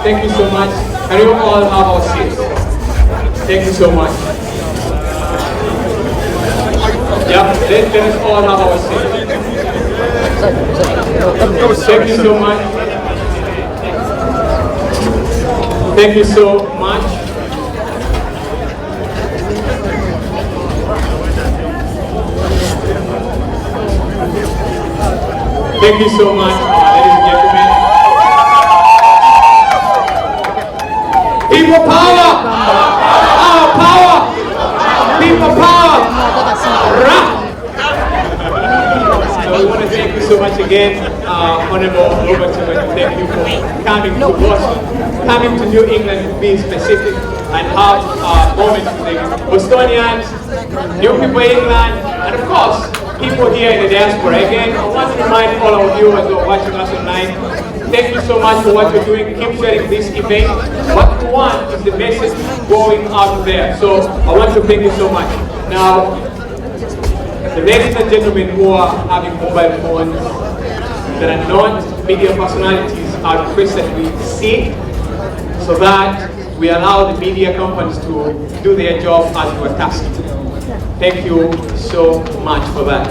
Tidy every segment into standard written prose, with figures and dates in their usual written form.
Thank you so much. Can you all have our seats? Thank you so much. Yeah, let us all have our seats. Thank you so much. Thank you so much. Thank you so much, ladies and gentlemen. People power! Our power! People power! So we want to thank you so much again, Honorable Robert. Thank you for coming to Boston, coming to New England to be specific and have moments with the Bostonians, new people in England, and of course, people here in the diaspora. Again, I want to remind all our viewers who are watching us online, thank you so much for what you're doing. Keep sharing this event. What we want is the message going out there. So I want to thank you so much. Now, the ladies and gentlemen who are having mobile phones that are not media personalities are requested we sit so that we allow the media companies to do their job as we were tasked. Thank you so much for that.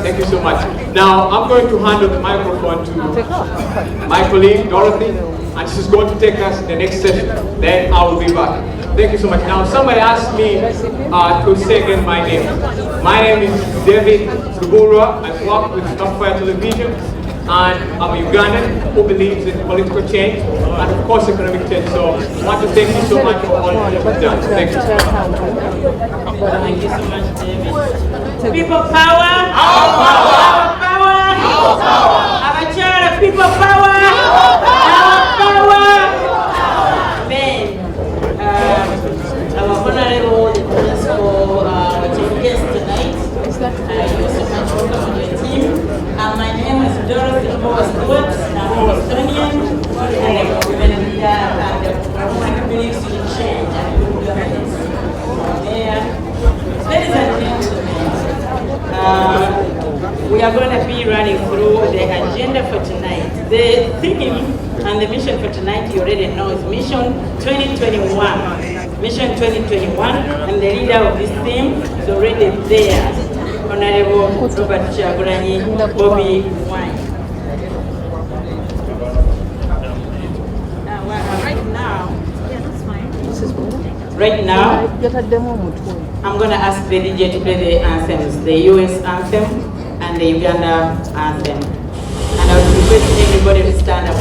Thank you so much. Now, I'm going to hand over the microphone to my colleague, Dorothy, and she's going to take us in the next session. Then I will be back. Thank you so much. Now, somebody asked me to say again my name. My name is David Lubura. I work with Campfire Television, and I'm a Ugandan who believes in political change and, of course, economic change. So I want to thank you so much for all that you've done. Thank you. Thank you so much, David. People power! Our power! Our power! Our power! Our child of people power! Our power! Ben, our honorable principal chief guest tonight, you're so much welcome to your team. My name is Dorothy Stewart. I'm a Bostonian, and I'm a women leader and one who believes in change and good governance. Ladies and gentlemen, we are going to be running through the agenda for tonight. The theme and the mission for tonight, you already know, is Mission 2021. Mission 2021, and the leader of this theme is already there, Honorable Robert Kyagulanyi, Bobi. Right now, I'm going to ask the DJ to play the anthems, the US anthem and the Uganda anthem. And I would request everybody to stand up,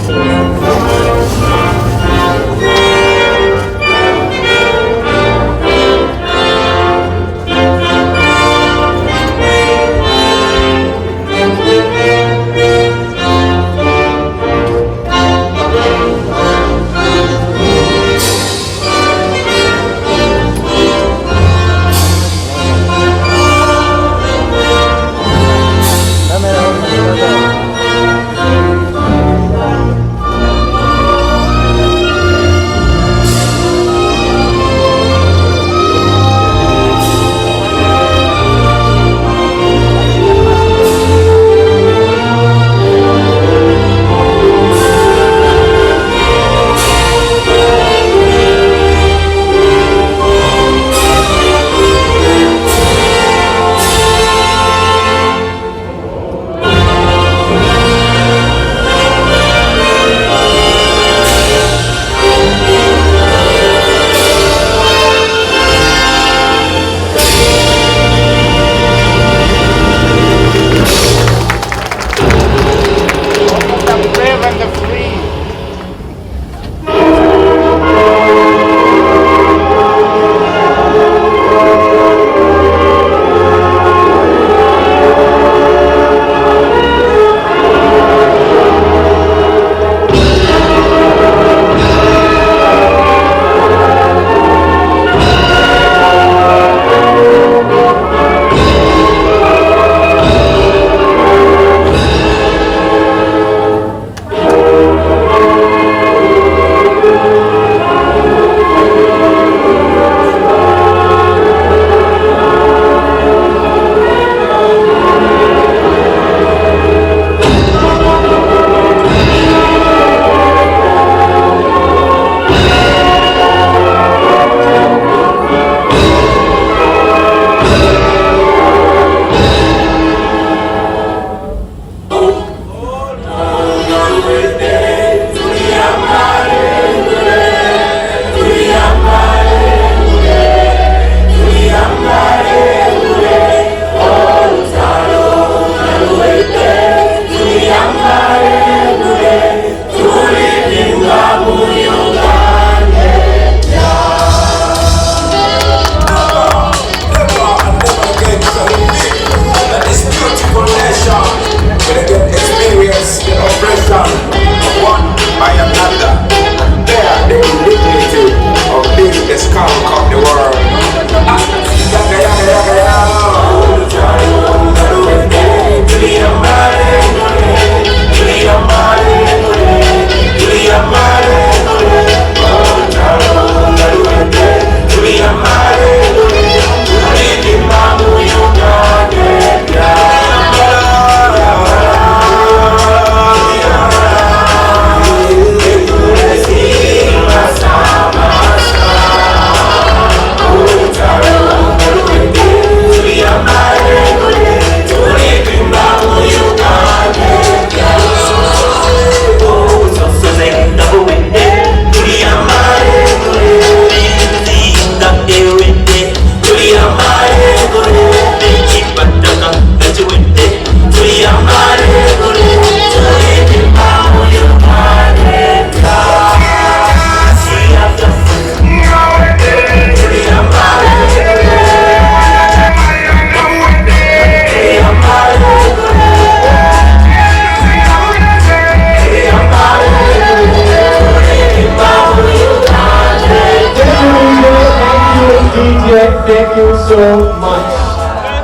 Thank you so much.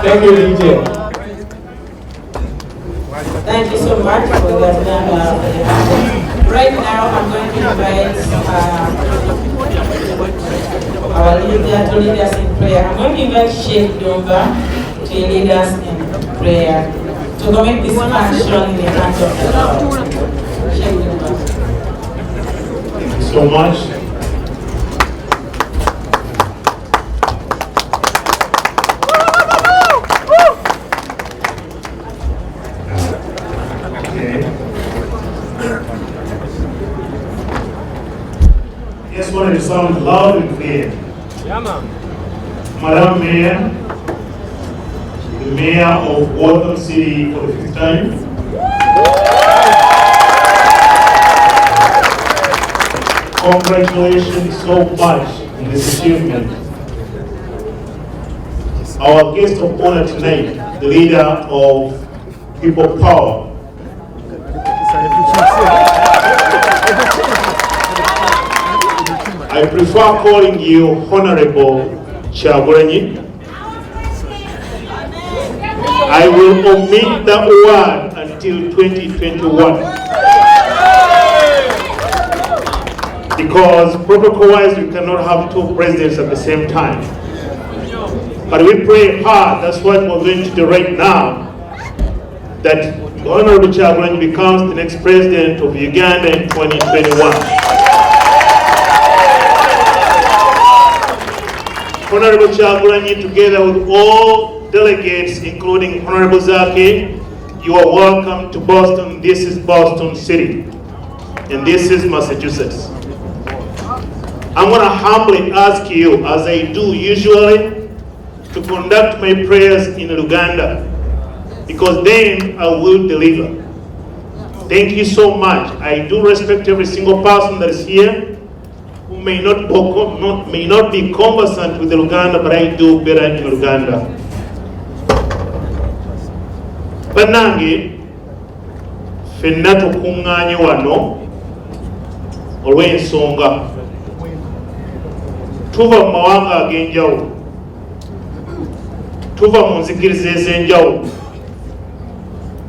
Thank you, DJ. Thank you so much for that. Right now, I'm going to invite our leader to lead us in prayer. I'm going to invite Sheikh Dumba to lead us in prayer to commit this action in the hands of the Lord. Sheikh Dumba. Thank you so much. Just wanted to sound loud and clear. Yeah. Madam Mayor, the Mayor of Waltham City for the 5th time. Congratulations so much on this achievement. Our guest of honor tonight, the leader of People Power. I prefer calling you Honorable Kyagulanyi. I will omit that word until 2021. Because protocol-wise, we cannot have two presidents at the same time. But we pray hard, that's what we're going to do right now, that Honorable Kyagulanyi becomes the next president of Uganda in 2021. Honorable Kyagulanyi, together with all delegates, including Honorable Zaki, you are welcome to Boston. This is Boston City, and this is Massachusetts. I'm going to humbly ask you, as I do usually, to conduct my prayers in Uganda, because then I will deliver. Thank you so much. I do respect every single person that is here who may not be conversant with Uganda, but I do better in Uganda. Bannange, ffenna tukuŋŋaanye wano olw'ensonga. Tuva mu mawanga ag'enjawulo, tuva mu nzikiriza ez'enjawulo,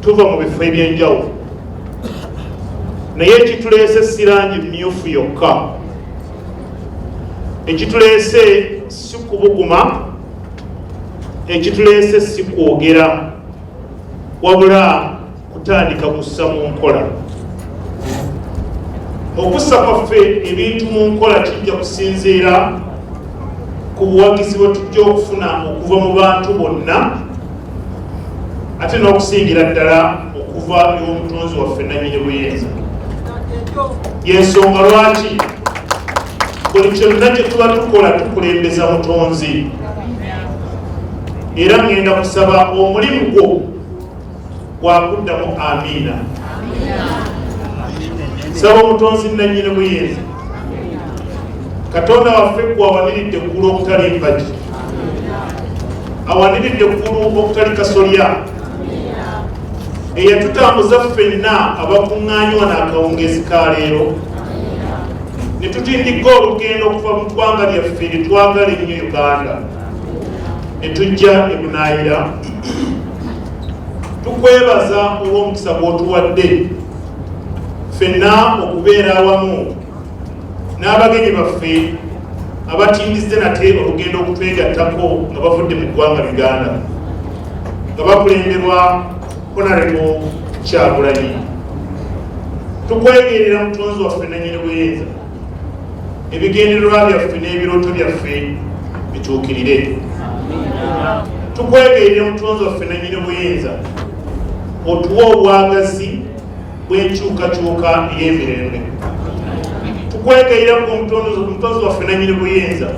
tuva mu bifo eby'enjawulo, naye ekituleese si langi mmyufu yokka. Ekituleese si kubuguma, ekituleese si kwogera, wabula kutandika kussa mu nkola. Okussa kwaffe ebintu mu nkola kijja kusinziira ku buwagizi bwe tujja okufuna okuva mu bantu bonna, ate n'okusingira ddala okuva ew'omutonzi waffe nannyini buyinza. Y'ensonga lwaki buli kyonna kye tuba tukola tukulembeza mutonzi. Era ngenda kusaba omulimu gwo gwakuddamu amiina. Saba omutonzi nannyini buyinza, Katonda waffe gwe awaniridde eggulu okutali mpagi, awaniridde eggulu okutali kasolya, eyatutambuza ffenna abakuŋŋaanywa n'akawungezi ka leero, ne tutindika olugendo okuva mu ggwanga lyaffe lye twagala ennyo Uganda ne tujja e Bunaayira. Tukwebaza olw'omukisa gw'otuwadde ffenna okubeera awamu n'abagenyi baffe abatindize nate olugendo okutwegattako nga bavudde mu ggwanga Uganda, nga bakulemberwa Honorable Kyagulanyi. Tukwegerera mutonzi waffe nannyini buyinza, ebigendererwa byaffe n'ebirooto byaffe bituukirire. Tukwegerera mutonzi waffe nannyini buyinza, otuwa obwagazi bw'enkyukakyuka ey'emirembe. Tukwegerera ku mutonzi waffe nannyini buyinza,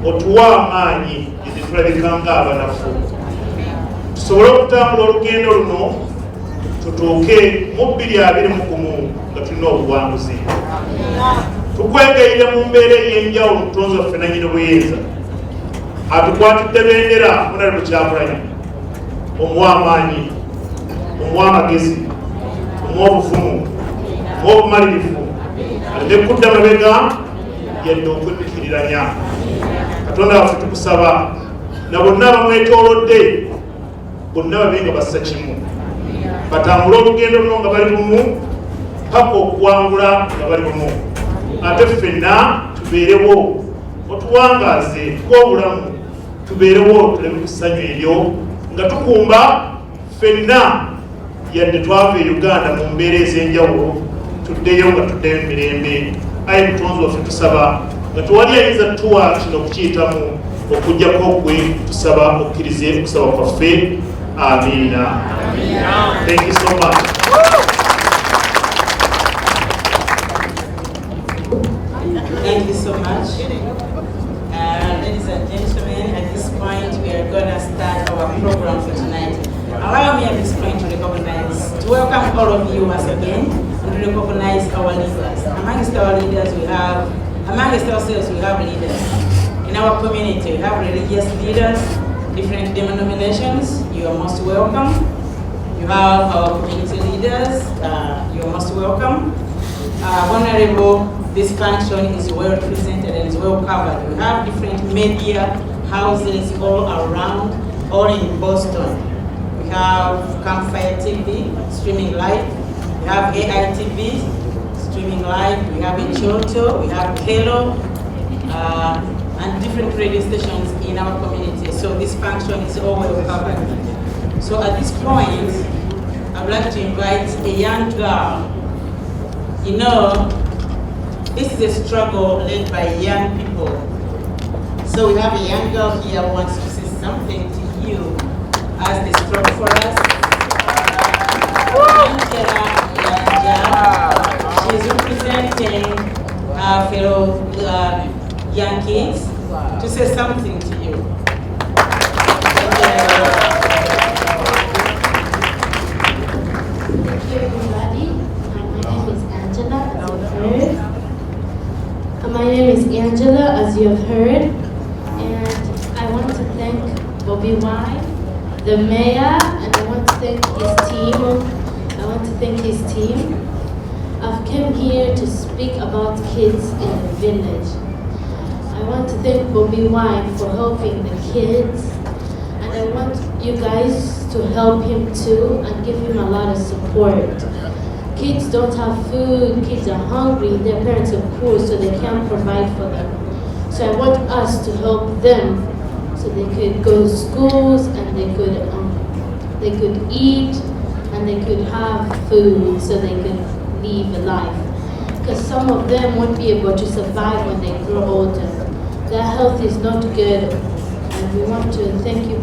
otuwa amaanyi gye tulabika ng'abanafu, tusobole okutambula olugendo luno tutuuke mu 2021 nga tulina obuwanguzi. Tukwegerera mu mbeera ey'enjawulo mutonzi waffe nannyini buyinza, atukwatidde bendera Honorable Kyagulanyi, omuwa amaanyi, omuwa amagezi, omuwa obuvumu, omuwa obumalirivu, aleme kudda mabega yadde okwemikiriranya. Katonda waffe tukusaba na bonna abamwetoolodde bonna babe nga bassa kimu, batambule olugendo luno nga bali bumu paka okuwangula nga bali bumu. Ate ffenna tubeerewo, otuwangaaze kw'obulamu, tubeerewo tuleme ku ssanyu eryo nga tukumba ffenna yadde twava e Uganda mu mbeera ez'enjawulo, tuddeyo nga tuddeyo emirembe. Ayi mutonzi waffe tusaba nga tewali ayinza tuwa kino okukiyitamu okujjako gwe, tusaba okkirize okusaba kwaffe. Amina. Thank you so much. Thank you so much. Ladies and gentlemen, start our program for tonight, allow me at this point to welcome all of you once again and to recognize our leaders. Amongst our leaders amongst ourselves we have leaders. In our community we have religious leaders, different denominations. You are most welcome. You have our community leaders. You are most welcome. Honorable, this function is well represented and is well covered. We have different media houses all around, all in Boston. We have Campfire TV streaming live. We have AITV streaming live. We have Ichoto. We have Kelo, and different radio stations in our community. So this function is all well covered. So at this point, I'd like to invite a young girl. You know, this is a struggle led by young people. So we have a young girl here who wants to say something to you as they struggle for us. She is representing our fellow young kids to say something to you. My name is Angela, as you have heard, and I want to thank Bobi Wine, the mayor, and I want to thank his team. I've come here to speak about kids in the village. I want to thank Bobi Wine for helping the kids, and I want you guys to help him too and give him a lot of support. Kids don't have food, kids are hungry, their parents are poor, so they can't provide for them. So I want us to help them so they could go to schools and they could eat and they could have food so they could live a life. Because some of them won't be able to survive when they grow older. Their health is not good. And we want to thank you,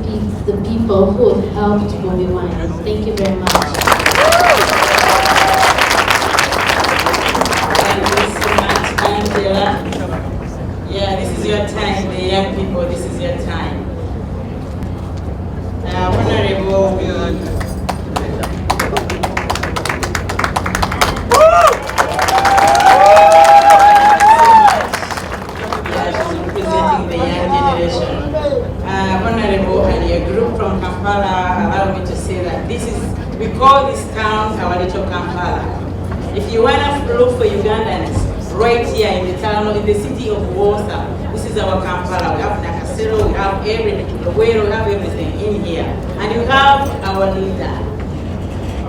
the people who have helped Bobi Wine. Thank you very much. Yeah, this is your time, the young people, this is your time. Honorable, she's representing the young generation. Honorable and your group from Kampala, allow me to say that we call this town our little Kampala. If you want to look for Ugandans, right here in the town, in the city of Warsaw, this is our Kampala. We have Nakasero, we have everything, we have everything in here. And you have our leader,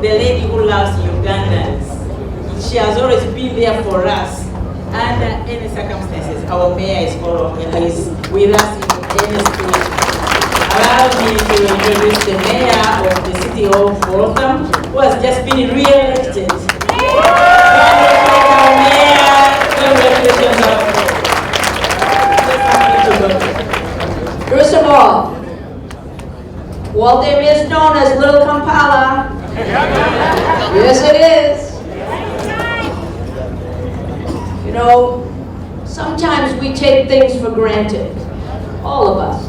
the lady who loves Ugandans. She has always been there for us. Under any circumstances, our mayor is with us in any situation. Allow me to introduce the mayor of the city of Warsaw, who has just been re-elected. First of all, Waltham is known as Little Kampala. Yes, it is. You know, sometimes we take things for granted. All of us.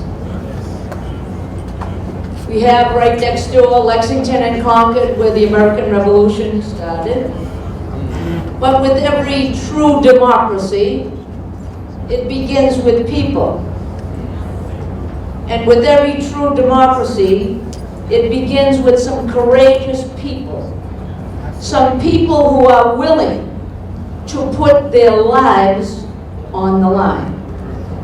We have right next door Lexington and Concord, where the American Revolution started. But with every true democracy, it begins with people. And with every true democracy, it begins with some courageous people. Some people who are willing to put their lives on the line.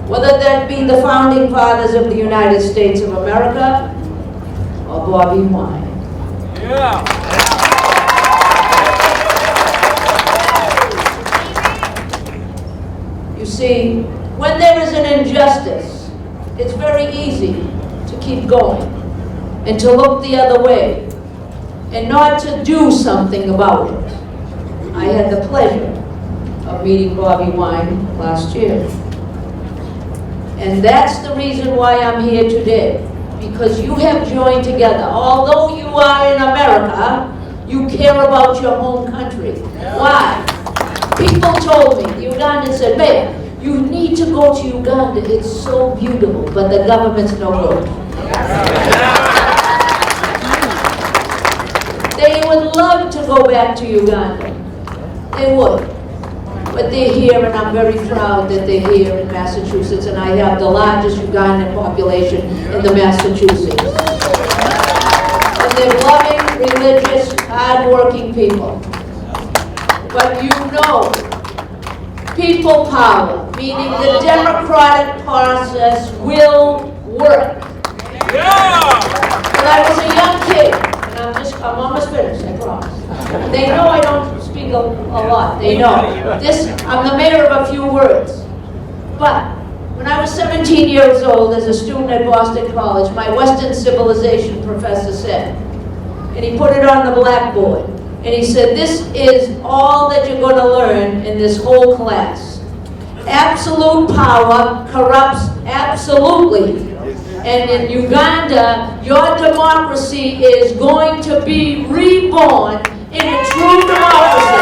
Whether that be the founding fathers of the United States of America or Bobi Wine. Yeah. You see, when there is an injustice, it's very easy to keep going and to look the other way and not to do something about it. I had the pleasure of meeting Bobi Wine last year. And that's the reason why I'm here today, because you have joined together. Although you are in America, you care about your home country. Why? People told me, the Ugandans said, Mayor, you need to go to Uganda. It's so beautiful, but the government's no good. They would love to go back to Uganda. They would. But they're here, and I'm very proud that they're here in Massachusetts, and I have the largest Ugandan population in the Massachusetts. And they're loving, religious, hard-working people. But you know, people power, meaning the democratic process will work. When I was a young kid, and I'm almost finished, I promise. They know I don't speak a lot, they know. I'm the mayor of a few words. But when I was 17 years old as a student at Boston College, my Western civilization professor said, and he put it on the blackboard, and he said, this is all that you're going to learn in this whole class. Absolute power corrupts absolutely. And in Uganda, your democracy is going to be reborn in a true democracy.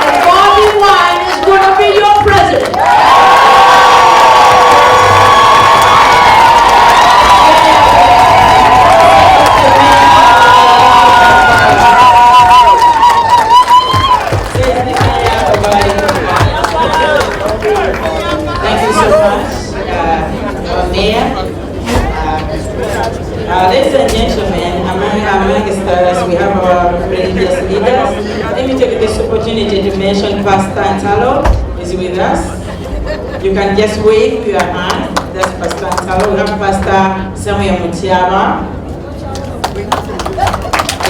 And Bobi Wine is going to be your president. Thank you so much, Mayor. Ladies and gentlemen, amongst us, we have our religious leaders. Let me take this opportunity to mention Pastor Antalo is with us. You can just wave your hand. That's Pastor Antalo. We have Pastor Samuel Mutiaba.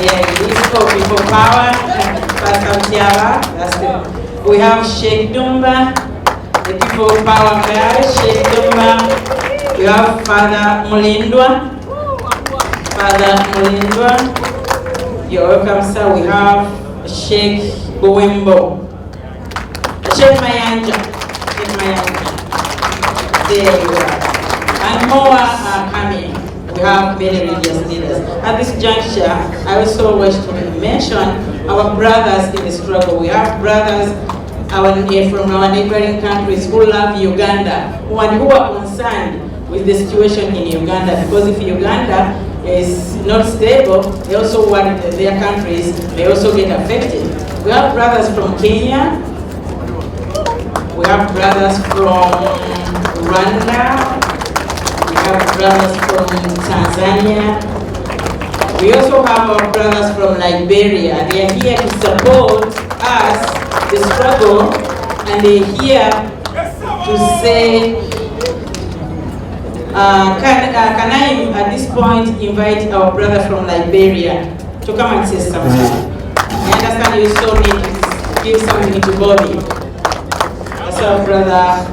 Yeah, he's for people power. Pastor Mutiaba. That's it. We have Sheikh Dumba, the people power guy, Sheikh Dumba. We have Father Mulindwa. Father Mulindwa, you're welcome, sir. We have Sheikh Bowimbo. Sheikh Mayanja. Sheikh Mayanja. There you are. And more are coming. We have many religious leaders. At this juncture, I also wish to mention our brothers in the struggle. We have brothers from our neighboring countries who love Uganda, who are concerned with the situation in Uganda, because if Uganda is not stable, they also want their countries may also get affected. We have brothers from Kenya, we have brothers from Rwanda, we have brothers from Tanzania, we also have our brothers from Liberia. They are here to support us, the struggle, and they're here to say, can I, at this point, invite our brother from Liberia to come and say something? I understand you still need to give something to Bobi. That's our brother,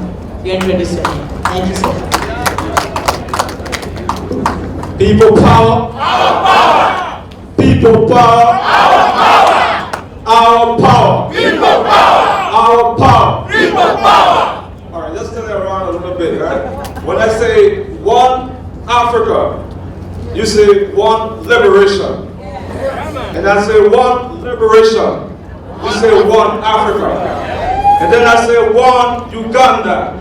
you introduce him. Thank you, sir. People power. Our power. People power. Our power. Our power. People power. Our power. People power. All right, let's turn it around a little bit, right? When I say one Africa, you say one liberation. And I say one liberation, you say one Africa. And then I say one Uganda,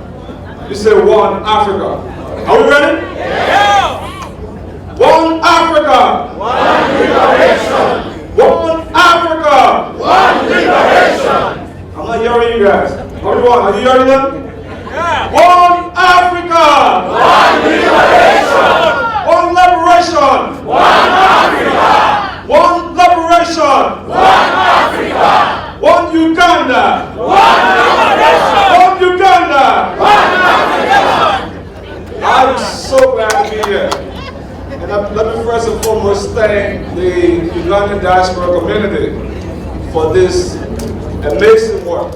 you say one Africa. Are we ready? Yeah. One Africa. One liberation. One Africa. One liberation. I'm not hearing you guys. Everyone, are you hearing them? Yeah. One Africa. One liberation. One liberation. One Africa. One liberation. One Africa. One Uganda. One liberation. One Uganda. One Africa. I'm so glad to be here. And let me first and foremost thank the Ugandan diaspora community for this amazing work.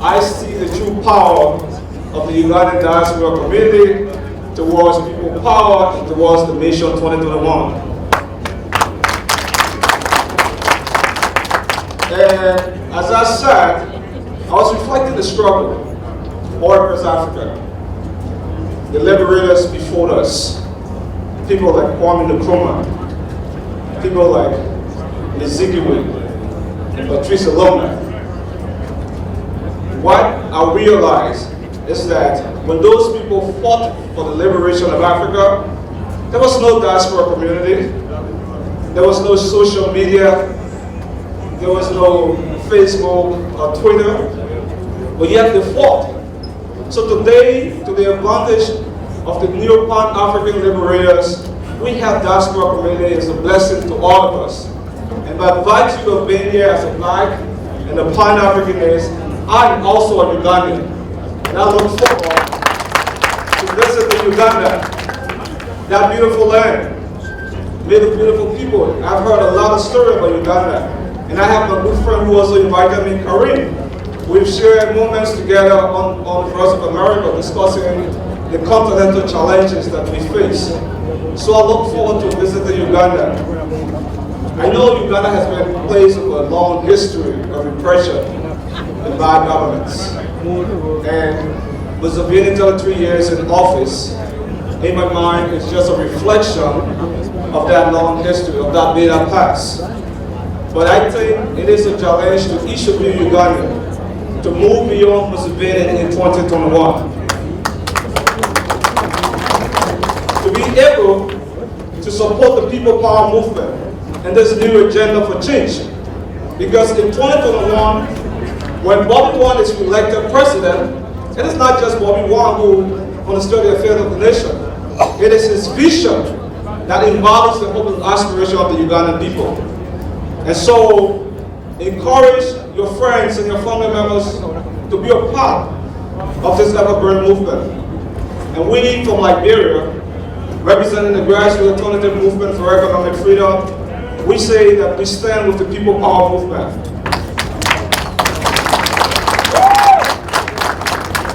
I see the true power of the Ugandan diaspora community towards people power and towards the Mission 2021. And as I said, I was reflecting the struggle all across Africa. The liberators before us, people like Kwame Nkrumah, people like Ezekiel, Patrice Lumumba. What I realized is that when those people fought for the liberation of Africa, there was no diaspora community, there was no social media, there was no Facebook or Twitter, but yet they fought. So today, to the advantage of the new Pan-African liberators, we have diaspora community. It's a blessing to all of us. And by virtue of being here as a Black and a Pan-Africanist, I'm also a Ugandan. And I look forward to visit Uganda, that beautiful land, made of beautiful people. I've heard a lot of stories about Uganda. And I have a good friend who also invited me, Karim. We've shared moments together on the Voice of America discussing the continental challenges that we face. So I look forward to visiting Uganda. I know Uganda has been a place of a long history of repression and bad governments. And with Museveni 33 years in office, in my mind, it's just a reflection of that long history, of that bitter past. But I think it is a challenge to each of you Ugandans to move beyond Museveni in 2021. To be able to support the People Power movement and this new agenda for change. Because in 2021, when Bobi Wine is elected president, it is not just Bobi Wine who understood the affairs of the nation. It is his vision that embodies the hope and aspiration of the Ugandan people. And so, encourage your friends and your family members to be a part of this ever-growing movement. And we from Liberia, representing the grassroots alternative movement for economic freedom, we say that we stand with the People Power movement.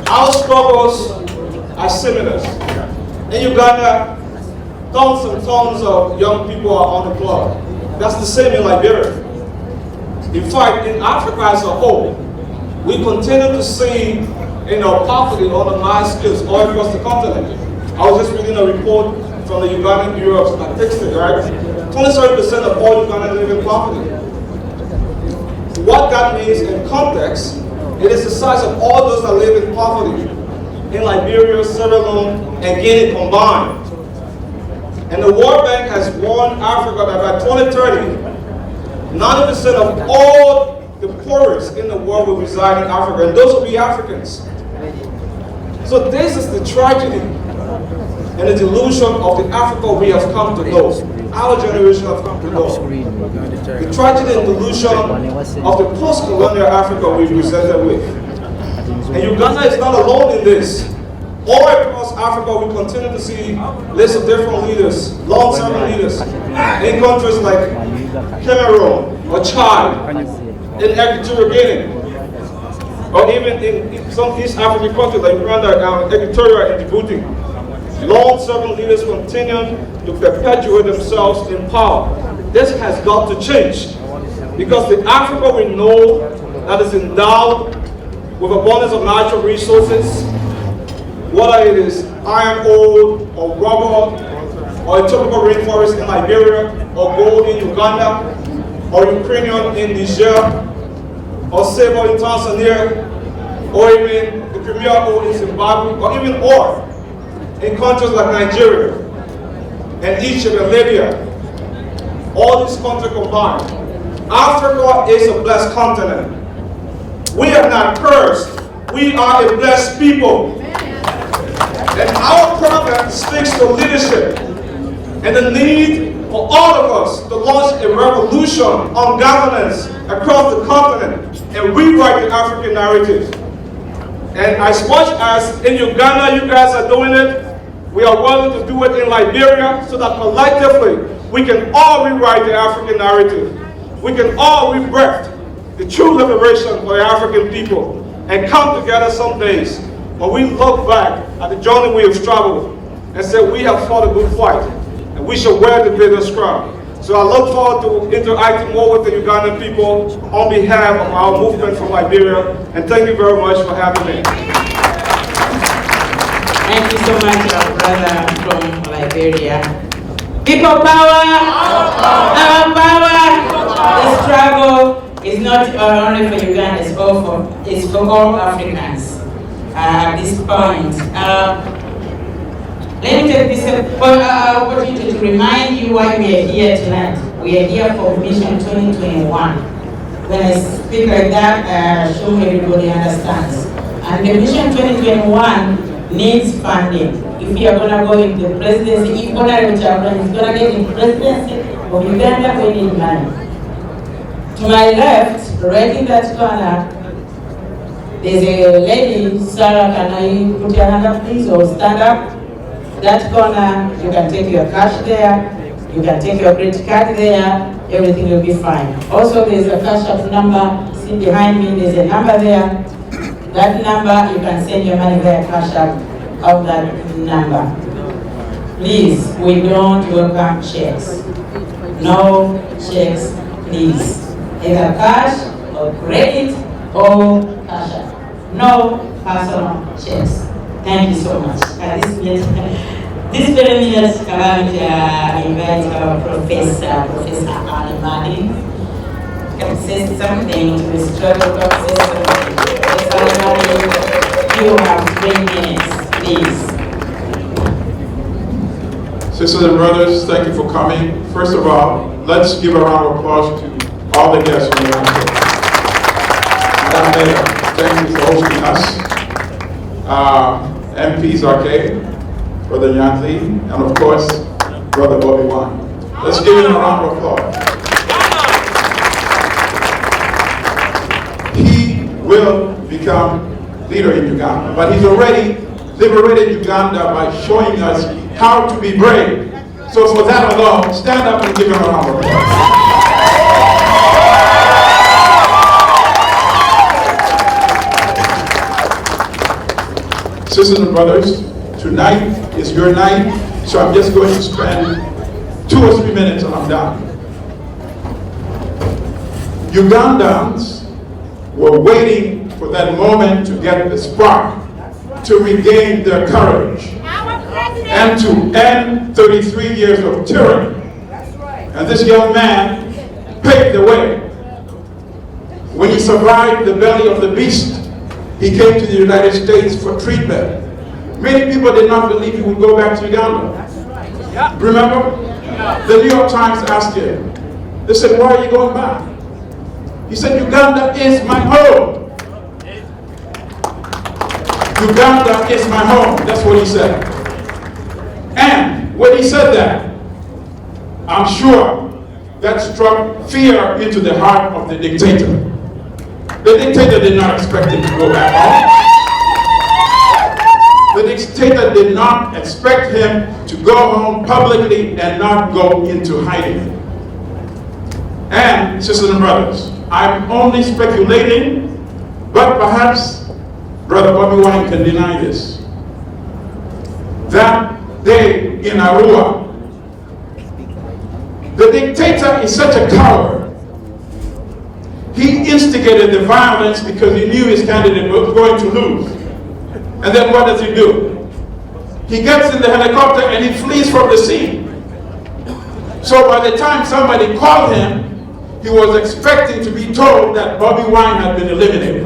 Our struggles are similar. In Uganda, tons and tons of young people are unemployed. That's the same in Liberia. In fact, in Africa as a whole, we continue to see poverty on the mass scales all across the continent. I was just reading a report from the Ugandan Bureau of Statistics, right? 27% of all Ugandans live in poverty. What that means in context, it is the size of all those that live in poverty in Liberia, Sierra Leone, and Guinea combined. And the World Bank has warned Africa that by 2030, 90% of all the poorest in the world will reside in Africa, and those will be Africans. So this is the tragedy and the delusion of the Africa we have come to know. Our generation have come to know. The tragedy and delusion of the post-colonial Africa we presented with. And Uganda is not alone in this. All across Africa, we continue to see lists of different leaders, long-serving leaders, in countries like Cameroon or Chad, in Equatorial Guinea, or even in some East African countries like Rwanda, Equatorial, and Djibouti. Long-serving leaders continue to perpetuate themselves in power. This has got to change, because the Africa we know that is endowed with abundance of natural resources, whether it is iron ore or rubber or a tropical rainforest in Liberia or gold in Uganda or Ukrainian in Niger or silver in Tanzania or even the premier ore in Zimbabwe or even ore in countries like Nigeria and Egypt and Libya. All these countries combined. Africa is a blessed continent. We are not cursed. We are a blessed people. And our program speaks to leadership and the need for all of us to launch a revolution on governance across the continent and rewrite the African narrative. And as much as in Uganda you guys are doing it, we are willing to do it in Liberia so that collectively we can all rewrite the African narrative. We can all rebirth the true liberation for the African people and come together some days when we look back at the journey we have traveled and say we have fought a good fight and we shall wear the victor's crown. So I look forward to interacting more with the Ugandan people on behalf of our movement from Liberia, and thank you very much for having me. Thank you so much, our brother from Liberia. People power! Our power! The struggle is not only for Uganda, it's for all Africans. at this point. Let me take this opportunity to remind you why we are here tonight. We are here for Mission 2021. When I speak like that, sure everybody understands. And the Mission 2021 needs funding. If you are going to go into the presidency, if Honorable Kyagulanyi is going to get in presidency of Uganda, we need money. To my left, right in that corner, there's a lady. Sarah, can you put your hand up please, or stand up? That corner, you can take your cash there, you can take your credit card there, everything will be fine. Also, there's a cash app number. See behind me, there's a number there. That number, you can send your money via cash app of that number. Please, we don't welcome checks. No checks, please. Either cash or credit or cash app. No personal checks. Thank you so much. This very minute, I invite our Professor Alimani. Can say something to the struggle Professor Alimani. You have 3 minutes, please. Sisters and brothers, thank you for coming. First of all, let's give a round of applause to all the guests who are here. Madam Mayor, thank you for hosting us. MPs Arcade, Brother Yanzi, and of course, Brother Bobi. Let's give him a round of applause. He will become leader in Uganda, but he's already liberated Uganda by showing us how to be brave. So for that alone, stand up and give him a round of applause. Sisters and brothers, tonight is your night, so I'm just going to spend 2 or 3 minutes and I'm done. Ugandans were waiting for that moment to get the spark, to regain their courage, and to end 33 years of tyranny. And this young man paved the way. When he survived the belly of the beast, he came to the United States for treatment. Many people did not believe he would go back to Uganda. Remember? The New York Times asked him, they said, why are you going back? He said, Uganda is my home. Uganda is my home. That's what he said. And when he said that, I'm sure that struck fear into the heart of the dictator. The dictator did not expect him to go back home. The dictator did not expect him to go home publicly and not go into hiding. And, sisters and brothers, I'm only speculating, but perhaps Brother Bobi can deny this. That day in Arua, the dictator is such a coward. He instigated the violence because he knew his candidate was going to lose. And then what does he do? He gets in the helicopter and he flees from the scene. So by the time somebody called him, he was expecting to be told that Bobi Wine had been eliminated.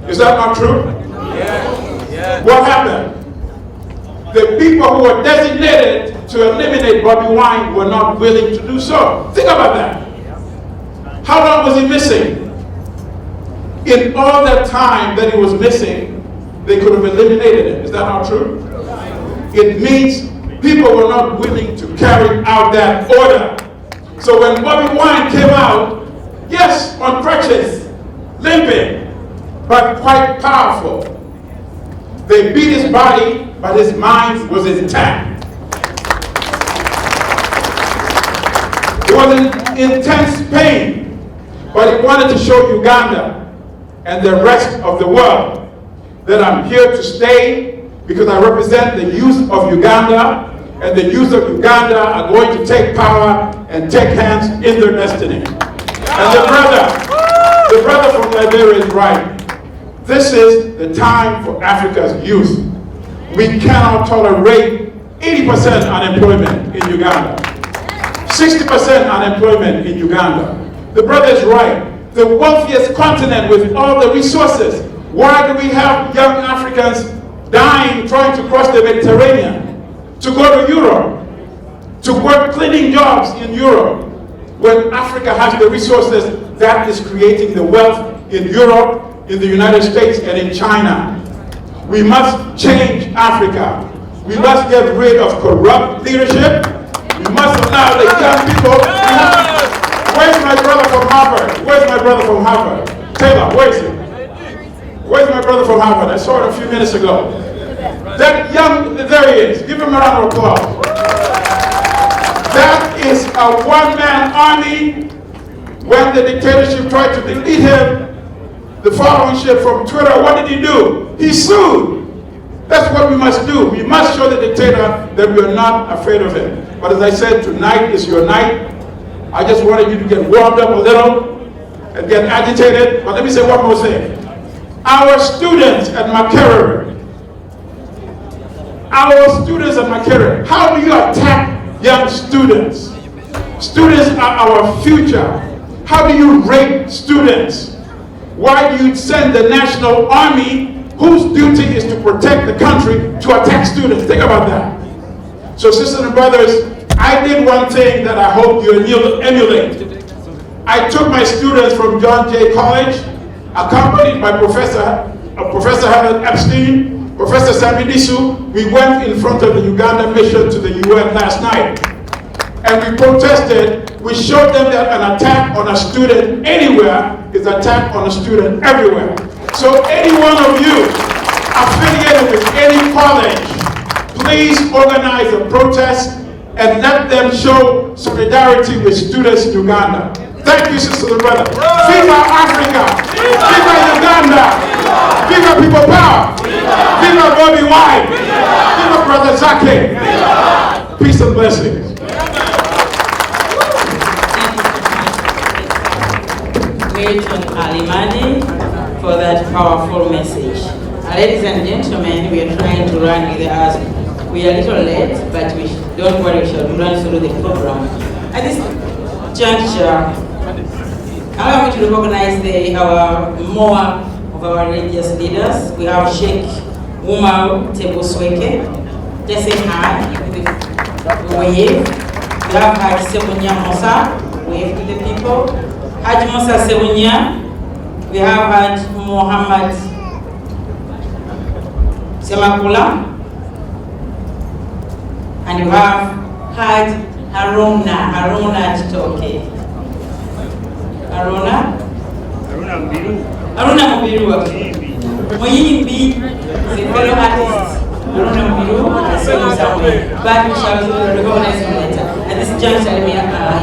Is that not true? Yeah. What happened? The people who were designated to eliminate Bobi Wine were not willing to do so. Think about that. How long was he missing? In all that time that he was missing, they could have eliminated him. Is that not true? It means people were not willing to carry out that order. So when Bobi Wine came out, yes, on crutches, limping, but quite powerful. They beat his body, but his mind was intact. It was an intense pain, but he wanted to show Uganda and the rest of the world that I'm here to stay because I represent the youth of Uganda, and the youth of Uganda are going to take power and take hands in their destiny. And the brother from Liberia is right. This is the time for Africa's youth. We cannot tolerate 80% unemployment in Uganda, 60% unemployment in Uganda. The brother is right. The wealthiest continent with all the resources Why do we have young Africans dying trying to cross the Mediterranean to go to Europe, to work cleaning jobs in Europe, when Africa has the resources that is creating the wealth in Europe, in the United States, and in China? We must change Africa. We must get rid of corrupt leadership. We must allow the young people. Where's my brother from Harvard? Where's my brother from Harvard? Taylor, where is he? Where's my brother from Harvard? I saw it a few minutes ago. That young, there he is. Give him a round of applause. That is a one-man army. When the dictatorship tried to delete him, the followership from Twitter, what did he do? He sued. That's what we must do. We must show the dictator that we are not afraid of him. But as I said, tonight is your night. I just wanted you to get warmed up a little and get agitated. But let me say one more thing. Our students at Makerere, how do you attack young students? Students are our future. How do you rape students? Why do you send the National Army, whose duty is to protect the country, to attack students? Think about that. So sisters and brothers, I did one thing that I hope you emulate. I took my students from John Jay College, accompanied by Professor Helen Epstein, Professor Sami Disu. We went in front of the Uganda mission to the UN last night. And we protested. We showed them that an attack on a student anywhere is an attack on a student everywhere. So any one of you affiliated with any college, please organize a protest and let them show solidarity with students in Uganda. Thank you, sisters and brothers. Viva Africa! Viva Uganda! Viva People Power! Viva Bobi Wine! Viva Brother Zake! Peace and blessings. Milton Alimani for that powerful message. Ladies and gentlemen, we are trying to run with us. We are a little late, but don't worry, we shall run through the program. At this juncture, allow me to recognize more of our religious leaders. We have Sheikh Umar Tebusweke. Just say hi. Wave. We have Haj Sebunya Musa. Wave to the people. Haj Musa Sebunya. We have Haj Muhammad Semakula. And you have Haj Haruna Chitoke. Haruna Mubiru. Moyimbi, the fellow artist. Haruna Mubiru, I saw him somewhere. But we shall recognize him later. At this juncture, let me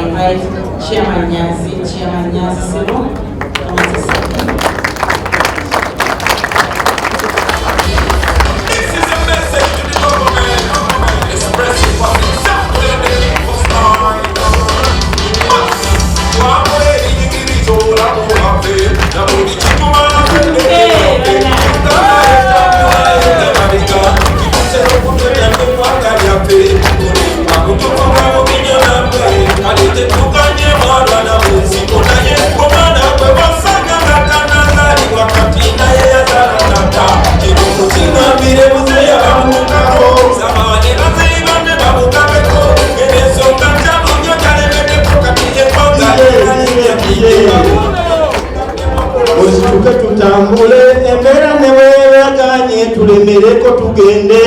invite Chairman Nyanzi Silo. Tutambule emera neweganye tulemereko tugende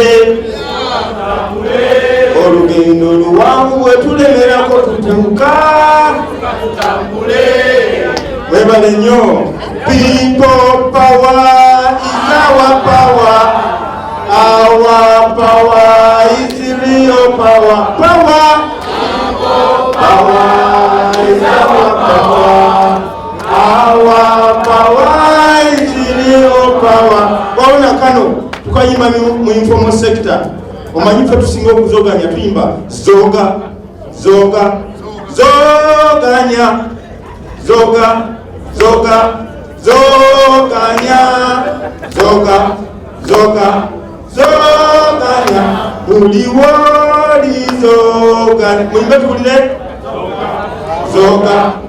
olugendo luwanvu wetulemerako tutuuka webale nnyo. People power is our power. Our power is real power. Power is our power. Our power is real power. Waona kano tukayima mu informal sector. Omanyi fe tusinga okuzoganya tuyimba zoga zoganya buliwoli zoganya. Muyimbe tuwulire zoganya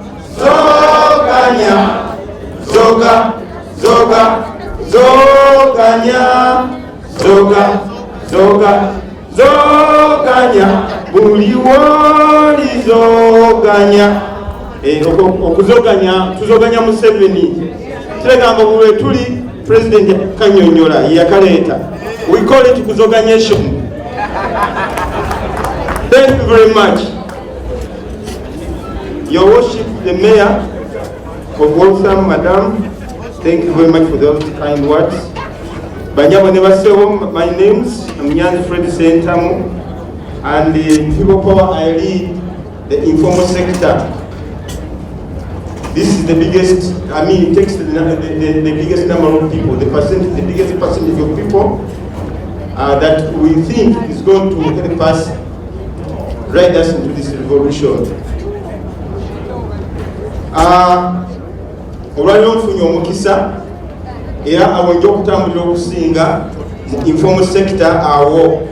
zoganya buliwoli zoganya okuzoganya tuzoganya Museveni tulegamba bulwe tuli President Kanyonyola yakaleeta. We call it kuzoganyation. Thank you very much, Your Worship, the Mayor of Waltham, Madam. Thank you very much for those kind words. Banyabo Nebasewo, my names, I'm Nyanzi Fred Sentamu, and the People Power, I lead the informal sector. This is the biggest, it takes the biggest number of people, the biggest percentage of people that we think is going to help us ride us into this revolution. Olwaliro nfunye omukisa era awonja okutambulira okusinga mu informal sector awo.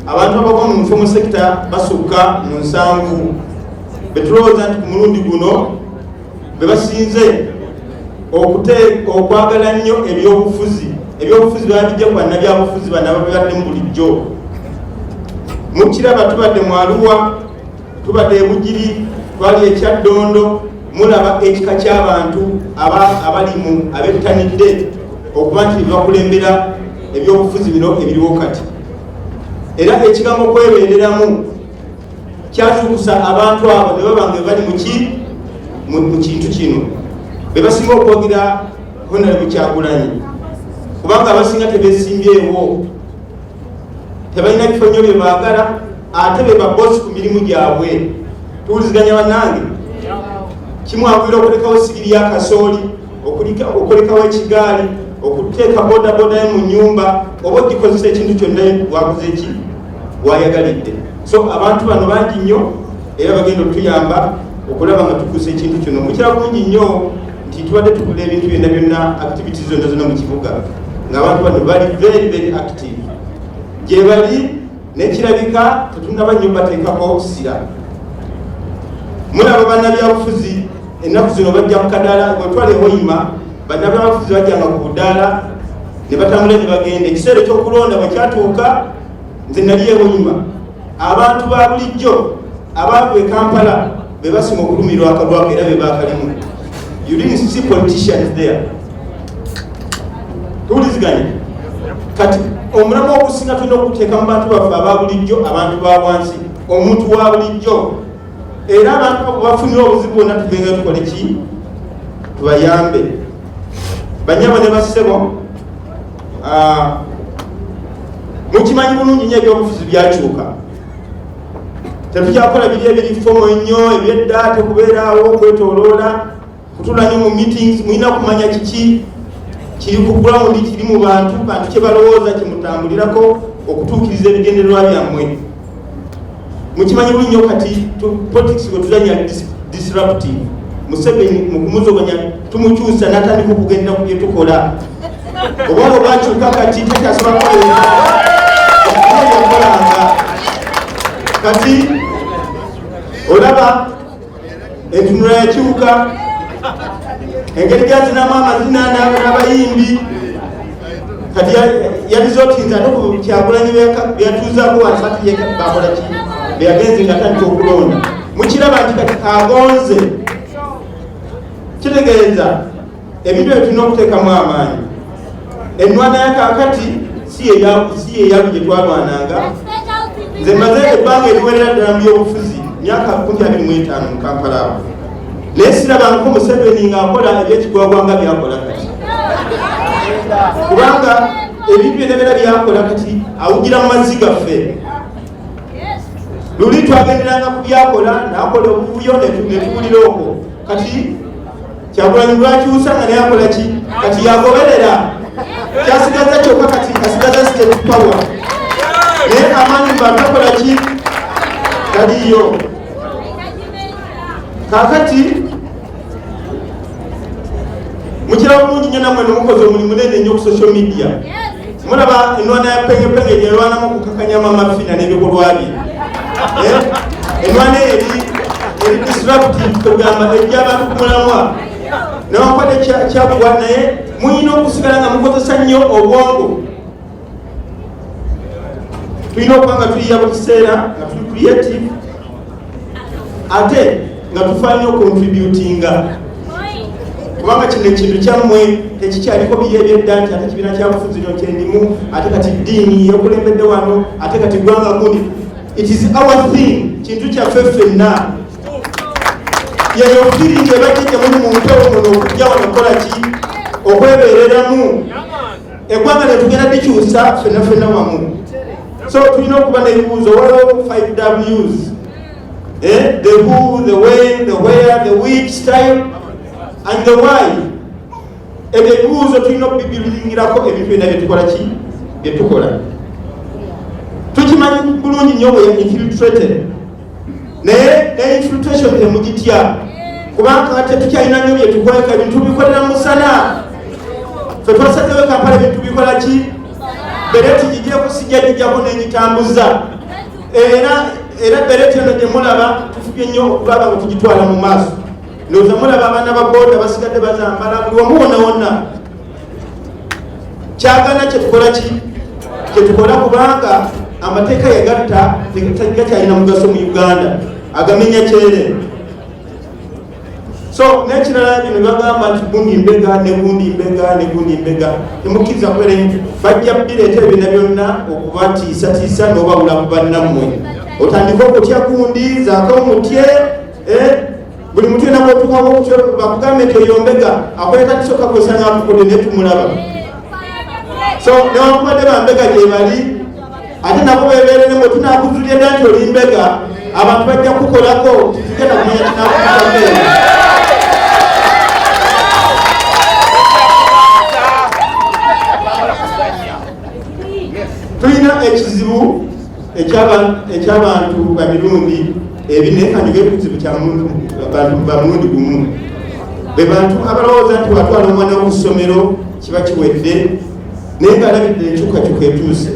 Abantu abava mu informal sector basukka mu 7 betulowooza nti ku mulundi guno bebasinze okwagala nnyo ebyobufuzi babijja ku bannabyabufuzi bano ababadde mu bulijjo. Mukiraba tubadde mu Arua, tubadde e Bugiri, twali e Kyaddondo, mulaba ekika ky'abantu abalimu abettanidde okuba nti bakulembera ebyobufuzi bino ebiriwo kati. Era ekigambo kwebeereramu kyatukusa abantu abo ne baba nga bali mu kintu kino. Be basinga okwogera Honorable Kyagulanyi kubanga abasinga tebesimbyewo, tebalina bifo nnyo bye baagala, ate be babosi ku mirimu gyabwe. Tuwuliziganya bannange, kimwagwira okulekawo sigiri ya kasooli, okulekawo ekigaali, okuteeka bodaboda ye mu nnyumba, oba ogikozesa ekintu kyonna wakoze eki wayagalidde. So abantu bano bangi nnyo era bagenda otuyamba okulaba nga tukusa ekintu kino. Mukira bungi nnyo nti tubadde tukula ebintu byonna activities zonna mu kibuga ng'abantu bano bali very very active. Gye bali nekirabika tetunaba nnyo bateekako sira. Mulaba bannabyabufuzi ennaku zino bajja ku kadaala, bwetwala ewoyima bannabyabufuzi bajjanga ku budaala ne batambula ne bagenda. Ekiseera ekyokulonda bwe kyatuuka nze nali ewoyima, abantu ba bulijjo abaava e Kampala be basinga okulumirwa akalwako era be baakalimu. You didn't see politicians there. Tuwuliziganya kati omulamu ogusinga tulina okuteeka mu bantu baffe aba bulijjo, abantu ba wansi, omuntu wa bulijjo. Era abantu bafunira obuzibu bwonna tugenga tukole ki? Tubayambe. Banyama ne bassebo, mukimanyi bulungi nnyo ebyobufuzi byakyuka. Tetukyakola biri ebirifomo ennyo ebyedda, tekubeeraawo okwetooloola kutula nnyo mu meetings. Mulina kumanya kiki kiri ku ground, kiri mu bantu kye balowooza kimutambulirako okutuukiriza ebigendererwa byammwe. Mukimanyi bulungi nnyo kati politics bwe tuzanya disruptive. Museveni mu kumuzoganya tumukyusa n'atandika okugendera ku bye tukola. Obwongo bwakyuka kati tekyasobola kukolanga. Kati olaba entunula yakyuka, engeri gyazinamu amazina n'abayimbi kati yalizotinza noku Kyagulanyi byatuuzaako wansi ati bakola ki beyagenze nga atandika okulonda. Mukiraba nti kati agonze, kitegeeza ebintu ebitulina okuteekamu amaanyi. Ennwana yakakati si yeyalu gye twalwananga. Nze maze ebbanga eriwerera ddala mu byobufuzi myaka 25 mu Kampala awo, naye sirabangako Museveni ng'akola ebyekigwagwanga byakola kati, kubanga ebintu byonna byakola kati awugira mu mazzi gaffe. Luli twagenderanga ku byakola n'akola obubuyo ne tuwulira okwo. Kati Kyagulanyi lwakyusa nga naye akola ki? Kati yagoberera. Kyasigaza kyokka kati asigaza state power. Naye amaanyi bagakola ki? Taliyo. Kakati mukira bulungi nnyo nammwe nemukoze omulimu munene nnyo ku social media. Mulaba ennwana ya pengepenge gyerwanamu okukakanyama amafina n'ebikolwa bye. Ennwana eri disruptive, tugamba ejja abantu ku mulamwa newankwadde kyabugwa naye muyina okusigala nga mukozesa nnyo obwongo. Tulina okuba nga tuliya buli kiseera nga tuli creative ate nga tufaanyo okontributinga, kubanga kino ekintu kyammwe tekikyaliko biri ebyedda nti ate kibiina kyabufuzi no kyendimu ate kati ddiini yokulembedde wano ate kati gwanga gundi. It is our thing, kintu kyaffe ffenna. Yeyo firingi ebajjajja muli mu mpewo muno okujja wano okukola ki, okwebeereramu eggwanga ne tugenda likyusa ffenna ffenna wamu. So tulina okuba n'ebibuuzo, waliwo 5 W's. The who, the when, the where, the which, time, and the why. Ebyo ebibuuzo tulina okubibiringirako ebintu byonna byetukola ki, byetukola. Tukimanyi bulungi nnyo bwe infiltrated. Naye infiltration temugitya, kubanga tetukyalina nnyo byetukoleka, ebintu bikolera musana. Ffe twasazeewo Kampala ebintu bikola ki, bereti gijja kusijja gijjako n'egitambuza. Era bereti eno gye mulaba tufubye nnyo okulaba nga tugitwala mu maaso. Ndowooza mulaba abaana ba booda basigadde bazambala buli wamu wonna wonna. Kyagana kyetukola ki, kyetukola kubanga amateeka yagatta gakyalina mugaso mu Uganda, agamenya kyere. So n'ekirala bino bagamba nti gundi mbega ne gundi mbega ne gundi mbega, temukkiriza kwere bajja bireeta ebina byonna okubatiisatiisa n'obawula ku bannammwe. Otandika okutya gundi zaako omutye, buli mutye nabwotukako okutya bakugambe nti oyo mbega akoleta tisoka kwesanga akukole naye tumulaba. So newakubadde bambega gye bali ate nabo bebeerere mwe tunakuzulya dda nti oli mbega, abantu bajja kukolako tugenda kumanya kinakukutambeera. Tulina ekizibu eky'abantu bamirundi ebine kanyoga ekizibu kya bamurundi gumu. Be bantu abalowooza nti watwala omwana w'okusomero kiba kiwedde naye ng'alabidde enkyukakyuka etuuse.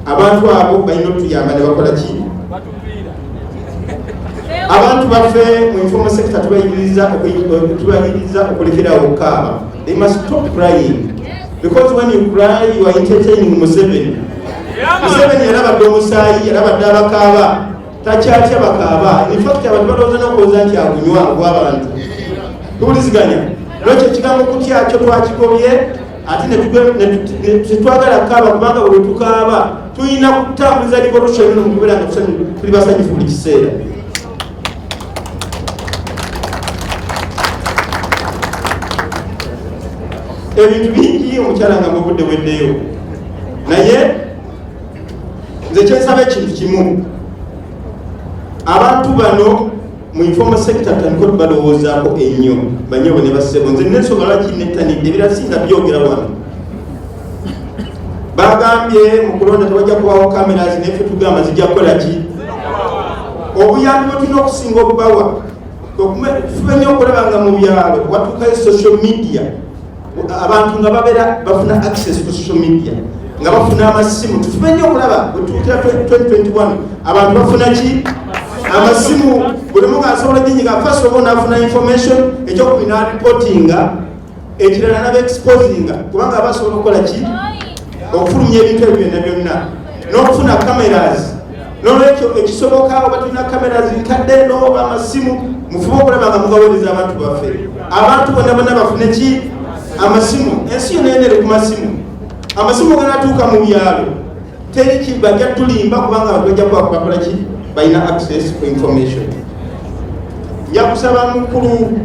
Abantu abo balina otuyamba ne bakola ki? Abantu baffe mu informal sector tubayigiriza okulekerawo okukaaba. They must stop crying, because when you cry you are entertaining Museveni. Museveni yarabadde omusaayi, yarabadde abakaaba, takyatya bakaaba. In fact abantu balowooza n'okulowooza nti agunywa gw'abantu. Tuwuliziganya lwekyo ekigambo kutya kyo twakigobye ate tetwagala kukaaba, kubanga bwe tukaaba tulina kutambuliza revolution mu kubeera nga tuli basanyufu buli kiseera. Ebintu bingi omukyala nga mubudde weddeyo, naye nze kyensaba ekintu kimu, abantu bano mu informal sector tutandika okubalowoozaako ennyo banyobo ne bassebo. Nze nensonga lwaki nettanidde ebirasinga byogera wano. Bagambye mu kulonda tewajja kubawo cameras, naye ffe tugamba zijja kukola ki? Obuyambi bwe tulina okusinga okubawa tube nnyo okulaba nga mu byalo watuukayo social media, abantu nga babeera bafuna access ku social media, nga bafuna amasimu. Tufube nnyo okulaba bwe tuutira 2021 abantu bafuna ki? Amasimu. Buli omu ng'asobola ginyiga first of all n'afuna information, ekyokubiri n'alipotinga, ekirala n'abeexposinga, kubanga abasobola okukola ki? Okufulumya ebintu ebyo byonna byonna, n'okufuna cameras. N'olwekyo ekisoboka oba tulina cameras nkadde n'oba amasimu, mufube okulaba nga mugawereza abantu baffe. Abantu bonna bonna bafune ki? Amasimu. Ensi yonna eri ku masimu. Amasimu ganatuuka mu byalo teri ki bajja tulimba, kubanga abantu bajja kubakola ki? Balina access to information. Njakusaba mukulu,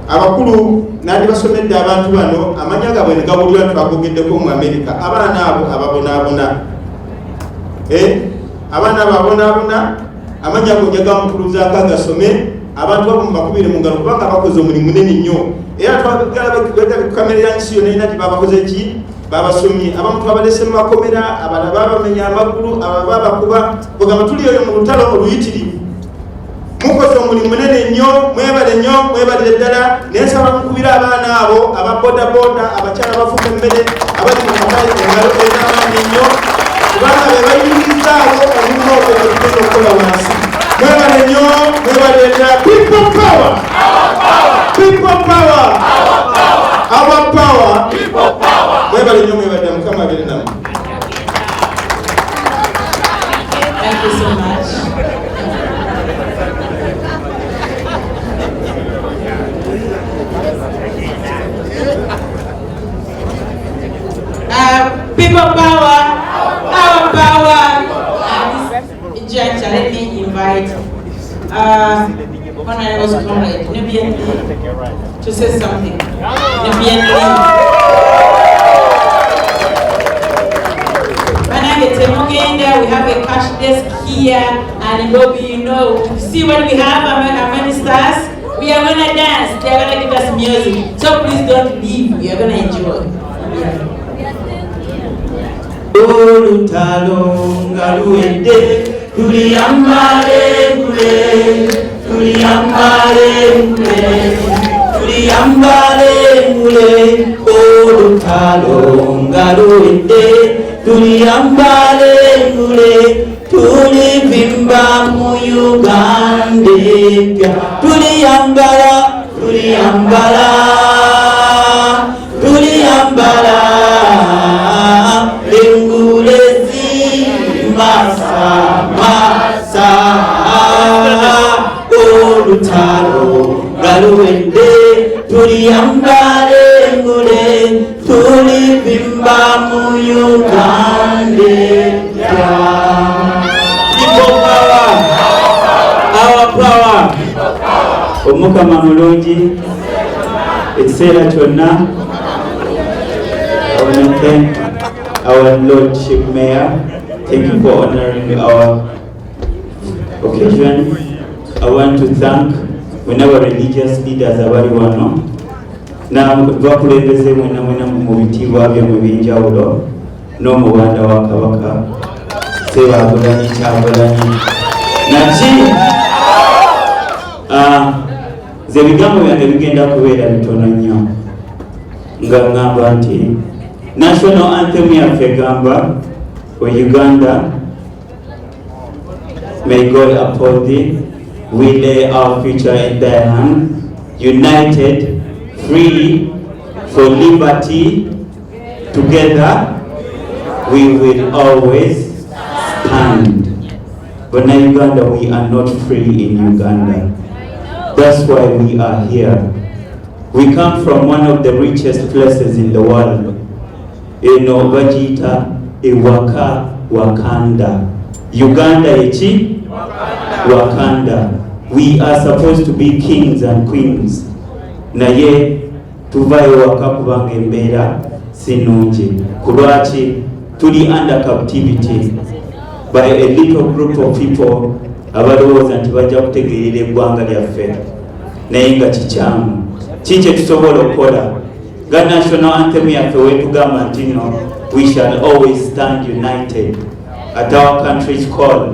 abakulu nandi basomedde abantu bano amanya gaabwe ne gabulira twagogeddeko mu America. Abaana abo ababonaabona, abaana ababonaabona amanya ago njaga mukuluzaako agasome. Abantu abo mubakubire mu ngalo kubanga bakoze omulimu munene nnyo, era twagala kukamerera nsi yonna erina nti babakoze ki? Babasomye. Abamu twabalese mu makomera, abalala babamenya amagulu, abalala babakuba. Bwegamba tuli eyo mu lutalo oluyitirivu. Mukoze omulimu munene nnyo, mwebale nnyo, mwebalire ddala. Naye nsaba mukubira abaana abo ababodaboda, abakyala abafumba emmere, abali mu katale engalo ez'amaanyi nnyo, kubanga be bayimirizaawo omulimu ogwo gwe tugenda okukola wansi. Mwebale nnyo, mwebalire ddala. People power! People power! Our power! Honorable Comrade Nubian to say something. Nubian we have a cash desk here, and Bobi, you know, see what we have, how many stars? We are gonna dance, they are gonna give us music. So please don't leave, we are gonna enjoy. Tuliyambale ngule tulivimba mu Uganda tuliyambala engule zimasa olutalo galuwedde tuliyambale ngule tulivimba mu Uganda. People power, our power. Omukama mulungi ekiseera kyonna. I want to thank our Lordship Mayor. Thank you for honoring our occasion. I want to thank whenever religious leaders abali wano na bakulembeze mwena mu bitibwa byamwe binjawulo n'omubanda wa Kabaka Kyagulanyi naki ze bigambo byange bigenda kubeera bitono nnyo nga ngamba nti national anthem yaffe egamba for Uganda, may God uphold thee, we lay our future in thy hand, united, free, for liberty, together we will always stand. But in Uganda, we are not free in Uganda. That's why we are here. We come from one of the richest places in the world. Bajita, Iwaka, Wakanda. Uganda, Echi? Wakanda. We are supposed to be kings and queens. Naye tuvayo waka kubanga embeera sinungi. Kulwaki tuli under captivity by a little group of people abalowooza nti bajja kutegeerera eggwanga lyaffe naye nga kikyamu. Kiki tusobola okukola? Ga national anthem yaffe wetugamba nti no, we shall always stand united at our country's call.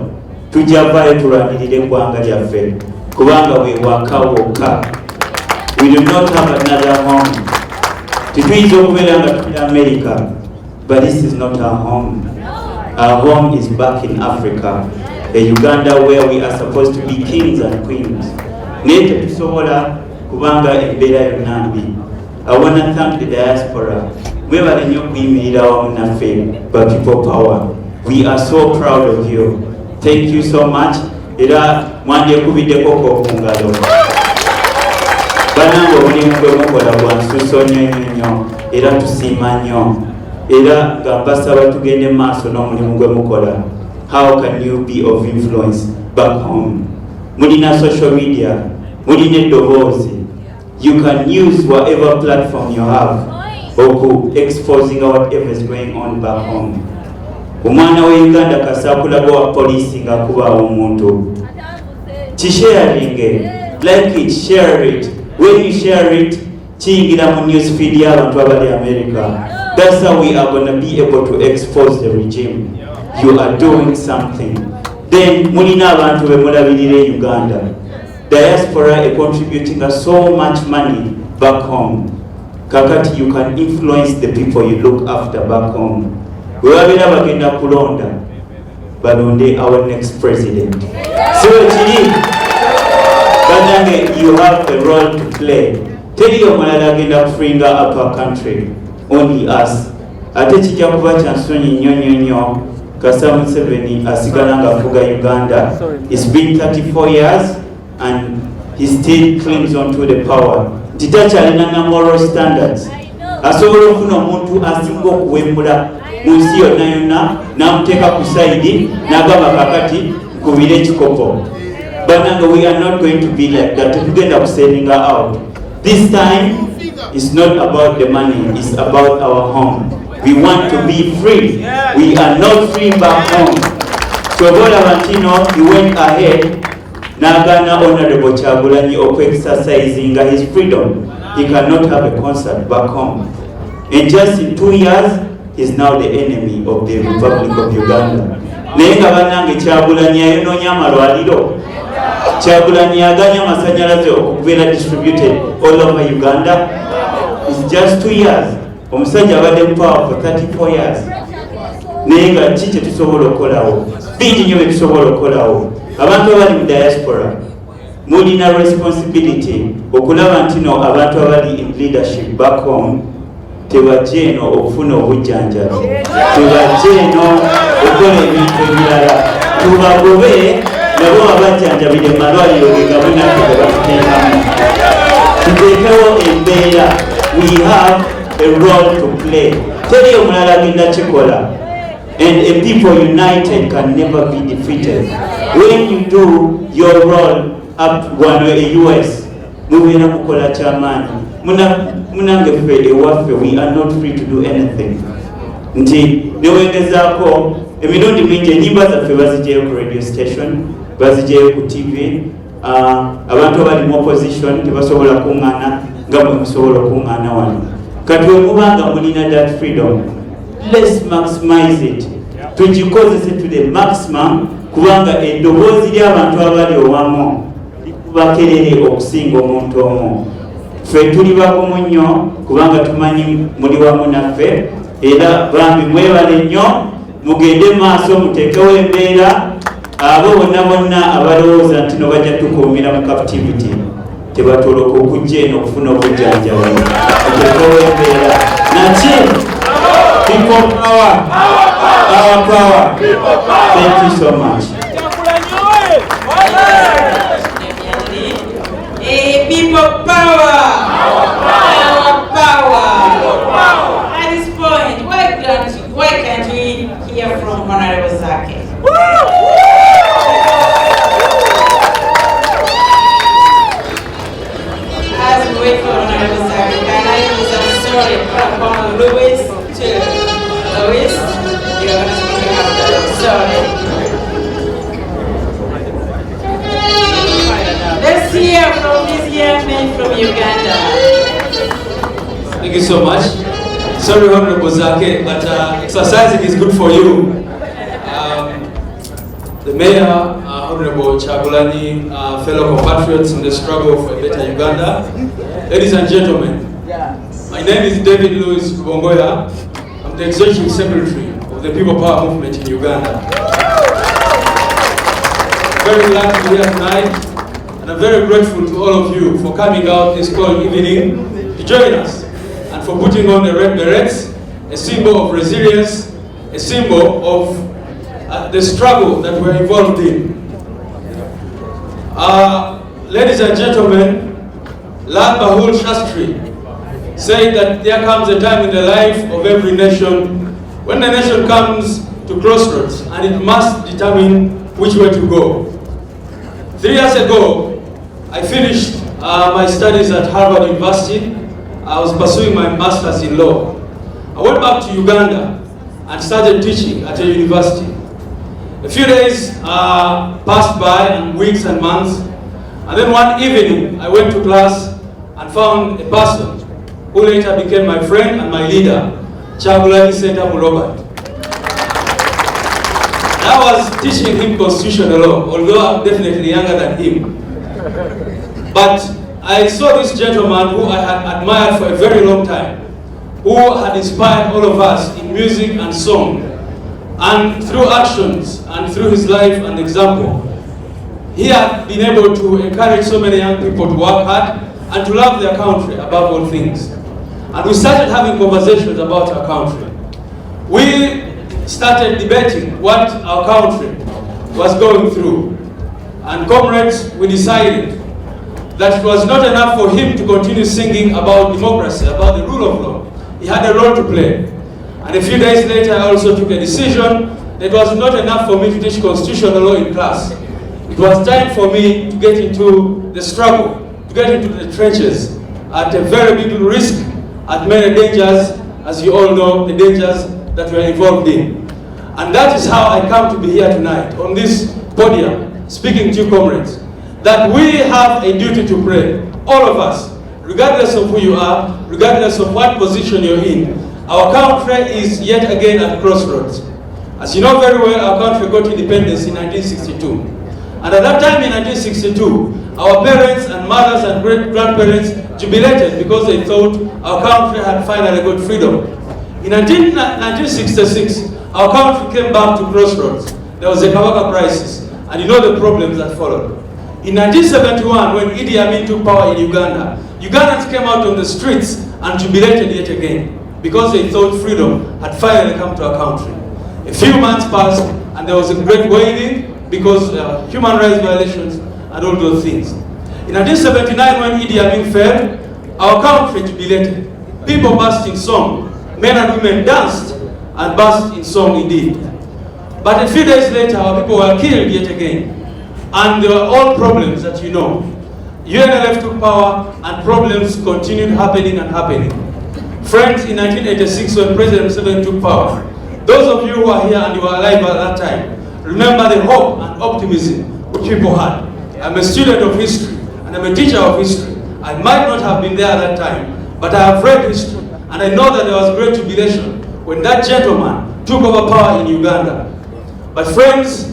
Tujja vayo tulwanirire eggwanga lyaffe kubanga we waka wokka. We do not have another home. Tituyinza okubeera nga tuli America, but this is not our home. Our home is back in Africa, a Uganda where we are supposed to be kings and queens. Naye tetusobola kubanga embeera yonna mbi. I want to thank the diaspora. Mwebale nnyo okuyimirira wamu naffe ba people power. We are so proud of you. Thank you so much. Era mwandyekubiddeko ku ngalo. Banange omulimu gwe mukola gwa nsuso nnyo era tusiima nnyo. Era nga mbasaba tugende maaso n'omulimu gwe mukola. How can you be of influence back home? Mulina social media, mulina eddoboozi. You can use whatever platform you have oku exposing whatever is going on back home. Omwana wa Uganda kasakulaga wa polisi nga kuba omuntu. Kisharinge, like it, share it. When you share it, chingira mu news feed y'abantu abali America. That's how we are going to be able to expose the regime. You are doing something. Then mulina abantu be mulabirire Uganda. Diaspora is contributing us so much money back home. Kakati, you can influence the people you look after back home. We have bagenda kulonda balonde our next president. So you have a role to play. Tell your mother agenda kufinga up our country. Only us. Ate kijja kuba kyansonyi nnyo Kasa Museveni asigala nga afuga Uganda. It's been 34 years and he still clings on to the power. Titakyalina na moral standards. Asobola okufuna omuntu asinga okuwemula mu nsi yonna n'amuteeka ku sayidi n'agamba kakati nkubira ekikopo. But we are not going to be like that. We're going to sending her out. This time, it's not about the money. It's about our home. We want to be free. We are not free back home. So Bolavantino, he went ahead. Nagana Honorable Kyagulanyi of exercising his freedom. He cannot have a concert back home. And just in 2 years, he's now the enemy of the Republic of Uganda. Nenga banange Kyagulanyi ayononya amalwaliro. Kyagulanyi aganya amasanyalaze okubeera distributed all over Uganda. It's just 2 years. Omusajja abadde mu power for 34 years. Nenga kiki tusobola okukolawo? Bingi nnyo bye tusobola okukolawo. Abantu abali mu diaspora mulina responsibility okulaba nti no abantu abali in leadership back home tebajja eno okufuna obujjanjabi, tebajja eno okukola ebintu ebirala, tubagobe nabo abajjanjabire mu malwaliro ge gabonako ge batuteekamu. Tuteekewo embeera. We have a role to play. Teri omulala agenda kikola. And a people united can never be defeated. When you do your role up one way, US, mubira mukola chamani. Munange fe ewaffe, we are not free to do anything. Nti newegezako emirundi mingi enyimba zaffe bazijeyo ku radio station, bazijeyo ku TV. Abantu abali mu opposition tebasobola kuŋŋaana nga bwe musobola okuŋŋaana wano. Kati bwe mubanga mulina that freedom, let's maximize it. Tugikozese to the maximum kubanga eddoboozi ly'abantu abali owamu likubakerere okusinga omuntu omu. Ffe tuli bakumu nnyo kubanga tumanyi muli wamu naffe, era bambi mwebale nnyo, mugende maaso muteekewo embeera. Abo bonna abalowooza nti no bajja tukuumira mu captivity tebatoloka okujja eno okufuna obujjanjabi. Muteekewo embeera. Naki? People power. Our power. Thank you so much. People power. Our power. At this point, why can't we hear from Honorable Zake? As we wait for Honorable Zake, can I use a story from Louis to Louis? You're going to speak after. Sorry. Let's hear from this young man from Uganda. Thank you so much. Sorry, Honorable Zake, but exercising is good for you. The Mayor, Honorable Kyagulanyi, fellow compatriots in the struggle for a better Uganda. Ladies and gentlemen, my name is David Louis Bongoya. I'm the Executive Secretary of the People Power Movement in Uganda. Very glad to be here tonight, and I'm very grateful to all of you for coming out this cold evening to join us and for putting on the red berets, a symbol of resilience, a symbol of the struggle that we're involved in. Ladies and gentlemen, Lal Bahul Shastri said that there comes a time in the life of every nation when the nation comes to crossroads and it must determine which way to go. 3 years ago, I finished my studies at Harvard University. I was pursuing my master's in law. I went back to Uganda and started teaching at a university. A few days passed by, and weeks and months, and then one evening I went to class and found a person who later became my friend and my leader, Kyagulanyi Sentamu Robert. I was teaching him constitutional law, although I'm definitely younger than him. But I saw this gentleman who I had admired for a very long time, who had inspired all of us in music and song, and through actions and through his life and example. He had been able to encourage so many young people to work hard and to love their country above all things. And we started having conversations about our country. We started debating what our country was going through. And comrades, we decided that it was not enough for him to continue singing about democracy, about the rule of law. He had a role to play. And a few days later, I also took a decision that it was not enough for me to teach constitutional law in class. it was time for me to get into the struggle, to get into the trenches at a very big risk, at many dangers, as you all know, the dangers that we are involved in. And that is how I come to be here tonight, on this podium, speaking to you comrades, that we have a duty to pray, all of us, regardless of who you are, regardless of what position you're in. Our country is yet again at crossroads. As you know very well, our country got independence in 1962. And at that time in 1962, our parents and mothers and great-grandparents jubilated because they thought our country had finally got freedom. In 1966, our country came back to crossroads. There was a Kawaka crisis, and you know the problems that followed. In 1971, when Idi Amin took power in Uganda, Ugandans came out on the streets and jubilated yet again because they thought freedom had finally come to our country. A few months passed, and there was a great wailing because human rights violations and all those things. In 1979, when Idi Amin fell, our country jubilated. People burst in song. Men and women danced and burst in song indeed. But a few days later, our people were killed yet again. And there were all problems that you know. UNLF took power and problems continued happening and happening. Friends, in 1986, when President Museveni took power, those of you who are here and you were alive at that time, remember the hope and optimism which people had. I'm a student of history and I'm a teacher of history. I might not have been there at that time, but I have read history and I know that there was great jubilation when that gentleman took over power in Uganda. But friends,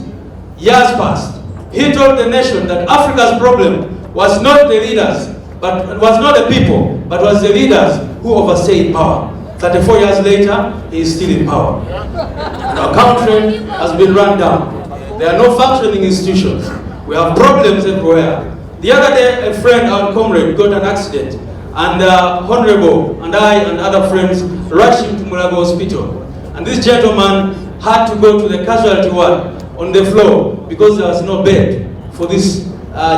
years passed. He told the nation that Africa's problem was not the leaders, but was not the people, but was the leaders who overstayed power. 34 years later, he is still in power. And our country has been run down. There are no functioning institutions. We have problems everywhere. The other day, a friend, our comrade, got an accident, and Honorable and I and other friends rushed him to Mulago Hospital. And this gentleman had to go to the casualty ward on the floor because there was no bed for this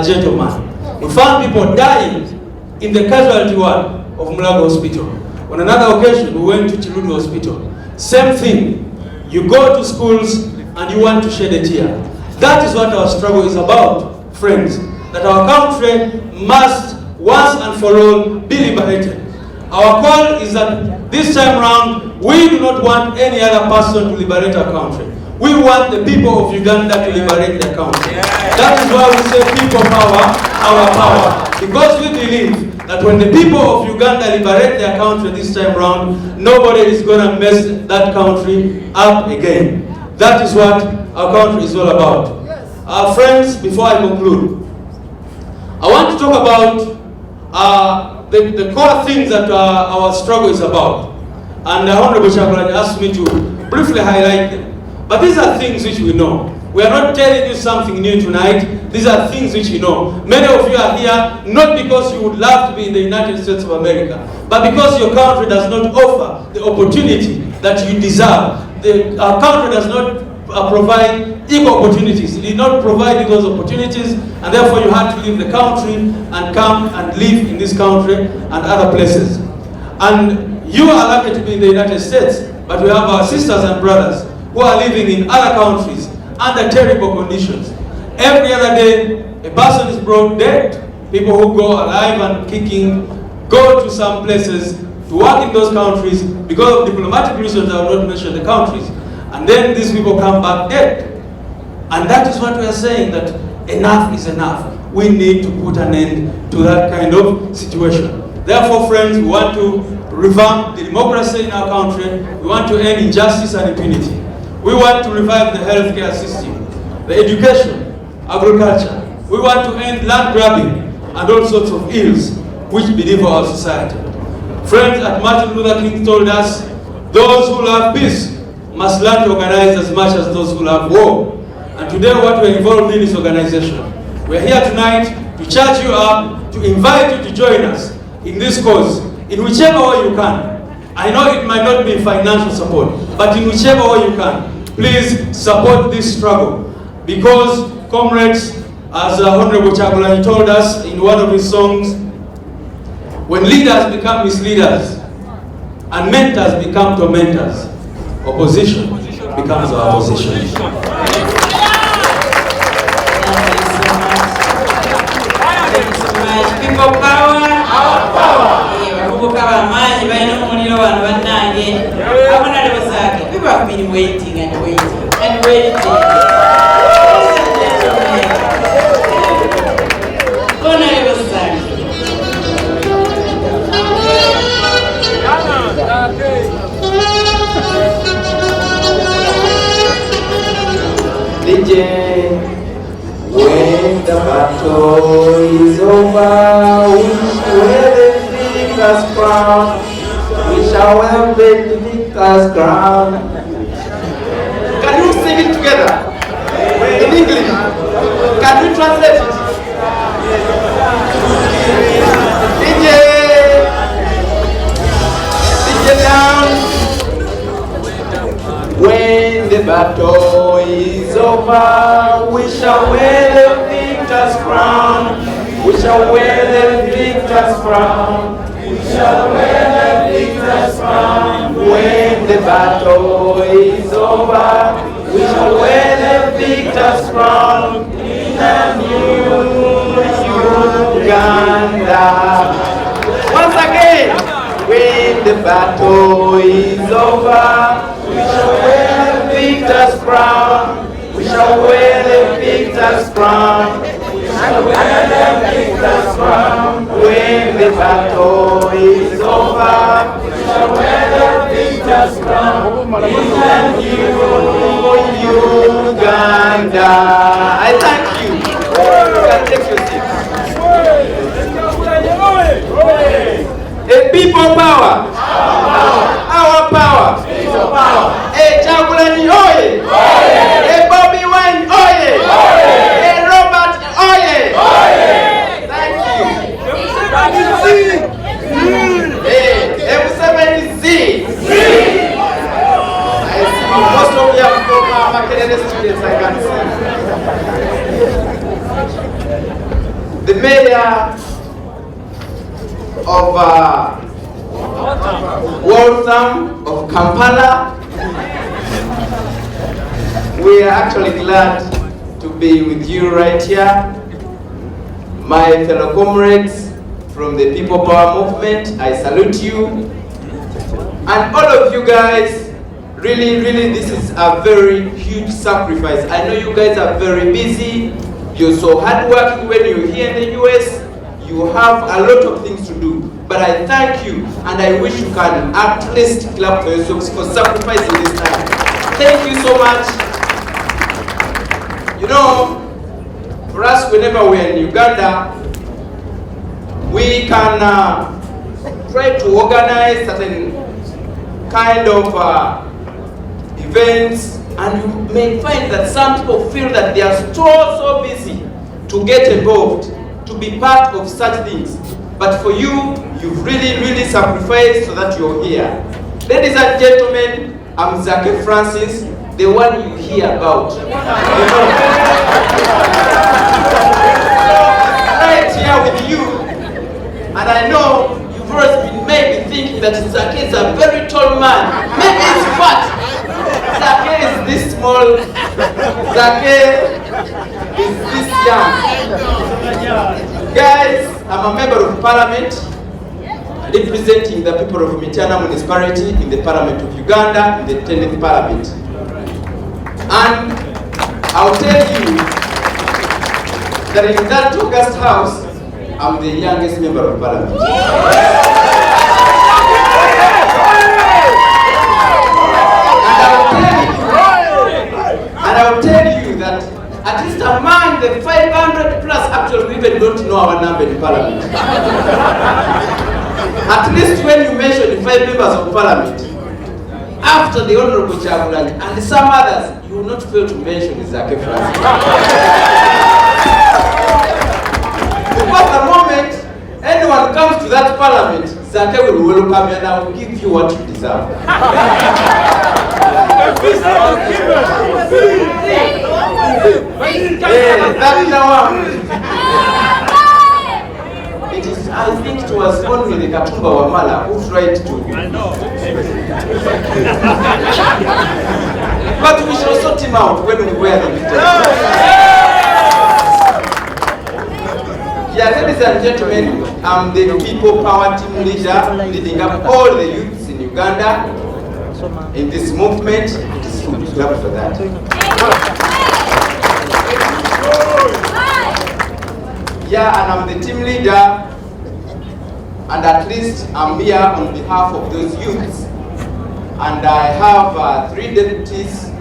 gentleman. We found people dying in the casualty ward of Mulago Hospital. On another occasion, we went to Chirudu Hospital. Same thing. You go to schools and you want to shed a tear. That is what our struggle is about, friends. That our country must, once and for all, be liberated. Our call is that this time round, we do not want any other person to liberate our country. We want the people of Uganda to liberate their country. That is why we say people power, our power. Because we believe that when the people of Uganda liberate their country this time round, nobody is going to mess that country up again. That is what our country is all about. Friends, before I conclude, I want to talk about the core things that our struggle is about. And Honorable Kyagulanyi asked me to briefly highlight them. But these are things which we know. We are not telling you something new tonight. These are things which you know. Many of you are here not because you would love to be in the United States of America, but because your country does not offer the opportunity that you deserve. Our country does not provide equal opportunities. It did not provide those opportunities, and therefore you had to leave the country and come and live in this country and other places. And you are lucky to be in the United States, but we have our sisters and brothers who are living in other countries under terrible conditions. Every other day, a person is brought dead. People who go alive and kicking go to some places to work in those countries because of diplomatic reasons. I will not mention the countries. And then these people come back dead. And that is what we are saying, that enough is enough. We need to put an end to that kind of situation. Therefore, friends, we want to revamp the democracy in our country. We want to end injustice and impunity. We want to revive the healthcare system, the education, agriculture. We want to end land grabbing and all sorts of ills which bedevil our society. Friends, as Martin Luther King told us, those who love peace must learn to organize as much as those who love war. And today what we're involved in is organization. We're here tonight to charge you up, to invite you to join us in this cause, in whichever way you can. I know it might not be financial support, but in whichever way you can, please support this struggle. Because, comrades, as Honorable Kyagulanyi told us in one of his songs, when leaders become misleaders and mentors become tormentors, opposition becomes our opposition. waiting and waiting and waiting. Ladies and gentlemen, Honorable Sir. DJ, when the battle is over, we shall wear the victor's crown. We shall wear the victor's crown. Can you sing it together? In English. Can you translate it? DJ down. When the battle is over, we shall wear the victor's crown. We shall wear the victor's crown. We shall wear the victor's crown. When the battle is over, we shall wear the victor's crown in the new Uganda. Once again, when the battle is over, we shall wear the victor's crown. We shall wear the victor's crown. We shall wear the victor's crown. When the battle is over, we shall wear the victor's crown in the new Uganda. I thank you. You can take your seat. A people power. Our power. A Kyagulanyi oye. A Bobi wine oye. A Robert oye. Thank you. A M7Z. I see most of you have come Makerere students, I can see. The mayor of Waltham of Kampala. We are actually glad to be with you right here. My fellow comrades from the People Power Movement, I salute you. And all of you guys, really, this is a very huge sacrifice. I know you guys are very busy. You're so hardworking when you're here in the US. You have a lot of things to do. But I thank you, and I wish you can at least clap for yourselves for sacrificing this time. Thank you so much. You know, for us, whenever we're in Uganda, we can try to organize certain kind of events, and you may find that some people feel that they are so busy to get involved, to be part of such things. But for you, you've really sacrificed so that you're here. Ladies and gentlemen, I'm Zake Francis, the one you hear about. Right here with you, and I know you've always been maybe thinking that Zake is a very tall man. Maybe he's fat. Zake is this small. Zake is this young. Guys, I'm a member of parliament representing the people of Mityana municipality in the parliament of Uganda, in the 10th parliament. And I'll tell you that in that August house, I'm the youngest member of parliament. And I'll tell you that at least among the 500 plus, actually we even don't know our number in parliament. At least when you mention the 5 members of parliament, after the Honorable Kyagulanyi and some others, you will not fail to mention Zake Francis. Because the moment anyone comes to that parliament, Zake will welcome you and I will give you what you deserve. It is, I think it was only the Katumba Wamala who tried to. But we shall sort him out when we wear the victory. Yeah, ladies and gentlemen, I'm the People Power Team leader leading up all the youths in Uganda in this movement. It is Clap for that. Yeah, and I'm the team leader, and at least I'm here on behalf of those youths. And I have 3 deputies.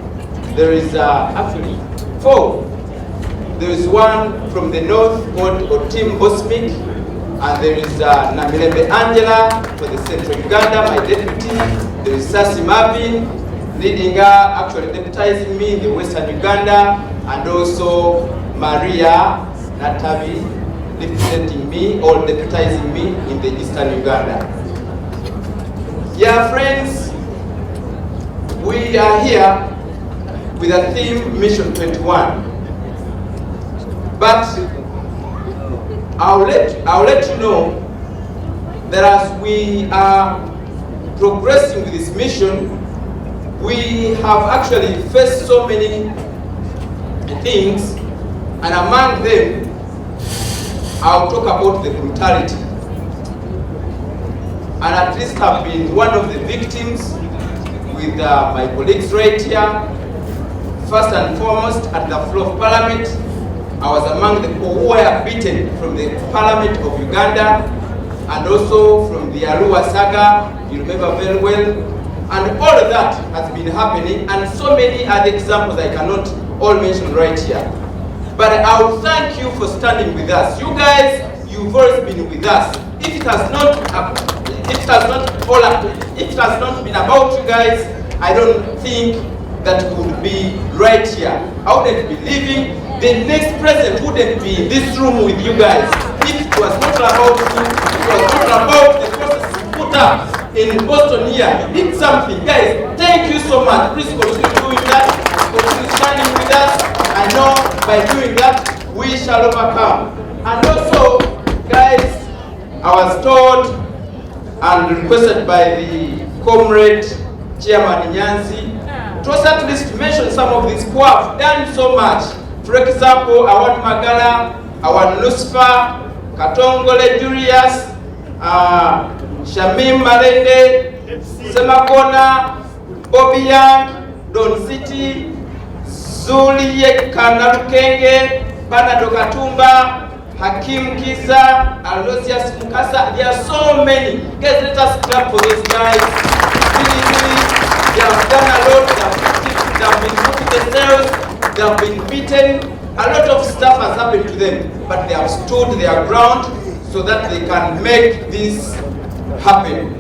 There is actually 4. There is one from the north called Otim Bosmik, and there is Namirembe Angela for the central Uganda, my deputy. There is Sasi Marvin, leading her, actually deputizing me in the western Uganda, and also Maria Natavi, representing me or deputizing me in the eastern Uganda. Yeah, friends, we are here with a theme, Mission 21. But I'll let you know that as we are progressing with this mission, we have actually faced so many things, and among them, I'll talk about the brutality. And at least I've been one of the victims with my colleagues right here. First and foremost, at the floor of Parliament, I was among the who were beaten from the Parliament of Uganda, and also from the Arua saga, you remember very well. And all of that has been happening, and so many other examples I cannot all mention right here. But I will thank you for standing with us. You guys, you've always been with us. If it has not been about you guys, I don't think that would be right here. I wouldn't be living. The next president wouldn't be in this room with you guys. If it was not about you, it was not about the process put up in Boston here. You did something. Guys, thank you so much. Please continue doing that. Continue standing with us. I know by doing that, we shall overcome. And also, guys, I was told and requested by the comrade Chairman Nyanzi to at least mention some of these who have done so much. For example, I want Magala, I want Lucifer, Katongole Julius, Shamim Malende, Semakona, Bobi Young, Don City, Zuliye Kanalukenge, Panado Katumba, Hakim Kisa, Alosius Mukasa. There are so many. Guys, let us clap for these guys. Really, they have done a lot. They have been put in the cells. They have been beaten. A lot of stuff has happened to them, but they have stood their ground so that they can make this happen.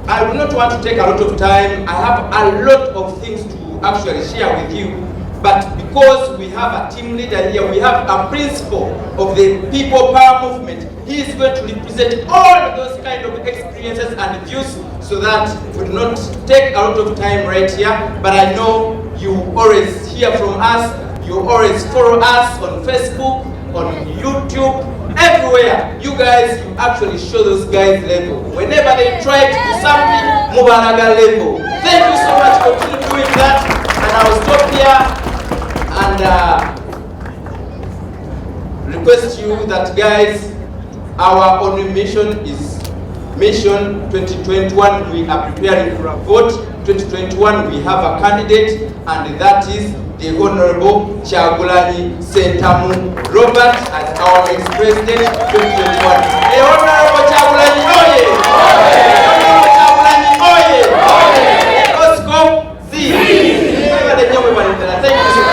I do not want to take a lot of time. I have a lot of things to actually share with you, but because we have a team leader here, we have a principal of the People Power Movement. He is going to represent all of those kind of experiences and views, so that we do not take a lot of time right here. But I know you always hear from us, you always follow us on Facebook, on YouTube, everywhere. You guys, you actually show those guys level. Whenever they try to do something, Mubaraga level. Thank you so much for doing that. And I will stop here and request you that, guys, our only mission is Mission 2021. We are preparing for a vote. 2021, we have a candidate, and that is the Honorable Kyagulanyi Sentamu Robert as our ex-president 2021. The Honorable Kyagulanyi, oye! Honorable Kyagulanyi, oye! Let's go, see! Thank you so much.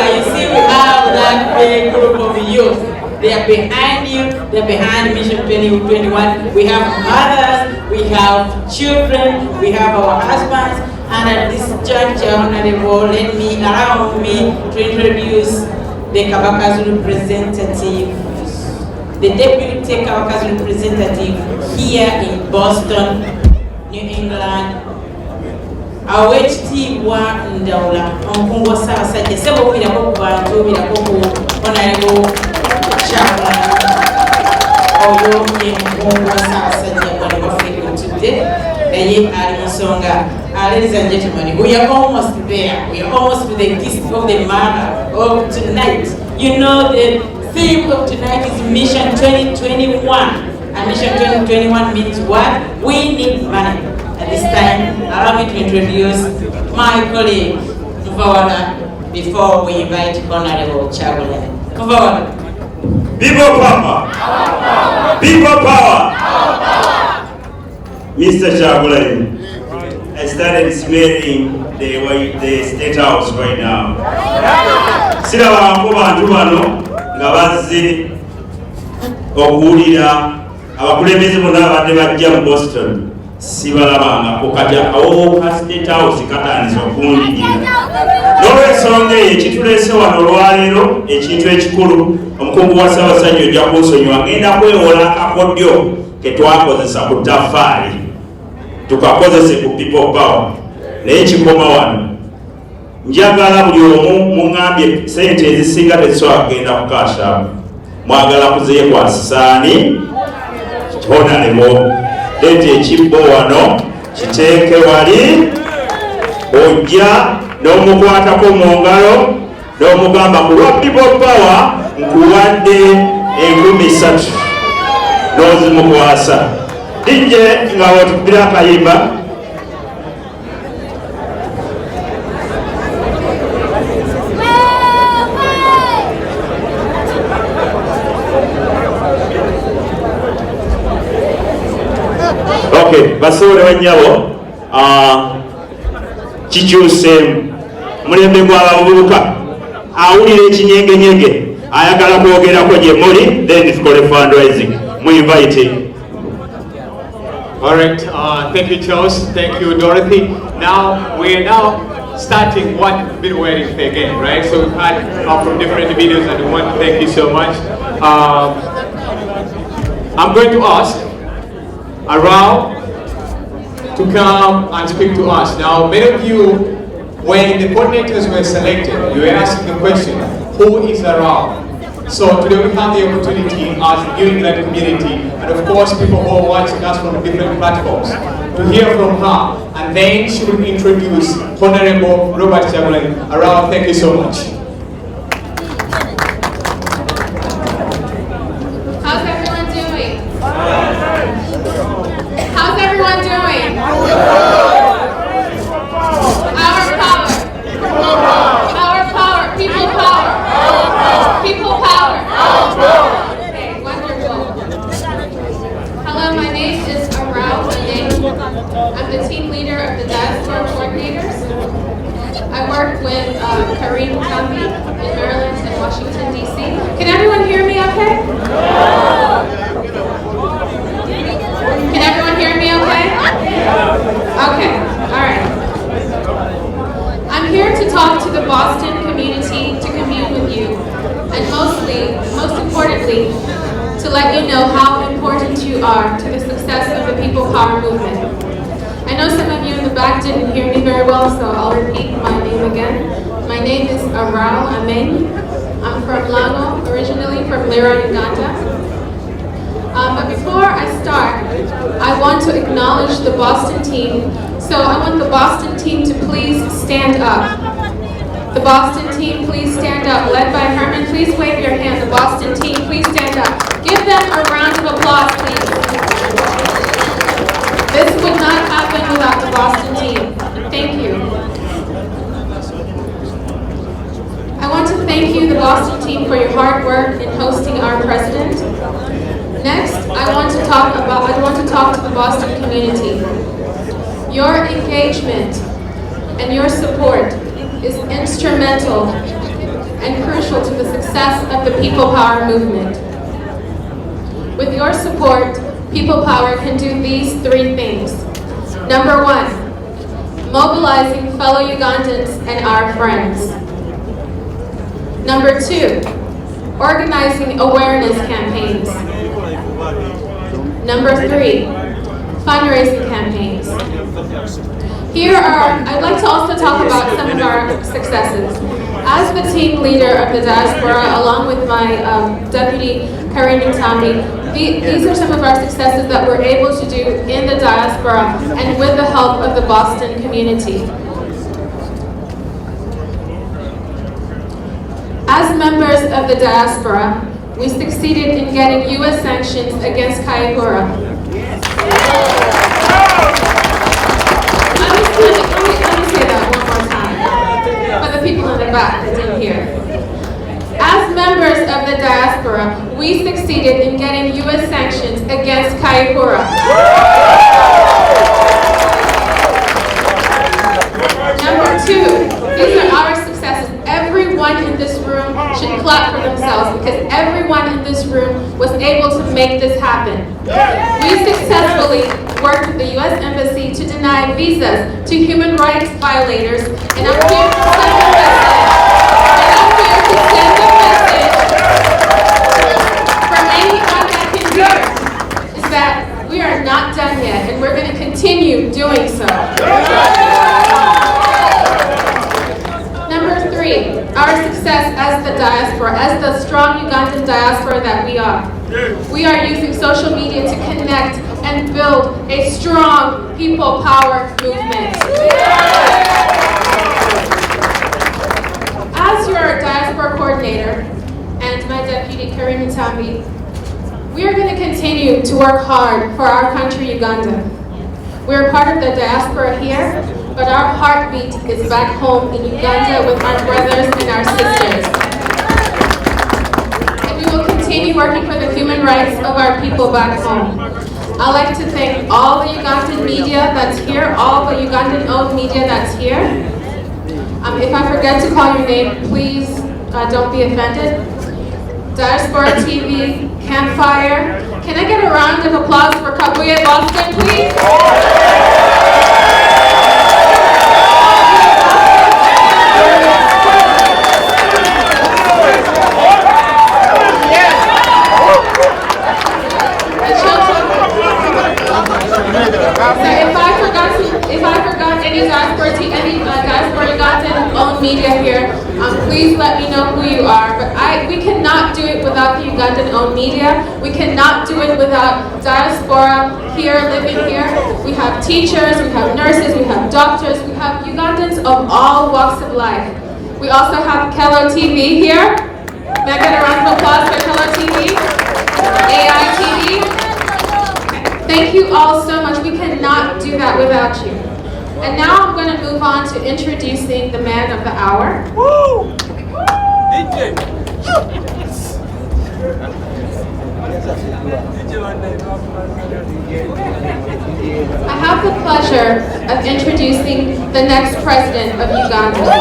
You see, we have that big group of youth. They are behind you. They're behind Mission 2021. We have mothers, we have children, we have our husbands. And at this juncture, Honorable, allow me to introduce the Kabaka's representative, the deputy Kabaka's representative here in Boston, New England, awekitiibwa Ndawula omukungu wa Ssaabasajja sebo obirako ku bantu obirako ku Honorable Kyagulanyi oyo ye mukungu wa Ssaabasajja wano waffe today naye ali mu nsonga. Ladies and gentlemen, we are almost there. We are almost with the gist of the matter of tonight. You know the theme of tonight is Mission 2021. And Mission 2021 means what? We need money. At this time, allow me to introduce my colleague, Muvawala, before we invite Honorable Kyagulanyi. Muvawala. People power! People power! Mr. Kyagulanyi, I started smelling the State House right now. Sirabako bantu bano nga bazze okuwulira abakulembeze bonna abadde bajja mu Boston sibalabangako kajja awo ka State House katandise okuwundigira. N'olw'ensonga eyo ekituleese wano olwaleero ekintu ekikulu omukungu wa Ssaabasajja ojja kunsonyiwa ngenda kwewola akakodyo ke twakozesa ku ttaffaali tukakozese ku people power naye kikoma wano njagala buli omu muŋŋambye sente ezisinga tezisobola kugenda ku kasha mwagala kuzeekwasisaani honalebo leeta ekibbo wano kiteeke wali ojja n'omukwatako mu ngalo n'omugamba ku lwa people power nkuwadde 30,000 n'ozimukwasa DJ nga watukubira akayimba. Okay, basobola banyabo kikyuseemu mulembe gw'abavubuka awulira ekinyengenyenge ayagala kwogerako gye muli then tukole fundraising mu invite. All right, thank you, Charles. Thank you, Dorothy. Now, we are now starting what we've been waiting for again, right? So we've had from different videos, and we want to thank you so much. I'm going to ask Arao to come and speak to us. Now, many of you, when the coordinators were selected, you were asking the question, who is Arao? So today we have the opportunity as the New England community, and of course people who are watching us from different platforms, to hear from her, and then she will introduce Honorable Robert Kyagulanyi. Arao, thank you so much. How's everyone doing? How's everyone doing? Our power. Our power. People power. People power. Okay, wonderful. Hello, my name is Arao. I'm the team leader of the diaspora coordinators. I work with Kareem County in Maryland and Washington, D.C. Can everyone hear me okay? Can everyone hear me okay? Okay, all right. I'm here to talk to the Boston community, to commune with you, and most importantly, to let you know how important you are to the success of the People Power movement. I know some of you in the back didn't hear me very well, so I'll repeat my name again. My name is Arao Amenyi. I'm from Lago, originally from Lira, Uganda. But before I start, I want to acknowledge the Boston team. So I want the Boston team to please stand up. The Boston team, please stand up. Led by Herman, please wave your hand. The Boston team, please stand up. Give them a round of applause, please. This would not happen without the Boston team. Thank you. I want to thank you, the Boston team, for your hard work in hosting our president. Next, I want to talk to the Boston community. Your engagement and your support is instrumental and crucial to the success of the People Power movement. With your support, People Power can do these 3 things. Number 1, mobilizing fellow Ugandans and our friends. Number 2, organizing awareness campaigns. Number 3, fundraising campaigns. I'd like to also talk about some of our successes. As the team leader of the diaspora, along with my deputy, Karin Utami, these are some of our successes that we're able to do in the diaspora and with the help of the Boston community. As members of the diaspora, we succeeded in getting U.S. sanctions against Kyagulanyi. Let me say that one more time for the people in the back that didn't hear. As members of the diaspora, we succeeded in getting U.S. sanctions against Kyagulanyi. Number two, these are our successes. Everyone in this room should clap for themselves because everyone in this room was able to make this happen. We successfully worked with the U.S. Embassy to deny visas to human rights violators, and I'm here to send a message from anyone that can hear, is that we are not done yet, and we're going to continue doing so. Number three, our success as the diaspora, as the strong Ugandan diaspora that we are. We are using social media to connect and build a strong people power movement. As your diaspora coordinator and my deputy Karin Utami, we are going to continue to work hard for our country, Uganda. We're part of the diaspora here, but our heartbeat is back home in Uganda with our brothers and our sisters. And we will continue working for the human rights of our people back home. I'd like to thank all the Ugandan media that's here, all the Ugandan-owned media that's here. If I forget to call your name, please don't be offended. Diaspora TV, Campfire. Can I get a round of applause for Kyagulanyi Boston, please? If I forgot any diaspora Ugandan-owned media here, please let me know who you are. But we cannot do it without the Ugandan-owned media. We cannot do it without diaspora here, living here. We have teachers, we have nurses, we have doctors, we have Ugandans of all walks of life. We also have Kello TV here. May I get a round of applause for Kello TV? AI TV. Thank you all so much. We cannot do that without you. And now I'm going to move on to introducing the man of the hour. Woo! DJ! I have the pleasure of introducing the next president of Uganda.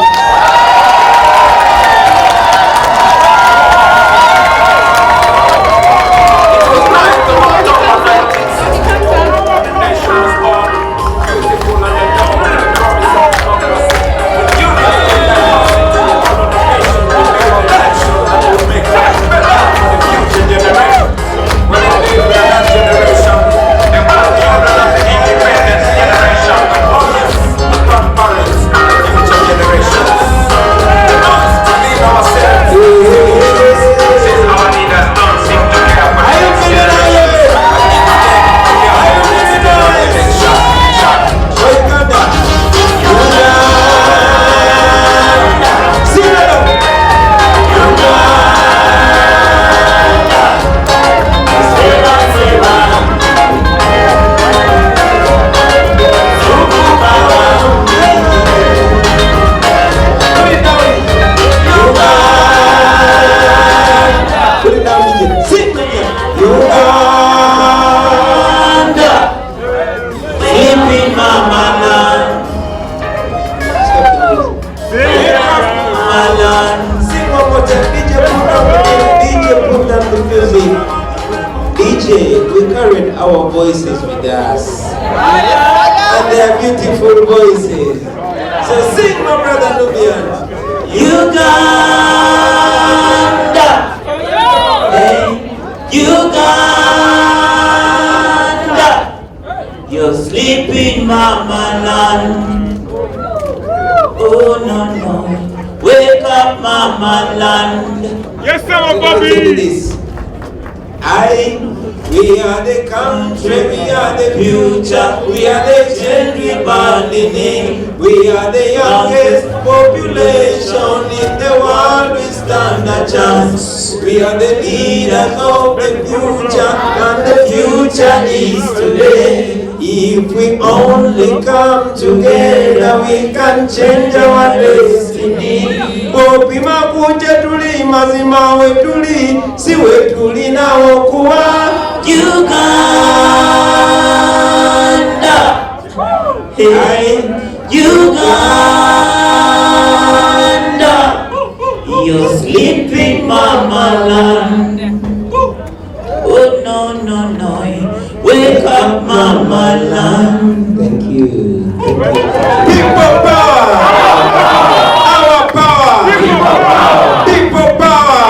Our voices with us, and they are beautiful voices. So sing, my brother Nubian. Uganda, hey, Uganda, sleeping mama land. Oh no no, wake up mama land. Yes, sir, Bobi. This. We are the country, we are the future, we are the children born in. We are the youngest population in the world, we stand a chance. We are the leaders of the future, and the future is today. If we only come together, we can change our destiny. Bobi makuje tuli, mazima wetuli, si wetuli na okuwa. Uganda, hey, Uganda, you're sleeping mama land. Oh no no no, wake up mama land. Thank you. People power! Our power! People power! People power!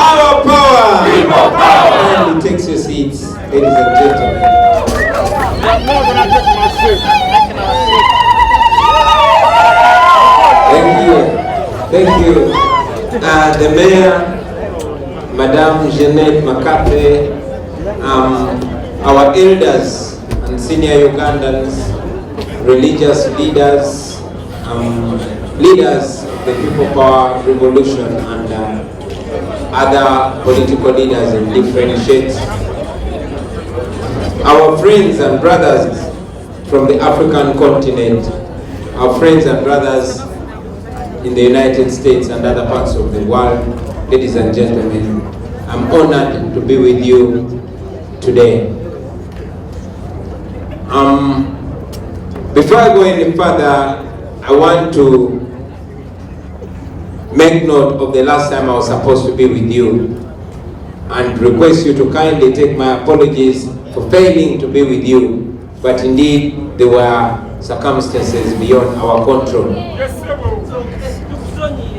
Our power! People power! And it takes your seats, ladies and gentlemen. Thank you. Thank you. The Mayor, Madame Jeanette Makape, our elders and senior Ugandans, religious leaders, leaders of the People Power Revolution, and other political leaders in different shades. Our friends and brothers from the African continent, our friends and brothers in the United States and other parts of the world, ladies and gentlemen, I'm honored to be with you today. Before I go any further, I want to make note of the last time I was supposed to be with you and request you to kindly take my apologies for failing to be with you, but indeed there were circumstances beyond our control.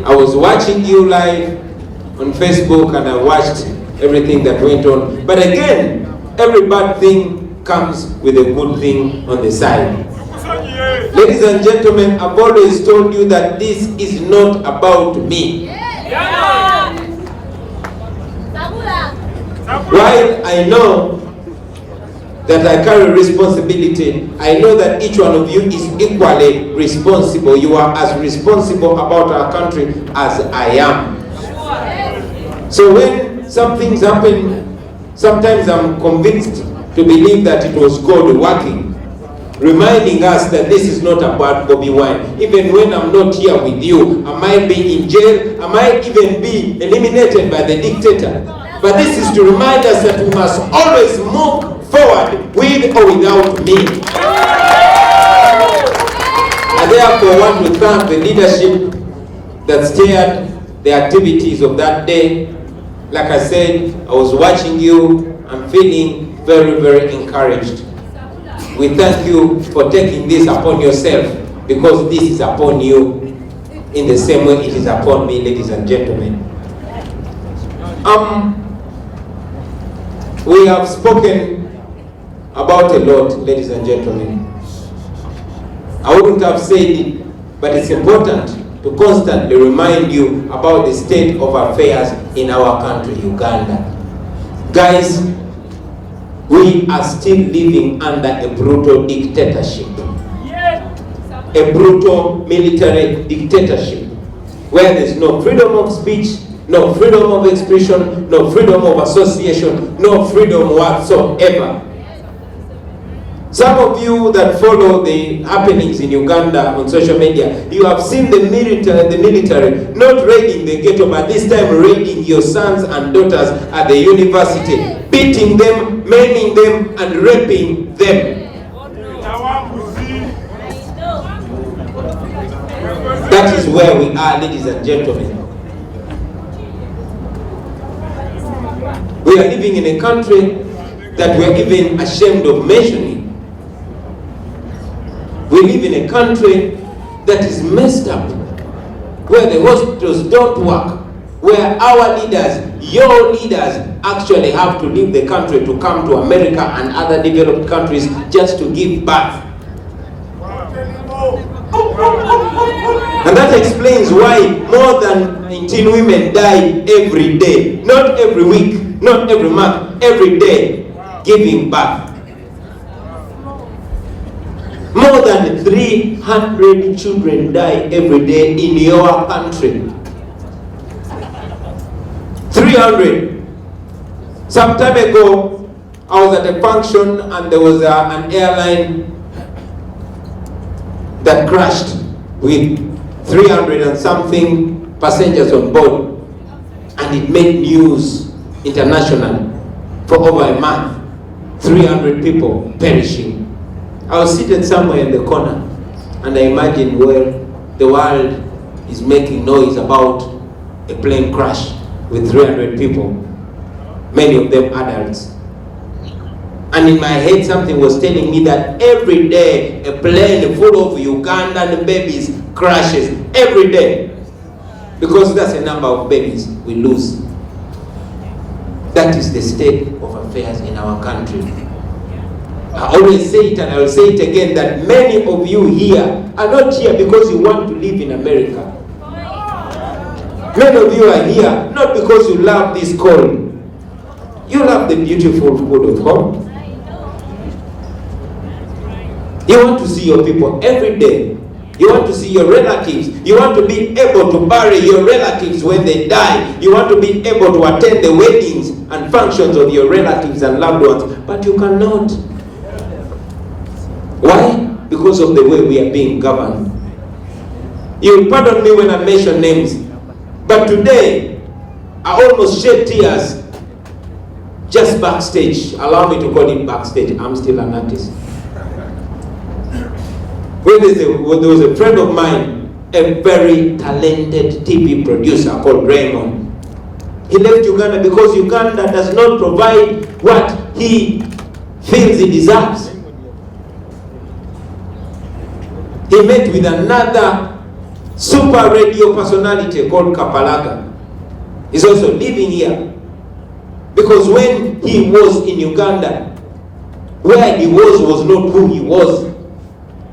I was watching you live on Facebook and I watched everything that went on, but again, every bad thing comes with a good thing on the side. Ladies and gentlemen, I've always told you that this is not about me. While I know that I carry responsibility, I know that each one of you is equally responsible. You are as responsible about our country as I am. So when some things happen, sometimes I'm convinced to believe that it was God working, reminding us that this is not about Bobi Wine. Even when I'm not here with you, I might be in jail, I might even be eliminated by the dictator. But this is to remind us that we must always move forward with or without me. I therefore want to thank the leadership that steered the activities of that day. Like I said, I was watching you, I'm feeling very, very encouraged. We thank you for taking this upon yourself, because this is upon you in the same way it is upon me, ladies and gentlemen. We have spoken about a lot, ladies and gentlemen. I wouldn't have said it, but it's important to constantly remind you about the state of affairs in our country, Uganda. Guys, we are still living under a brutal dictatorship. A brutal military dictatorship where there's no freedom of speech, no freedom of expression, no freedom of association, no freedom whatsoever. Some of you that follow the happenings in Uganda on social media, you have seen the military not raiding the ghetto, but this time raiding your sons and daughters at the university, beating them, maiming them, and raping them. That is where we are, ladies and gentlemen. We are living in a country that we are even ashamed of mentioning. We live in a country that is messed up, where the hospitals don't work, where our leaders, your leaders, actually have to leave the country to come to America and other developed countries just to give birth. And that explains why more than 19 women die every day, not every week, not every month, every day, giving birth. More than 300 children die every day in your country. 300. Some time ago, I was at a function and there was an airline that crashed with 300 and something passengers on board, and it made news internationally for over a month. 300 people perishing. I was seated somewhere in the corner and I imagined, well, the world is making noise about a plane crash with 300 people, many of them adults. And in my head something was telling me that every day a plane full of Ugandan babies crashes, every day. Because that's a number of babies we lose. That is the state of affairs in our country. I always say it and I will say it again, that many of you here are not here because you want to live in America. Many of you are here not because you love this cold. You love the beautiful food of home. You want to see your people every day. You want to see your relatives. You want to be able to bury your relatives when they die. You want to be able to attend the weddings and functions of your relatives and loved ones. But you cannot. Why? Because of the way we are being governed. You will pardon me when I mention names. But today, I almost shed tears just backstage. Allow me to call it backstage. I'm still an artist. When there was a friend of mine, a very talented TV producer called Raymond. He left Uganda because Uganda does not provide what he feels he deserves. He met with another super radio personality called Kapalaga. He's also living here. Because when he was in Uganda, where he was not who he was.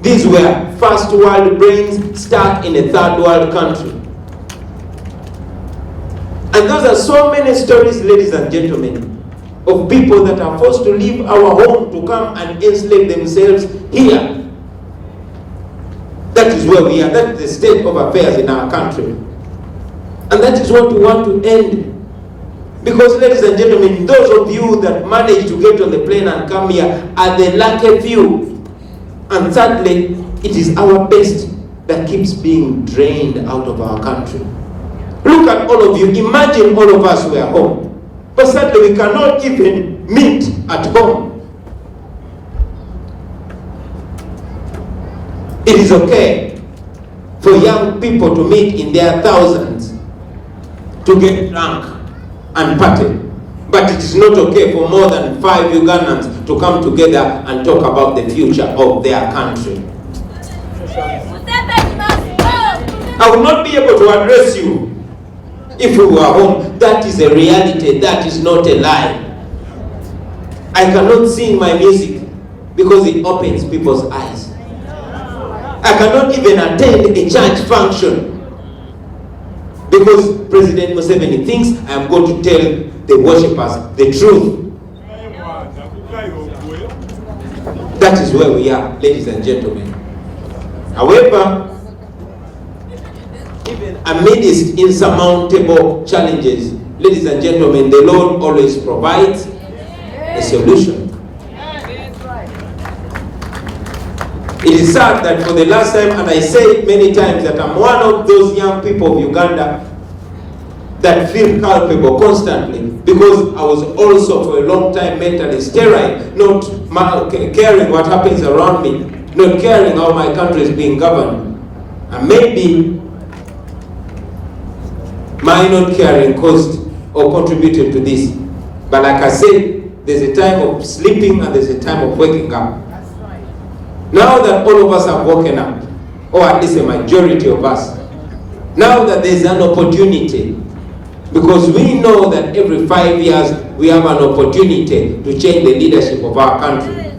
These were first world brains stuck in a third world country. And those are so many stories, ladies and gentlemen, of people that are forced to leave our home to come and enslave themselves here. That is where we are. That is the state of affairs in our country. And that is what we want to end. Because, ladies and gentlemen, those of you that manage to get on the plane and come here are the lucky few. And sadly, it is our best that keeps being drained out of our country. Look at all of you. Imagine all of us were home. But sadly, we cannot even meet at home. It is okay for young people to meet in their thousands to get drunk and party. But it is not okay for more than 5 Ugandans to come together and talk about the future of their country. I will not be able to address you if we were home. That is a reality. That is not a lie. I cannot sing my music because it opens people's eyes. I cannot even attend a church function because President Museveni thinks I am going to tell the worshippers the truth. That is where we are, ladies and gentlemen. However, even amidst insurmountable challenges, ladies and gentlemen, the Lord always provides a solution. It is sad that for the last time, and I say it many times, that I'm one of those young people of Uganda that feel culpable constantly because I was also for a long time mentally sterile, not caring what happens around me, not caring how my country is being governed. And maybe my not caring caused or contributed to this. But like I said, there's a time of sleeping and there's a time of waking up. Now that all of us have woken up, or at least a majority of us, now that there's an opportunity, Because we know that every 5 years we have an opportunity to change the leadership of our country.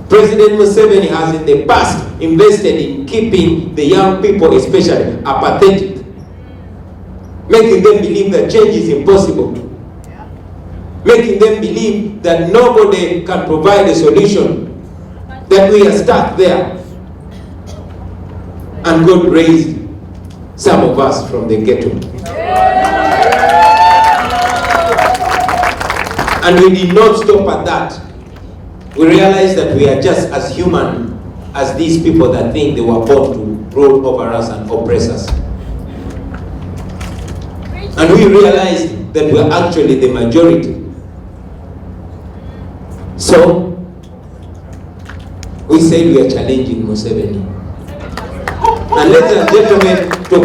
President Museveni has in the past invested in keeping the young people especially apathetic, making them believe that change is impossible, making them believe that nobody can provide a solution, that we are stuck there. And God raised some of us from the ghetto. And we did not stop at that. We realized that we are just as human as these people that think they were born to rule over us and oppress us. And we realized that we are actually the majority. So, we said we are challenging Museveni. And ladies and gentlemen, to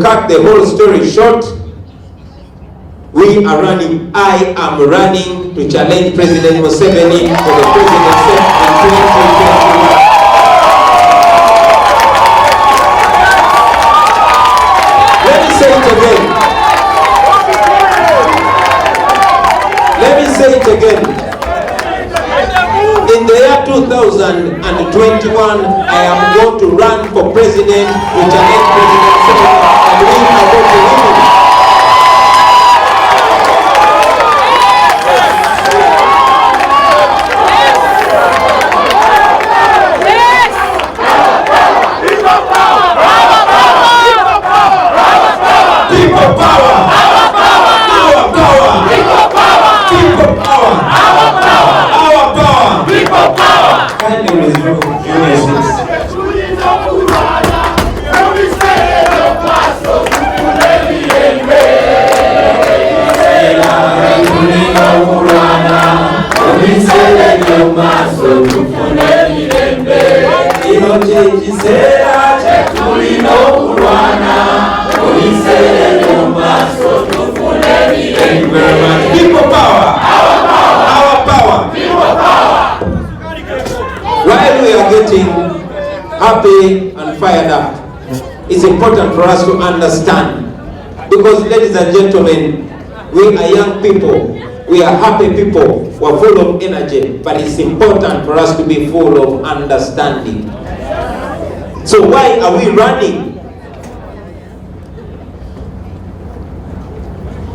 cut the whole story short, we are running, I am running to challenge President Museveni for the presidency in 2021. Let me say it again. Let me say it again. In the year 2021, I am going to run for president to challenge President Museveni, and we are going to win him. Happy and fired up. It's important for us to understand, because ladies and gentlemen, we are young people, we are happy people, we're full of energy, but it's important for us to be full of understanding. So why are we running?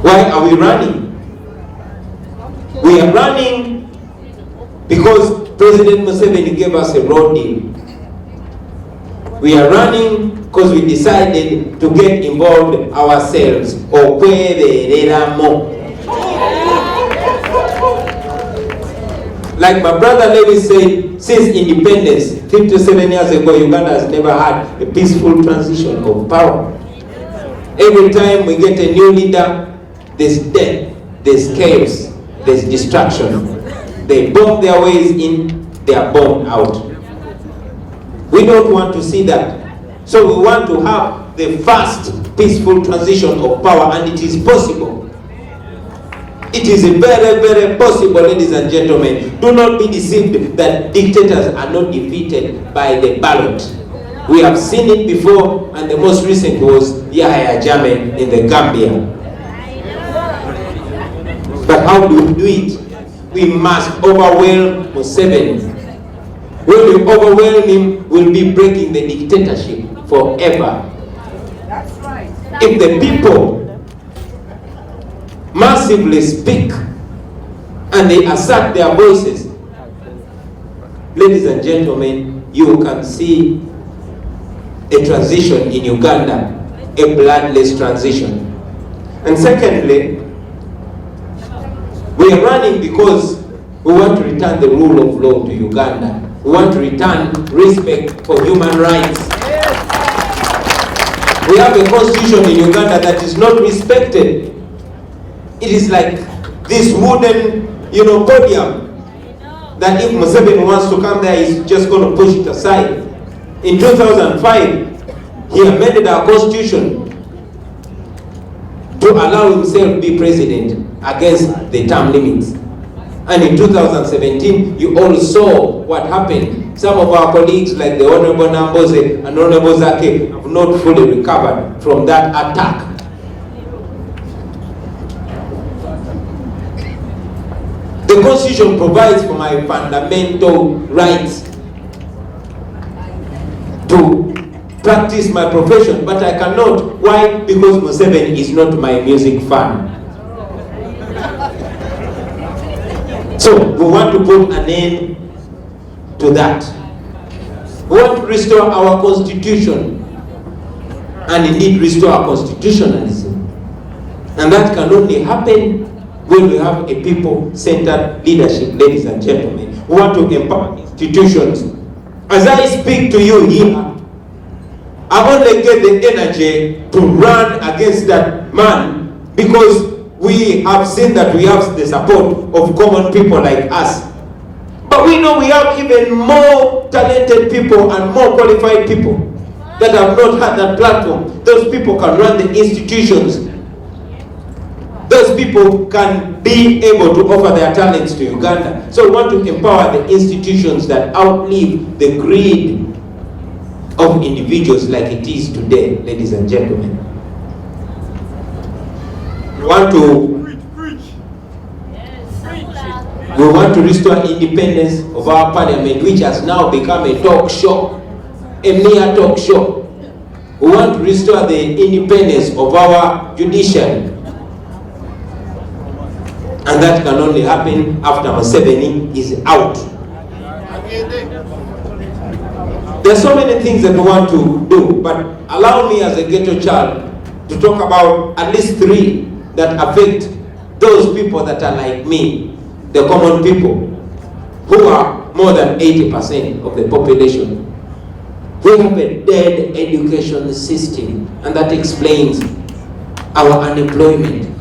Why are we running? We are running because President Museveni gave us a road deal. We are running because we decided to get involved ourselves. Like my brother Lewis said, since independence, 57 years ago, Uganda has never had a peaceful transition of power. Every time we get a new leader, there's death, there's chaos, there's destruction. They bomb their ways in, they are bombed out. We don't want to see that. So we want to have the fast, peaceful transition of power, and it is possible. It is very, very possible, ladies and gentlemen. Do not be deceived that dictators are not defeated by the ballot. We have seen it before, and the most recent was Yahya Jammeh in the Gambia. But how do we do it? We must overwhelm Museveni. When we overwhelm him, we'll be breaking the dictatorship forever. That's right. If the people massively speak and they assert their voices, ladies and gentlemen, you can see a transition in Uganda, a bloodless transition. And secondly, we are running because we want to return the rule of law to Uganda. We want to return respect for human rights. We have a constitution in Uganda that is not respected. It is like this wooden, podium that if Museveni wants to come there, he's just going to push it aside. In 2005, he amended our constitution to allow himself to be president against the term limits. And in 2017, you all saw what happened. Some of our colleagues, like the Honorable Namboze and Honorable Zake, have not fully recovered from that attack. The Constitution provides for my fundamental rights to practice my profession, but I cannot. Why? Because Museveni is not my music fan. So we want to put an end to that. We want to restore our constitution, and indeed restore our constitutionalism. And that can only happen when we have a people-centered leadership, ladies and gentlemen. We want to empower institutions. As I speak to you here, I only get the energy to run against that man because we have seen that we have the support of common people like us. But we know we have even more talented people and more qualified people that have not had that platform. Those people can run the institutions. Those people can be able to offer their talents to Uganda. So we want to empower the institutions that outlive the greed of individuals like it is today, ladies and gentlemen. We want to restore independence of our parliament, which has now become a talk show, a mere talk show. We want to restore the independence of our judiciary. And that can only happen after Museveni is out. There are so many things that we want to do, but allow me as a ghetto child to talk about at least 3 that affect those people that are like me, the common people, who are more than 80% of the population. We have a dead education system, and that explains our unemployment.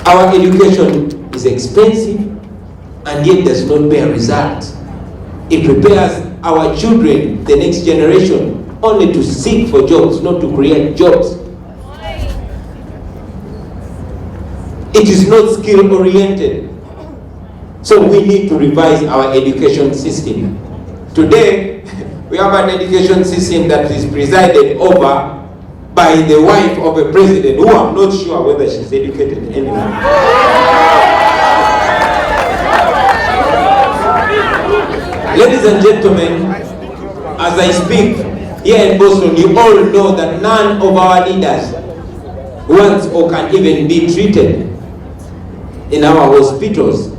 Our education is expensive, and yet does not bear results. It prepares our children, the next generation, only to seek for jobs, not to create jobs. It is not skill-oriented. So we need to revise our education system. Today, we have an education system that is presided over by the wife of a president, who I'm not sure whether she's educated anymore. Ladies and gentlemen, as I speak here in Boston, you all know that none of our leaders wants or can even be treated in our hospitals.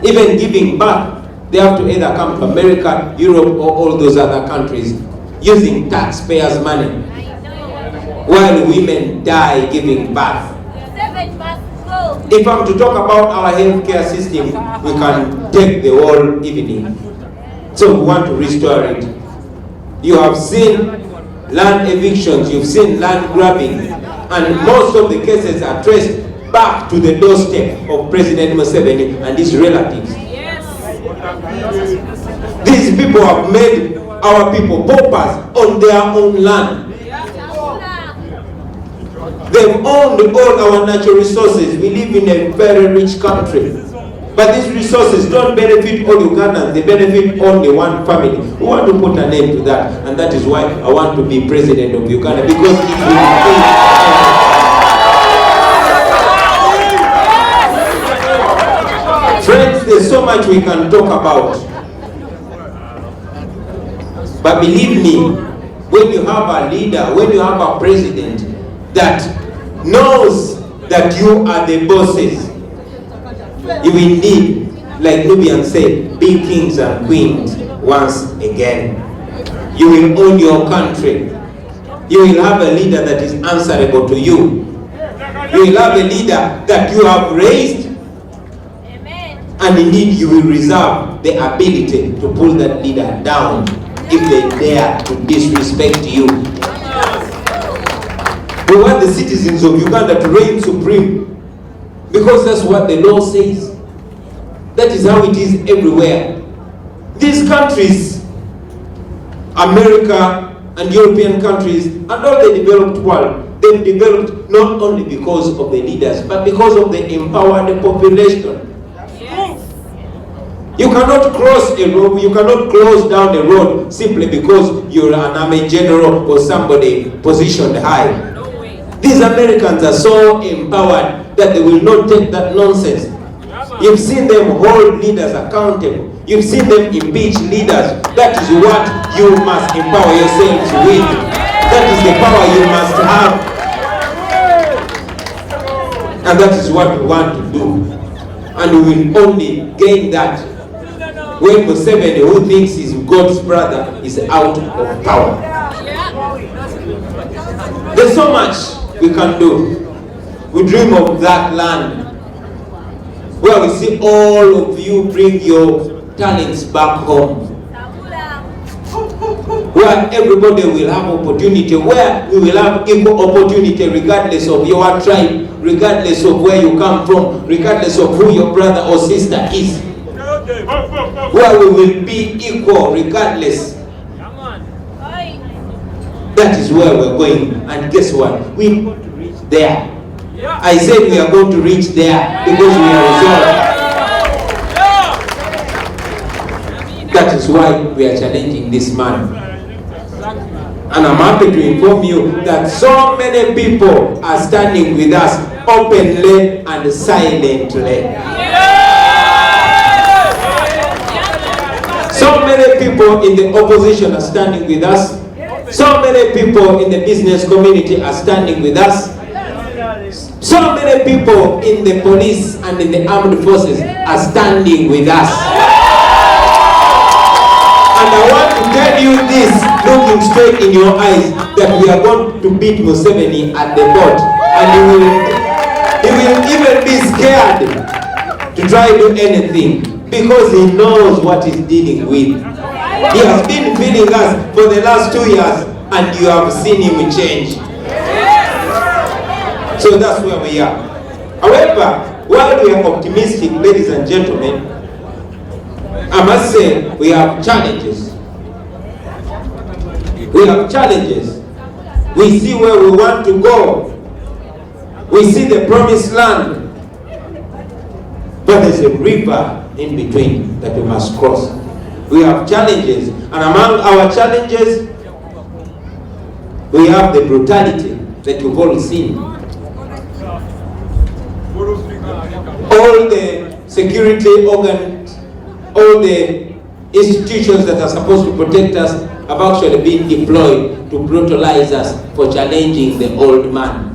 Even giving birth, they have to either come to America, Europe, or all those other countries using taxpayers' money, while women die giving birth. If I'm to talk about our healthcare system, we can take the whole evening. So we want to restore it. You have seen land evictions, you've seen land grabbing, and most of the cases are traced back to the doorstep of President Museveni and his relatives. These people have made our people paupers on their own land. They've owned all our natural resources. We live in a very rich country. But these resources don't benefit all Ugandans, they benefit only one family. We want to put an end to that, and that is why I want to be president of Uganda, because it will be. Friends, there's so much we can talk about. But believe me, when you have a leader, when you have a president that knows that you are the bosses, you will need, like Nubian said, be kings and queens once again. You will own your country. You will have a leader that is answerable to you. You will have a leader that you have raised. And indeed, you will reserve the ability to pull that leader down if they dare to disrespect you. We want the citizens of Uganda to reign supreme, because that's what the law says. That is how it is everywhere. These countries, America and European countries, and all the developed world, they've developed not only because of the leaders, but because of the empowered population. Yes. You cannot cross a road, you cannot close down a road simply because you're an army general or somebody positioned high. These Americans are so empowered that they will not take that nonsense. You've seen them hold leaders accountable. You've seen them impeach leaders. That is what you must empower yourselves with. That is the power you must have. And that is what we want to do. And we will only gain that when Museveni, who thinks he's God's brother, is out of power. There's so much we can do. We dream of that land where we see all of you bring your talents back home, where everybody will have opportunity, where we will have equal opportunity regardless of your tribe, regardless of where you come from, regardless of who your brother or sister is, where we will be equal regardless. That is where we're going. And guess what? We're going to reach there. I said we are going to reach there because we are resolved. That is why we are challenging this man. And I'm happy to inform you that so many people are standing with us openly and silently. So many people in the opposition are standing with us. So many people in the business community are standing with us. So many people in the police and in the armed forces are standing with us. And I want to tell you this, looking straight in your eyes, that we are going to beat Museveni at the board. And he will even be scared to try to do anything because he knows what he's dealing with. He has been feeding us for the last 2 years and you have seen him change. So that's where we are. However, while we are optimistic, ladies and gentlemen, I must say we have challenges. We have challenges. We see where we want to go. We see the promised land. But there's a river in between that we must cross. We have challenges. And among our challenges, we have the brutality that you've all seen. All the security organs, all the institutions that are supposed to protect us have actually been deployed to brutalize us for challenging the old man.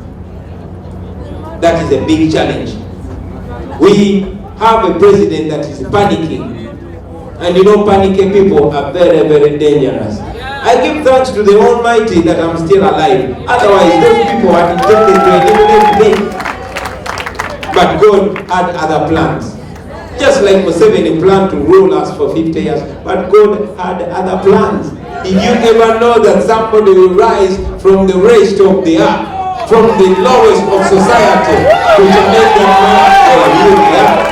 That is a big challenge. We have a president that is panicking. And you know, panicky people are very, very dangerous. I give thanks to the Almighty that I'm still alive. Otherwise, those people had intended to eliminate me. But God had other plans. Just like Museveni planned to rule us for 50 years, but God had other plans. Did you ever know that somebody will rise from the rest of the earth, from the lowest of society, to make that man or you the earth?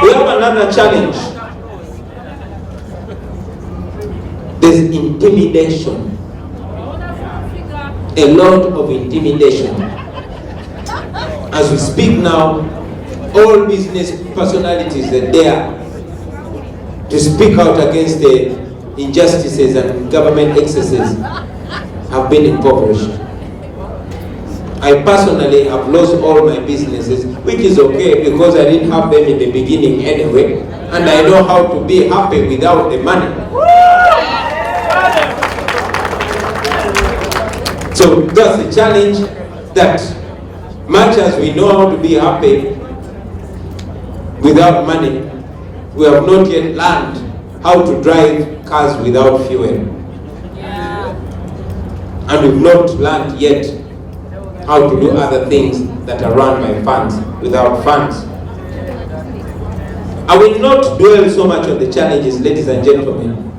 We have another challenge. There's intimidation. A lot of intimidation. As we speak now, all business personalities are there to speak out against the injustices and government excesses have been impoverished. I personally have lost all my businesses, which is okay because I didn't have them in the beginning anyway, and I know how to be happy without the money. So that's the challenge, that much as we know how to be happy without money, we have not yet learned how to drive cars without fuel. And we've not learned yet how to do other things that are run by funds without funds. I will not dwell so much on the challenges, ladies and gentlemen.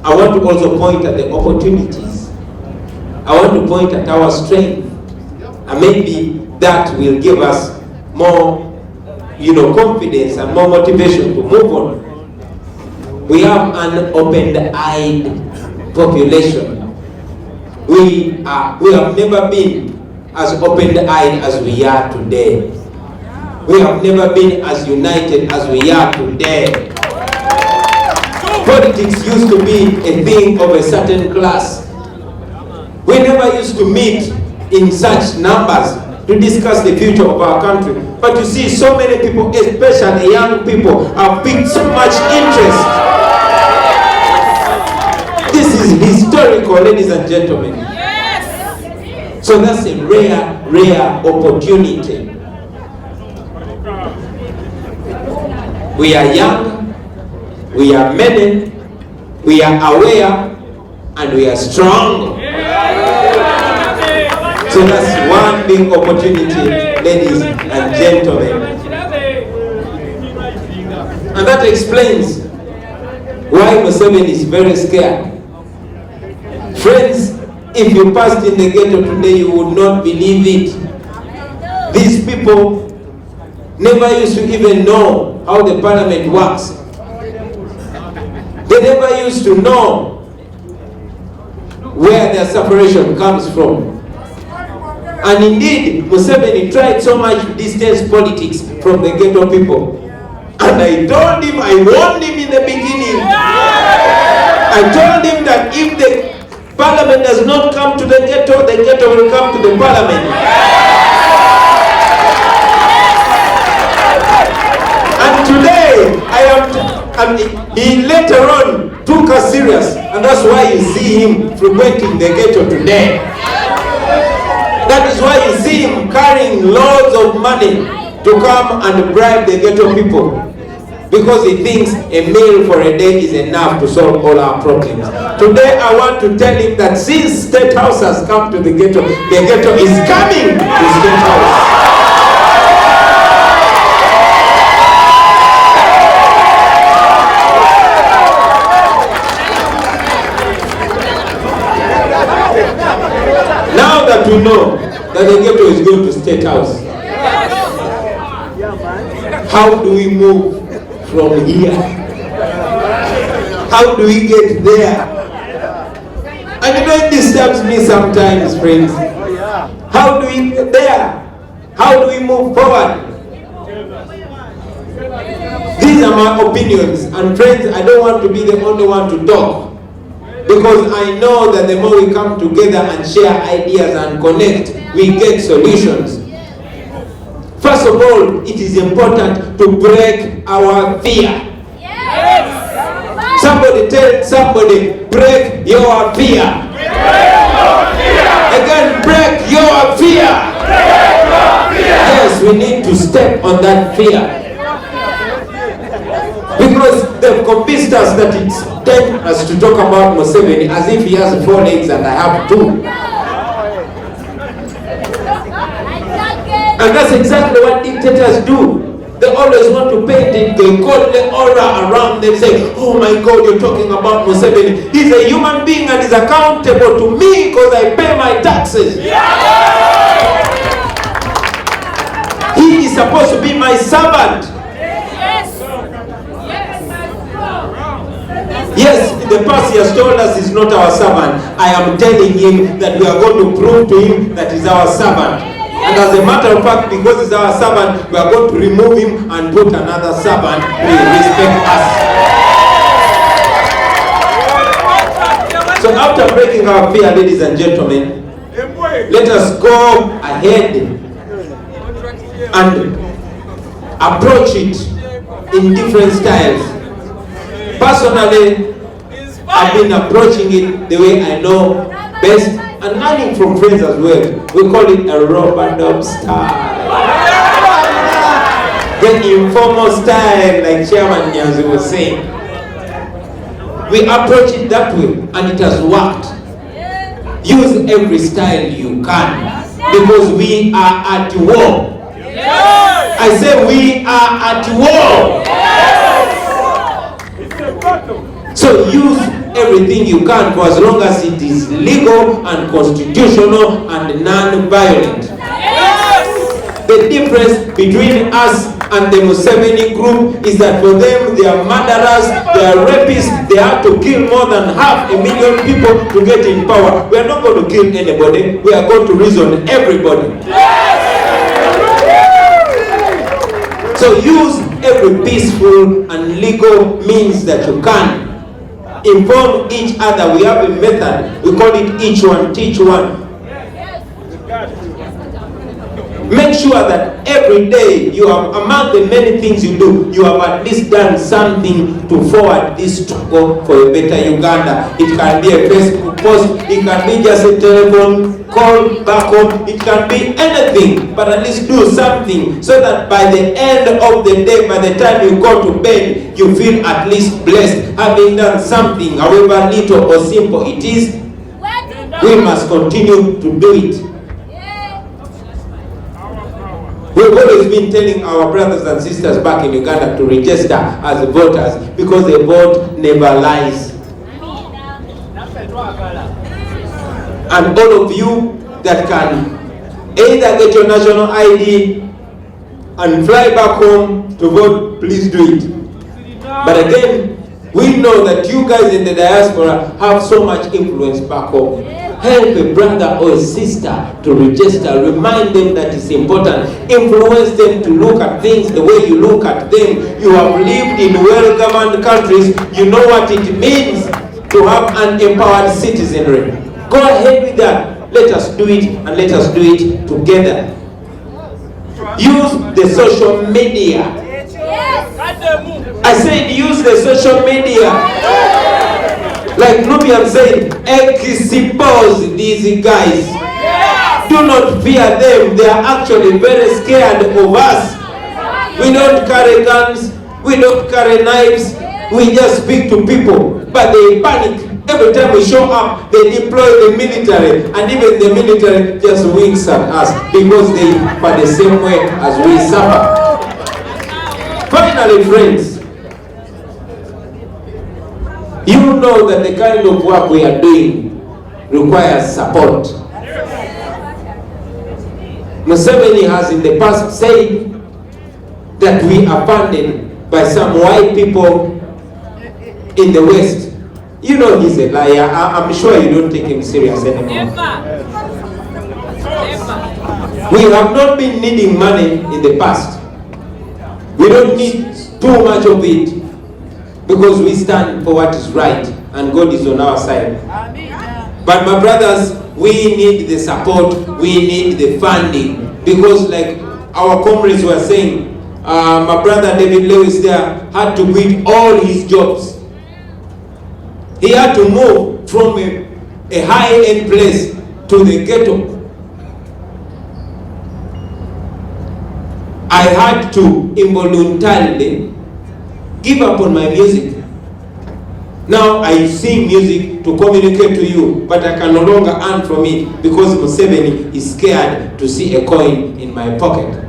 I want to also point at the opportunities. I want to point at our strength, and maybe that will give us more, confidence and more motivation to move on. We have an open-eyed population. We have never been as open-eyed as we are today. We have never been as united as we are today. Politics used to be a thing of a certain class. We never used to meet in such numbers to discuss the future of our country. But you see, so many people, especially young people, have picked so much interest. This is historical, ladies and gentlemen. So that's a rare opportunity. We are young, we are many, we are aware, and we are strong. So that's one big opportunity, ladies and gentlemen. And that explains why Museveni is very scared. Friends, if you passed in the ghetto today, you would not believe it. These people never used to even know how the parliament works. They never used to know where their separation comes from. And indeed, Museveni tried so much to distance politics from the ghetto people. And I told him, I warned him in the beginning. I told him that if the parliament does not come to the ghetto will come to the parliament. And today, he later on took us serious. And that's why you see him frequenting the ghetto today. That is why you see him carrying loads of money to come and bribe the ghetto people. Because he thinks a meal for a day is enough to solve all our problems. Today I want to tell him that since State House has come to the ghetto is coming to State House. Now that we know that the ghetto is going to State House, how do we move from here? How do we get there? And you know, it disturbs me sometimes, friends. How do we get there? How do we move forward? These are my opinions, and friends, I don't want to be the only one to talk. Because I know that the more we come together and share ideas and connect, we get solutions. First of all, it is important to break our fear. Yes. Somebody tell somebody, break your fear. Break your fear. Again, break your fear. Break your fear. Yes, we need to step on that fear. Because they've convinced us that it's dangerous to talk about Museveni as if he has 4 legs and I have 2. And that's exactly what dictators do. They always want to paint it, they call the aura around them, say, oh my God, you're talking about Museveni. He's a human being and is accountable to me because I pay my taxes. He is supposed to be my servant. Yes, in the past he has told us he's not our servant. I am telling him that we are going to prove to him that he's our servant. And as a matter of fact, because he's our servant, we are going to remove him and put another servant who will respect us. So after breaking our fear, ladies and gentlemen, let us go ahead and approach it in different styles. Personally, I've been approaching it the way I know best and learning from friends as well. We call it a rub-a-dub style. The informal style, like Chairman Nyanzi was saying. We approach it that way and it has worked. Use every style you can because we are at war. I say we are at war. So use everything you can for as long as it is legal and constitutional and non-violent. The difference between us and the Museveni group is that for them, they are murderers, they are rapists, they have to kill more than 500,000 people to get in power. We are not going to kill anybody, we are going to reason everybody. So use every peaceful and legal means that you can inform each other. We have a method. We call it each one, teach one. Make sure that every day you have, among the many things you do, you have at least done something to forward this struggle for a better Uganda. It can be a Facebook post, it can be just a telephone call back home, it can be anything, but at least do something so that by the end of the day, by the time you go to bed, you feel at least blessed, having done something, however little or simple it is. We must continue to do it. We've always been telling our brothers and sisters back in Uganda to register as voters because the vote never lies. And all of you that can either get your national ID and fly back home to vote, please do it. But again, we know that you guys in the diaspora have so much influence back home. Help a brother or a sister to register. Remind them that it's important. Influence them to look at things the way you look at them. You have lived in well-governed countries. You know what it means to have an empowered citizenry. Go ahead with that. Let us do it, and let us do it together. Use the social media. I said use the social media. Like Nubian said, expose these guys. Do not fear them. They are actually very scared of us. We don't carry guns. We don't carry knives. We just speak to people. But they panic. Every time we show up, they deploy the military. And even the military just winks at us because they are the same way as we suffer. Finally, friends, you know that the kind of work we are doing requires support. Museveni has in the past said that we are funded by some white people in the West. You know he's a liar. I'm sure you don't take him serious anymore. We have not been needing money in the past. We don't need too much of it because we stand for what is right and God is on our side. But my brothers, we need the support, we need the funding, because like our comrades were saying, my brother David Lewis there had to quit all his jobs. He had to move from a high-end place to the ghetto. I had to involuntarily give up on my music. Now I sing music to communicate to you, but I can no longer earn from it because Museveni is scared to see a coin in my pocket.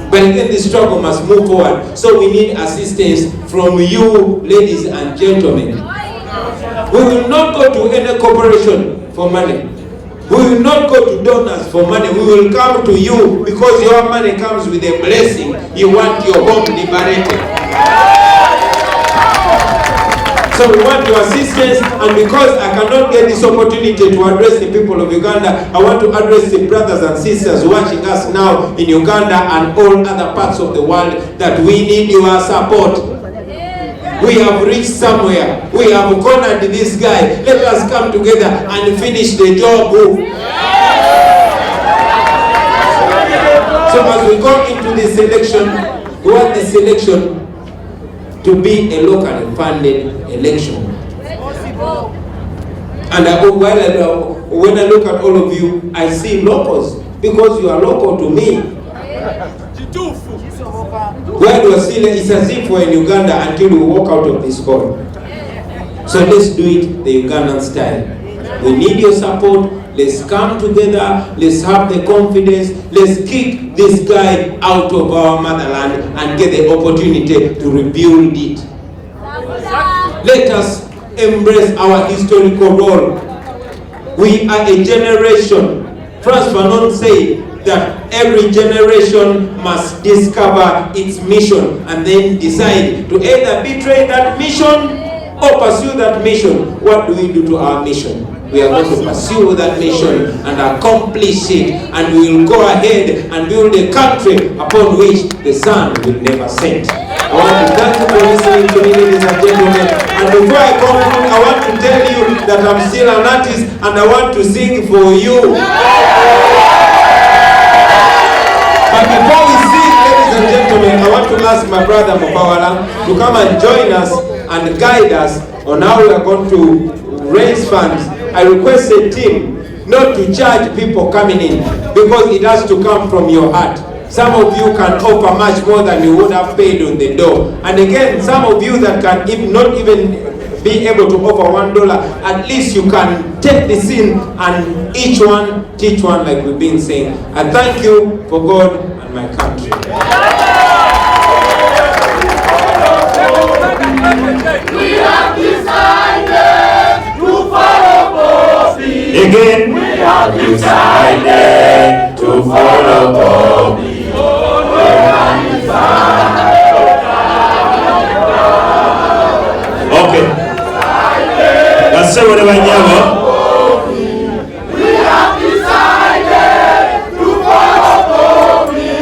But again, the struggle must move forward. So we need assistance from you, ladies and gentlemen. We will not go to any corporation for money. We will not go to donors for money. We will come to you because your money comes with a blessing. You want your home liberated. So we want your assistance, and because I cannot get this opportunity to address the people of Uganda, I want to address the brothers and sisters watching us now in Uganda and all other parts of the world that we need your support. We have reached somewhere. We have cornered this guy. Let us come together and finish the job. So as we go into this election, we want this election to be a locally funded election. And when I look at all of you, I see locals, because you are local to me. Where do I see it? It's as if we're in Uganda until we walk out of this hall. So let's do it the Ugandan style. We need your support. Let's come together. Let's have the confidence. Let's kick this guy out of our motherland and get the opportunity to rebuild it. Let us embrace our historical role. We are a generation. Frantz Fanon said that every generation must discover its mission and then decide to either betray that mission or pursue that mission. What do we do to our mission? We are going to pursue that mission and accomplish it, and we will go ahead and build a country upon which the sun will never set. I want to thank you for listening to me, ladies and gentlemen. And before I conclude, I want to tell you that I'm still an artist and I want to sing for you. But before we sing, ladies and gentlemen, I want to ask my brother Mopawala to come and join us and guide us on how we are going to raise funds. I request a team not to charge people coming in, because it has to come from your heart. Some of you can offer much more than you would have paid on the door. And again, some of you that can not even be able to offer $1, at least you can take this in and each one teach one, like we've been saying. I thank you for God and my country. We have decided to follow Bobi. Again, we have decided to follow Bobi. Okay. That's what I We have decided to follow Bobi.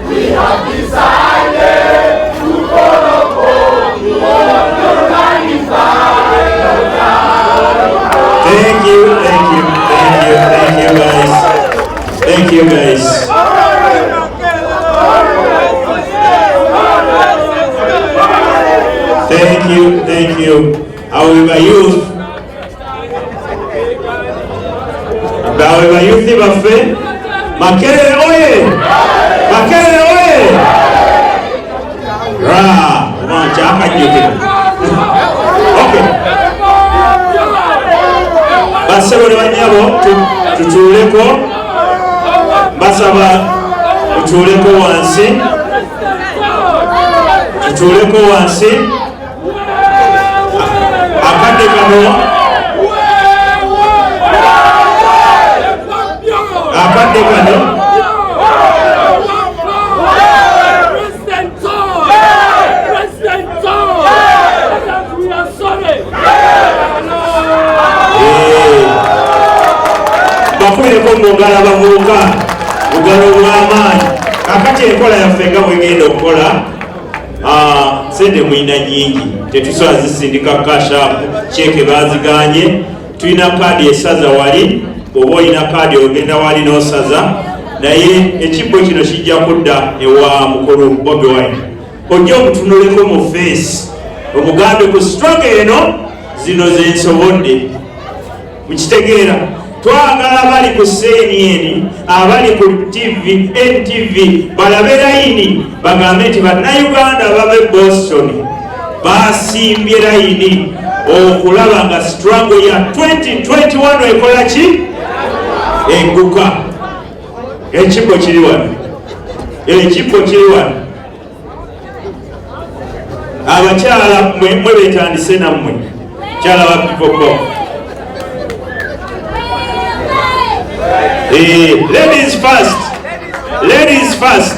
We have decided to follow Bobi. Thank you guys. Thank you guys. Thank you. However, youth baffe. Makerere oye! Makerere oye! Ra! Manja akanyuke. Okay. Basebo ne banyabo tutuuleko. Basaba tutuuleko wansi. Tutuuleko wansi. Akadde kano. Akadde kano. Bakumireko mungala bavubuka lugalo lw'amaanyi. Kakati enkola yaffe nga bwegenda okukola, sente mwina nyingi, tetusobola zisindika kashapu, cheeke baziganye. Tulina kaadi esaza wali, oba olina kaadi ogenda wali n'osaza, naye ekibbo kino kijja kudda ewa mukulu Bobi Wine. Ojja omutunuleko mu face omugambe ku struggle eno zino zensobodde. Mukitegeera, twagala abali ku seeni eni, abali ku TV, NTV, balabe layini bagambe nti bannayuganda abava Boston basimbye layini okulaba nga struggle ya 2021 ekola ki? Egguka. Ekibbo kiri wano. Ekibbo kiri wano. Abakyala mwe betandise nammwe. Kyala wa People Power. Ladies first. Ladies first.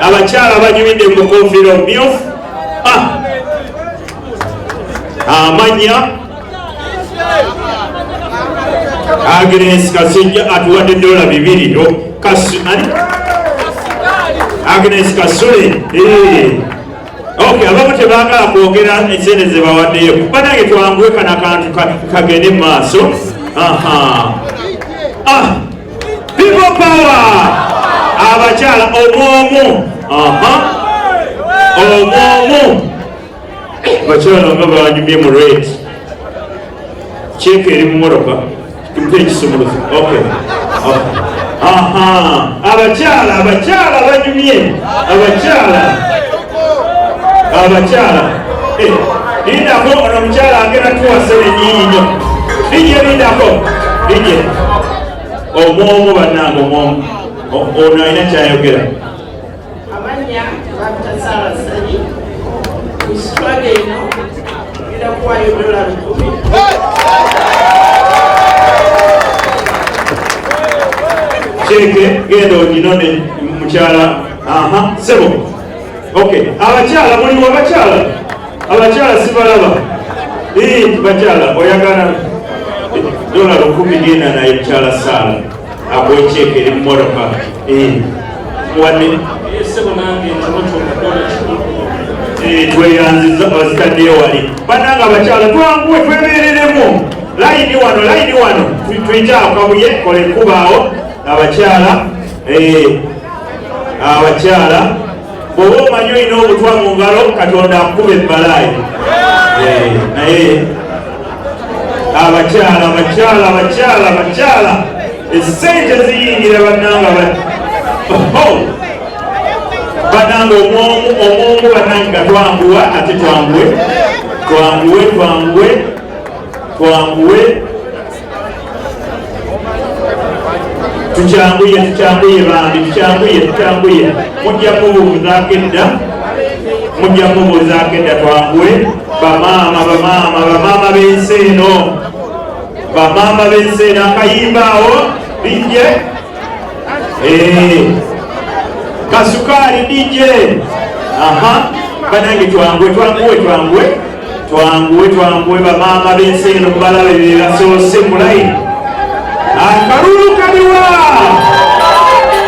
Abakyala banyumidde mu kofiira omumyufu. Amanya Agnes Kasujja atuwadde $200. Agnes Kasule. Okay, abamu tebaagala kwogera ensente ze bawaddeyo. Banange twanguwe kana kantu kagende mu maaso. People Power! Abakyala omwomu. Omwomu. Abakyala nga banyumye mu red. Cheeke eri mu mmotoka. Kimpe ekisumulufu. Okay. Abakyala banyumye. Abakyala. Lindako ono omukyala agenda tuwasene nyinyi nnyo. Lindako. Omwomu bannange omwomu. Ono alina kyayogera. Amanya Batasarasani. Struggle eno era kuwayo $10. Cheeke genda oginone mukyala. Sebo. Okay, abakyala mulimu abakyala. Abakyala sibalaba. Bakyala oyagala $10 genda naye mukyala Saala. Akuwe cheeke eri mu mmotoka. Wadde. Sebo nange ntonokyomuddola kikulu. tweyanziza ozitaddeyo wali bannanga abakyala twanguwe twebeereremu layini wano tuyitaako kabuye kola ekkubaawo abakyala bw'oba omanyi olina obutwa mu ngalo katonda akuba ebbalaayi naye abakyala esente ziyingira bannanga bannanga omwongu bannanga twanguwa ate twanguwe tucyanguye bambi tucyanguye mujja mubuuzaako edda twanguwe bamaama b'ensi eno akayimbaawo dijje kasukaali dijje banange twanguwe bamaama b'ensi eno mubalabe bebasoose mulayini akalulu kaliwa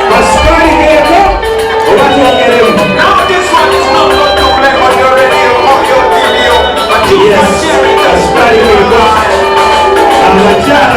kasukaali keeko oba twongeremu kasukaali keeko abakyala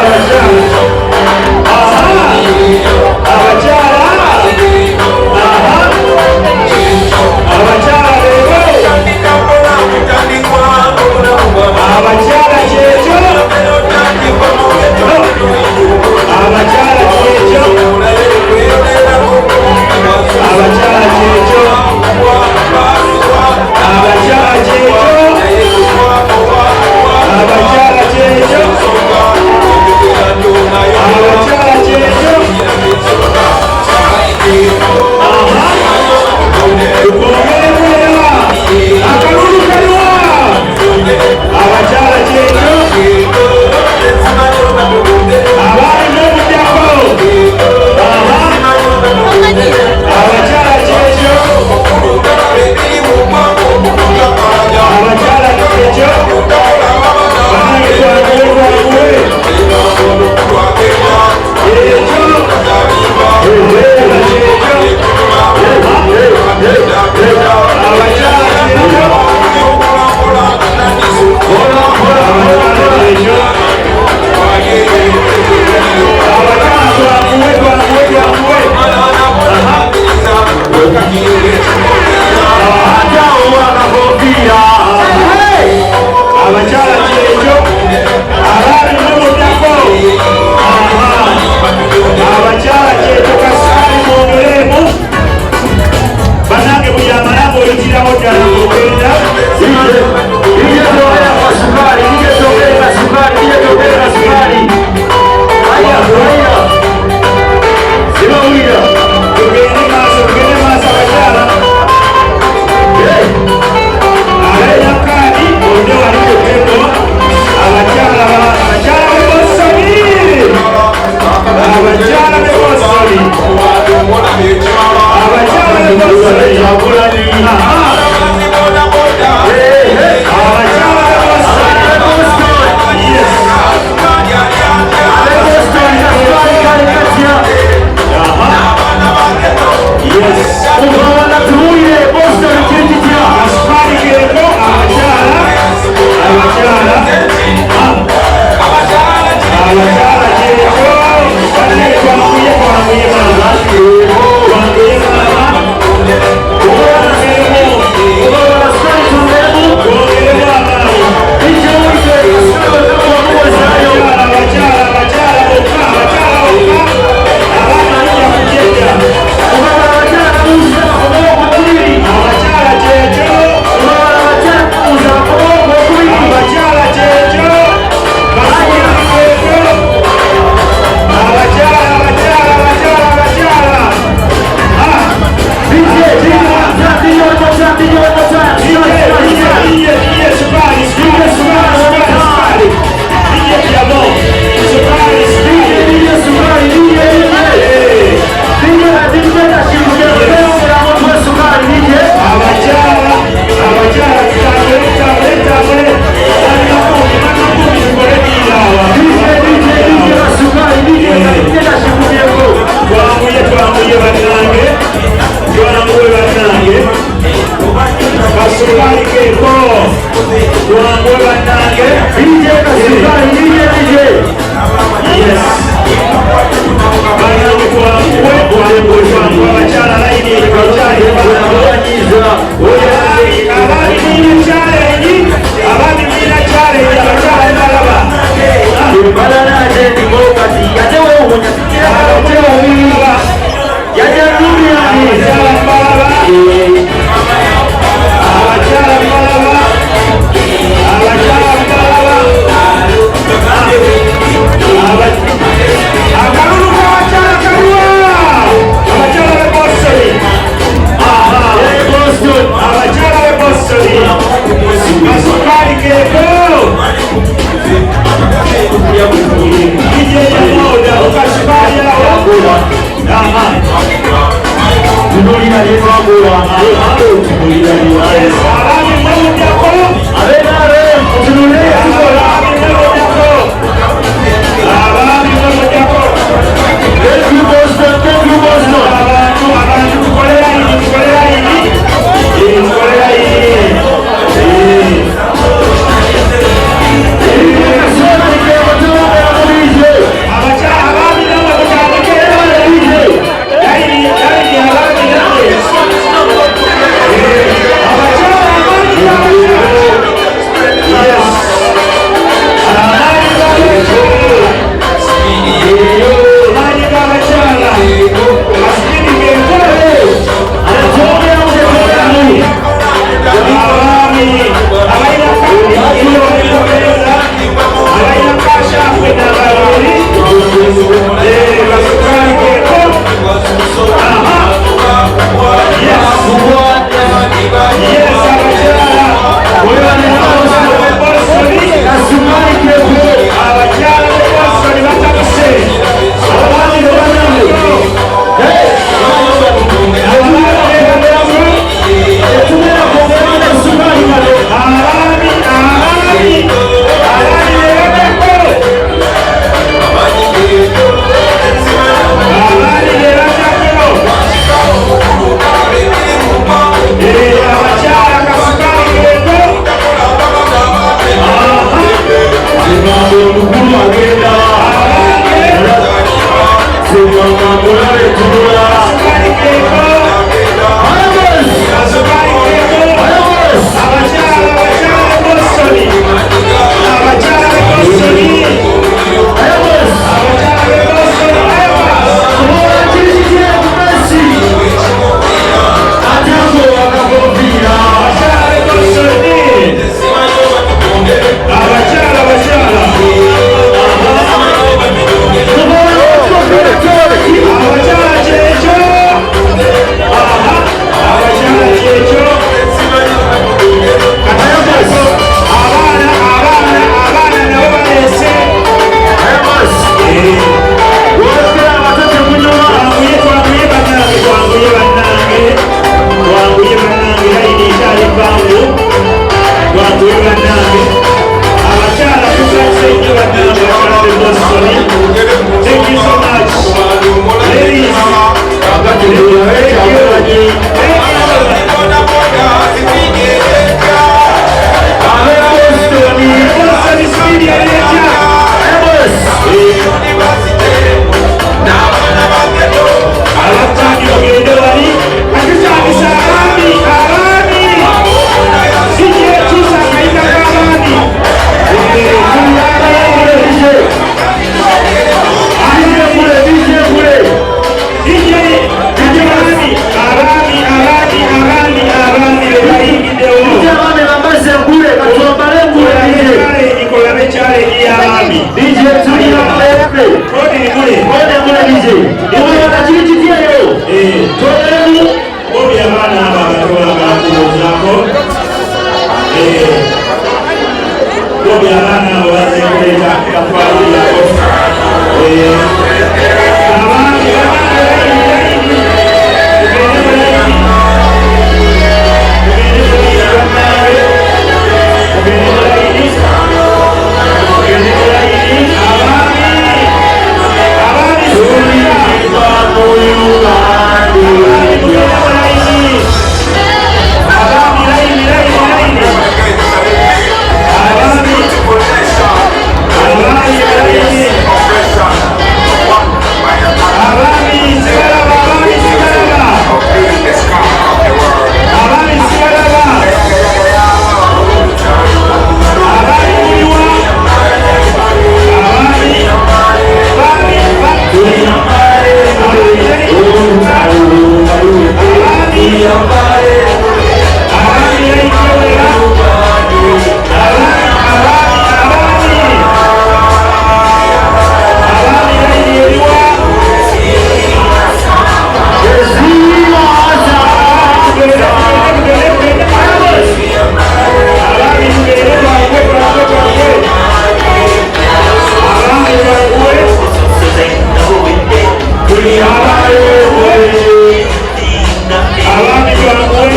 Thank you.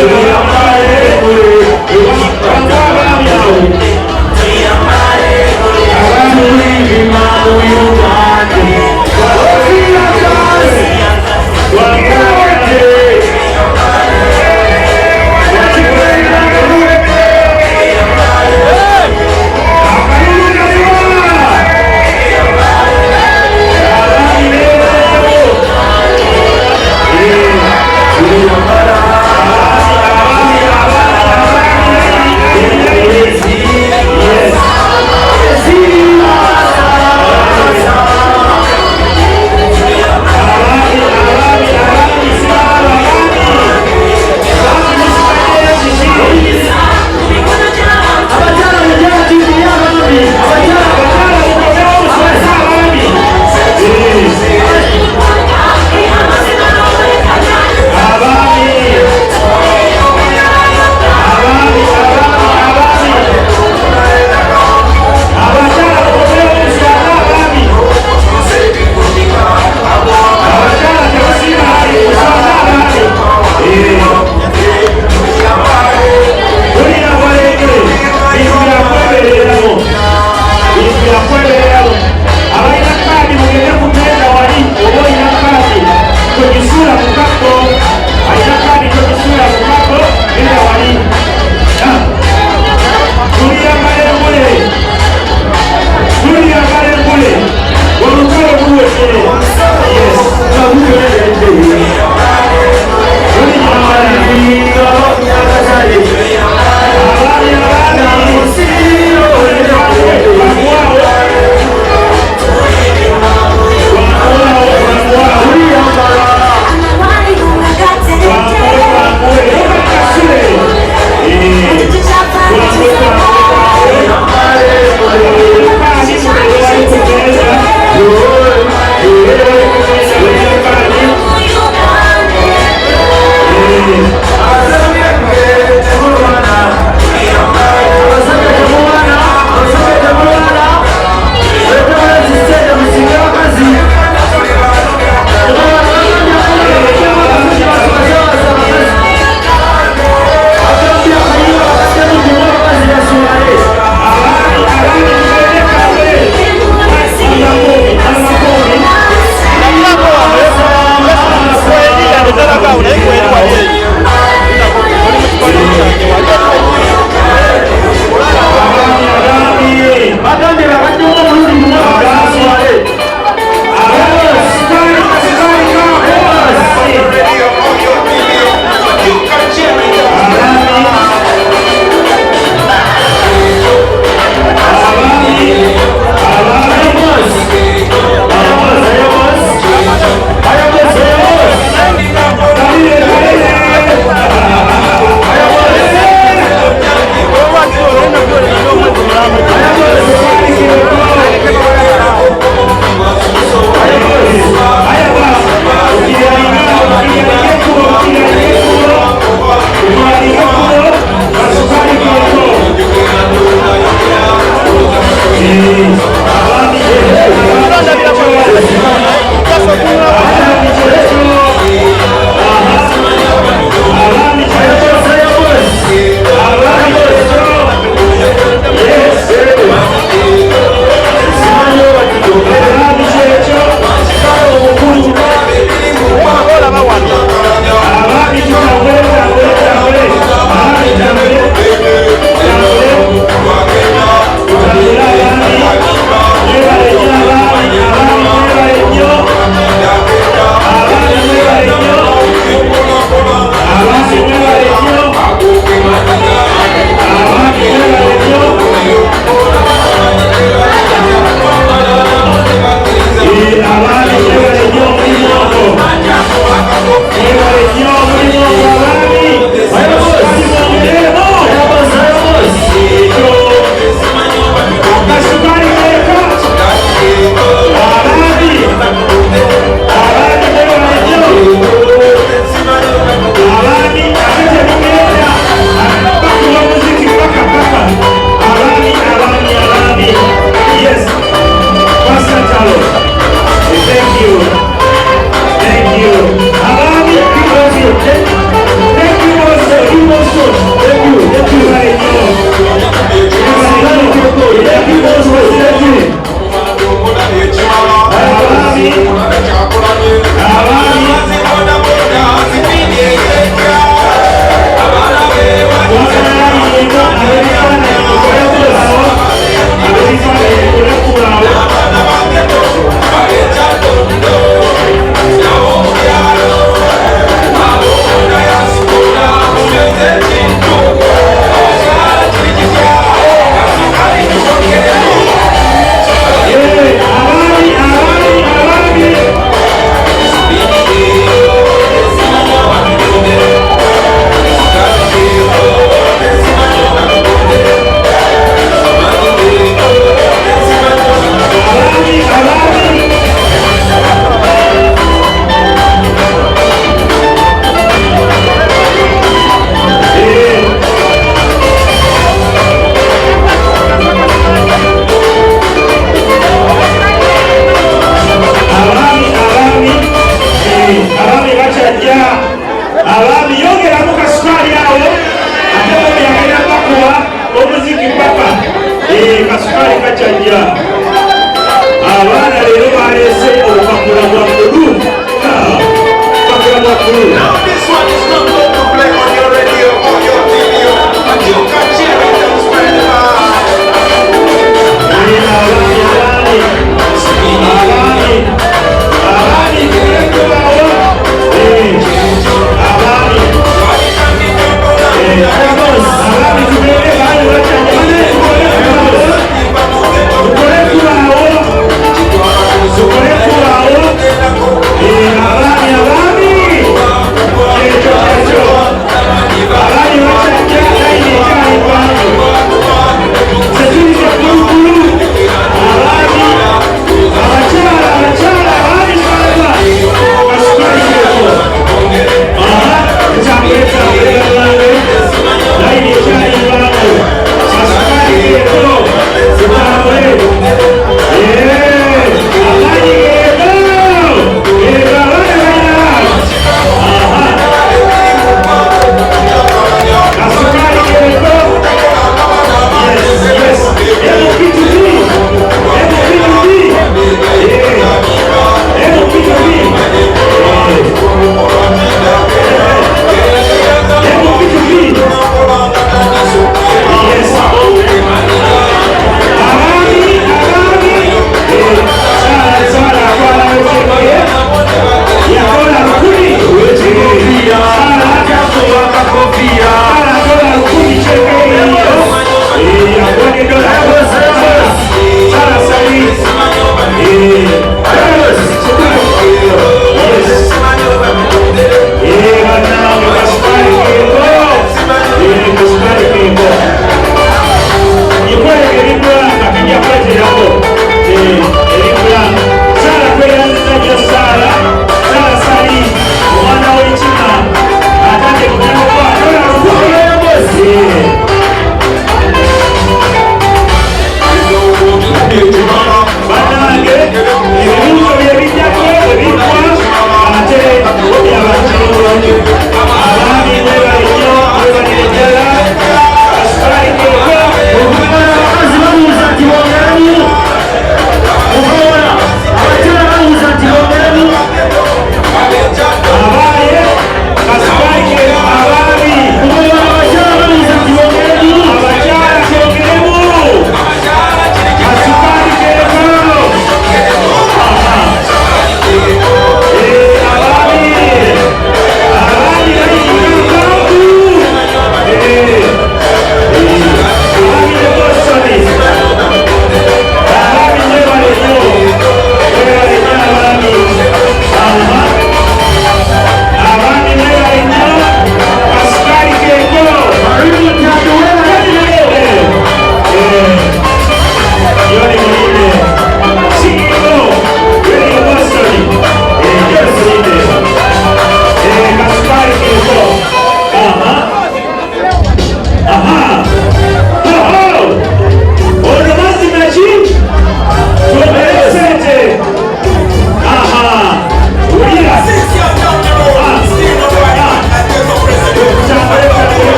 Yes. omuziki papa kasukali kacanja abaana leero balese olupapula lwa bbulu Now this one is not going to play on your radio or your video, but you can share it and spread it Abami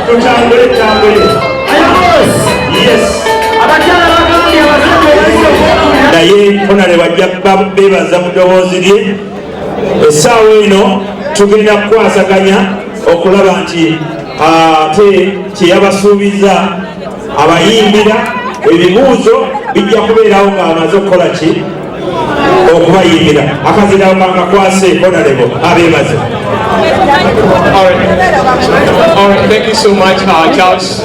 tutambule tambule. Yes. Naye onale bajja bebaza mu ddoboozi lye. Essaawa eno tugenda kukwasaganya okulaba nti ate kyeyabasuubiza abayimbira ebibuuzo bijja kubeerawo ng'amaze okukola ki okubayimbira. Akazina kangakwase onalebo abeebaze. All right, thank you so much, Charles.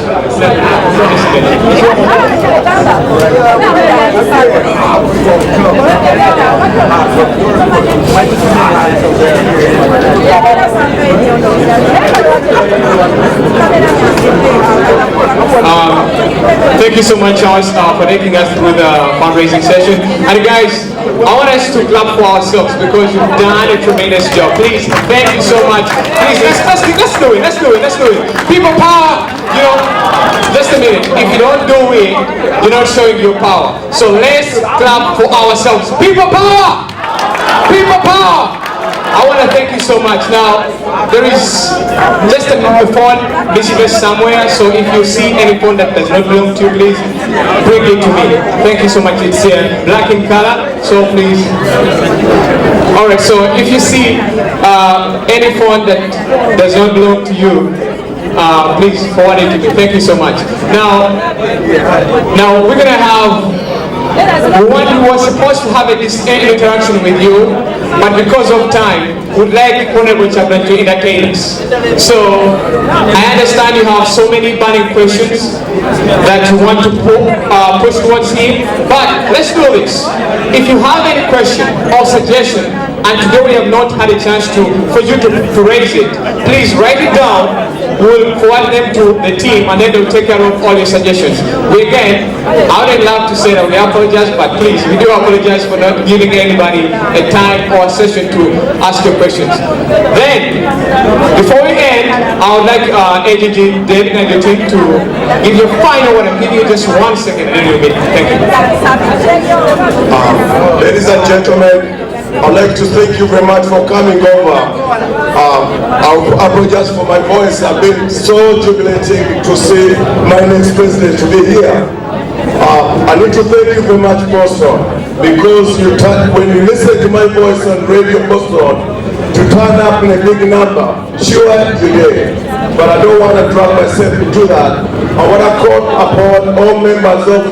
Thank you so much, Charles, for taking us through the fundraising session. And guys, I want us to clap for ourselves because you've done a tremendous job. Please, thank you so much. Please, let's do it. People power, you know, just a minute. If you don't do it, you're not showing your power. So let's clap for ourselves. People power! People power! I want to thank you so much. Now, there is just a phone visible somewhere, so if you see any phone that does not belong to you, please bring it to me. Thank you so much. It's black in color, so please. Alright, so if you see any phone that does not belong to you, please forward it to me. Thank you so much. Now we're going to have we were supposed to have a interaction with you, but because of time, we'd like Honorable Chaplain to entertain us. So, I understand you have so many burning questions that you want to push towards him, but let's do this. If you have any question or suggestion, and today we have not had a chance for you to raise it, please write it down. We'll forward them to the team and then they'll take care of all your suggestions. I would love to say that we apologize, but please, we do apologize for not giving anybody a time or a session to ask your questions. Then, before we end, I would like AGG, David and your team to give you a final word. I'm giving you just 1 second, a little bit. Thank you. Ladies and gentlemen, I'd like to thank you very much for coming over. I apologize for my voice. I've been so jubilating to see my next president to be here. I need to thank you very much, Boston, because when you listen to my voice on Radio Boston, to turn up in a big number, sure you did. But I don't want to drag myself into that. I want to call upon all members of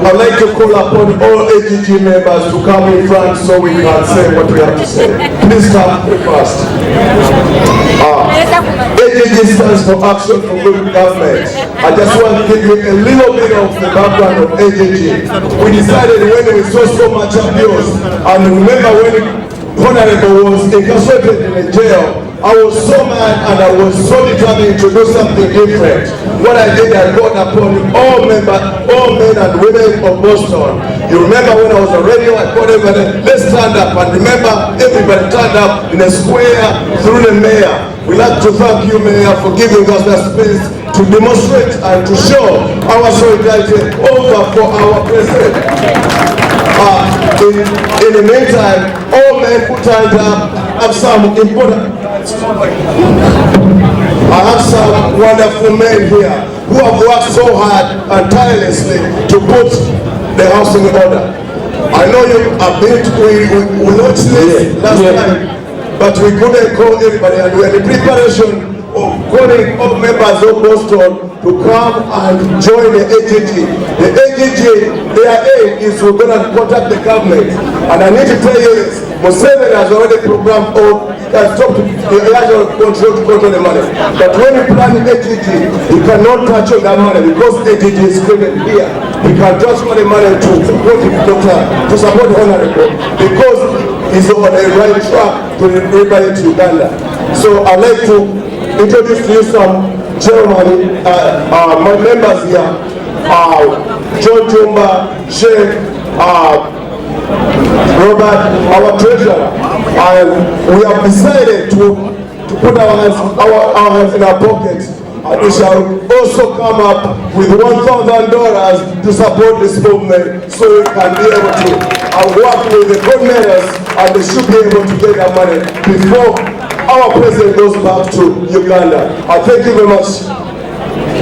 I'd like to call upon all AGG members to come in front so we can say what we have to say. Please come first. AGG stands for Action for Good Government. I just want to give you a little bit of the background of AGG. We decided when we saw so much abuse, and remember when Honorable was incarcerated in a jail, I was so mad and I was so determined to do something different. What I did, I called upon all men and women of Boston. You remember when I was on radio, I called everybody, let's stand up. And remember, everybody turned up in a square through the mayor. We'd like to thank you, Mayor, for giving us that space to demonstrate and to show our solidarity over for our president. In the meantime, all men who turned up have some important. I have some wonderful men here who have worked so hard and tirelessly to put the house in order. I know you have been we launched this last time, but we couldn't call everybody, and we are in preparation of calling all members of Boston to come and join the AGG. The AGG, their aim is we're going to contact the government. And I need to tell you this, Museveni has already programmed has talked to control the money. But when you plan AGG, you cannot touch on that money because AGG is created here. You can touch on the money to support the doctor, to support the honorable, because he's on the right track to everybody to Uganda. So I'd like to introduce to you some Germany, my members here, John Tumba, Sheikh, Robert, our treasurer, and we have decided to put our hands in our pockets, and we shall also come up with $1,000 to support this movement so we can be able to work with the coordinators, and they should be able to get that money before our president goes back to Uganda. Thank you very much,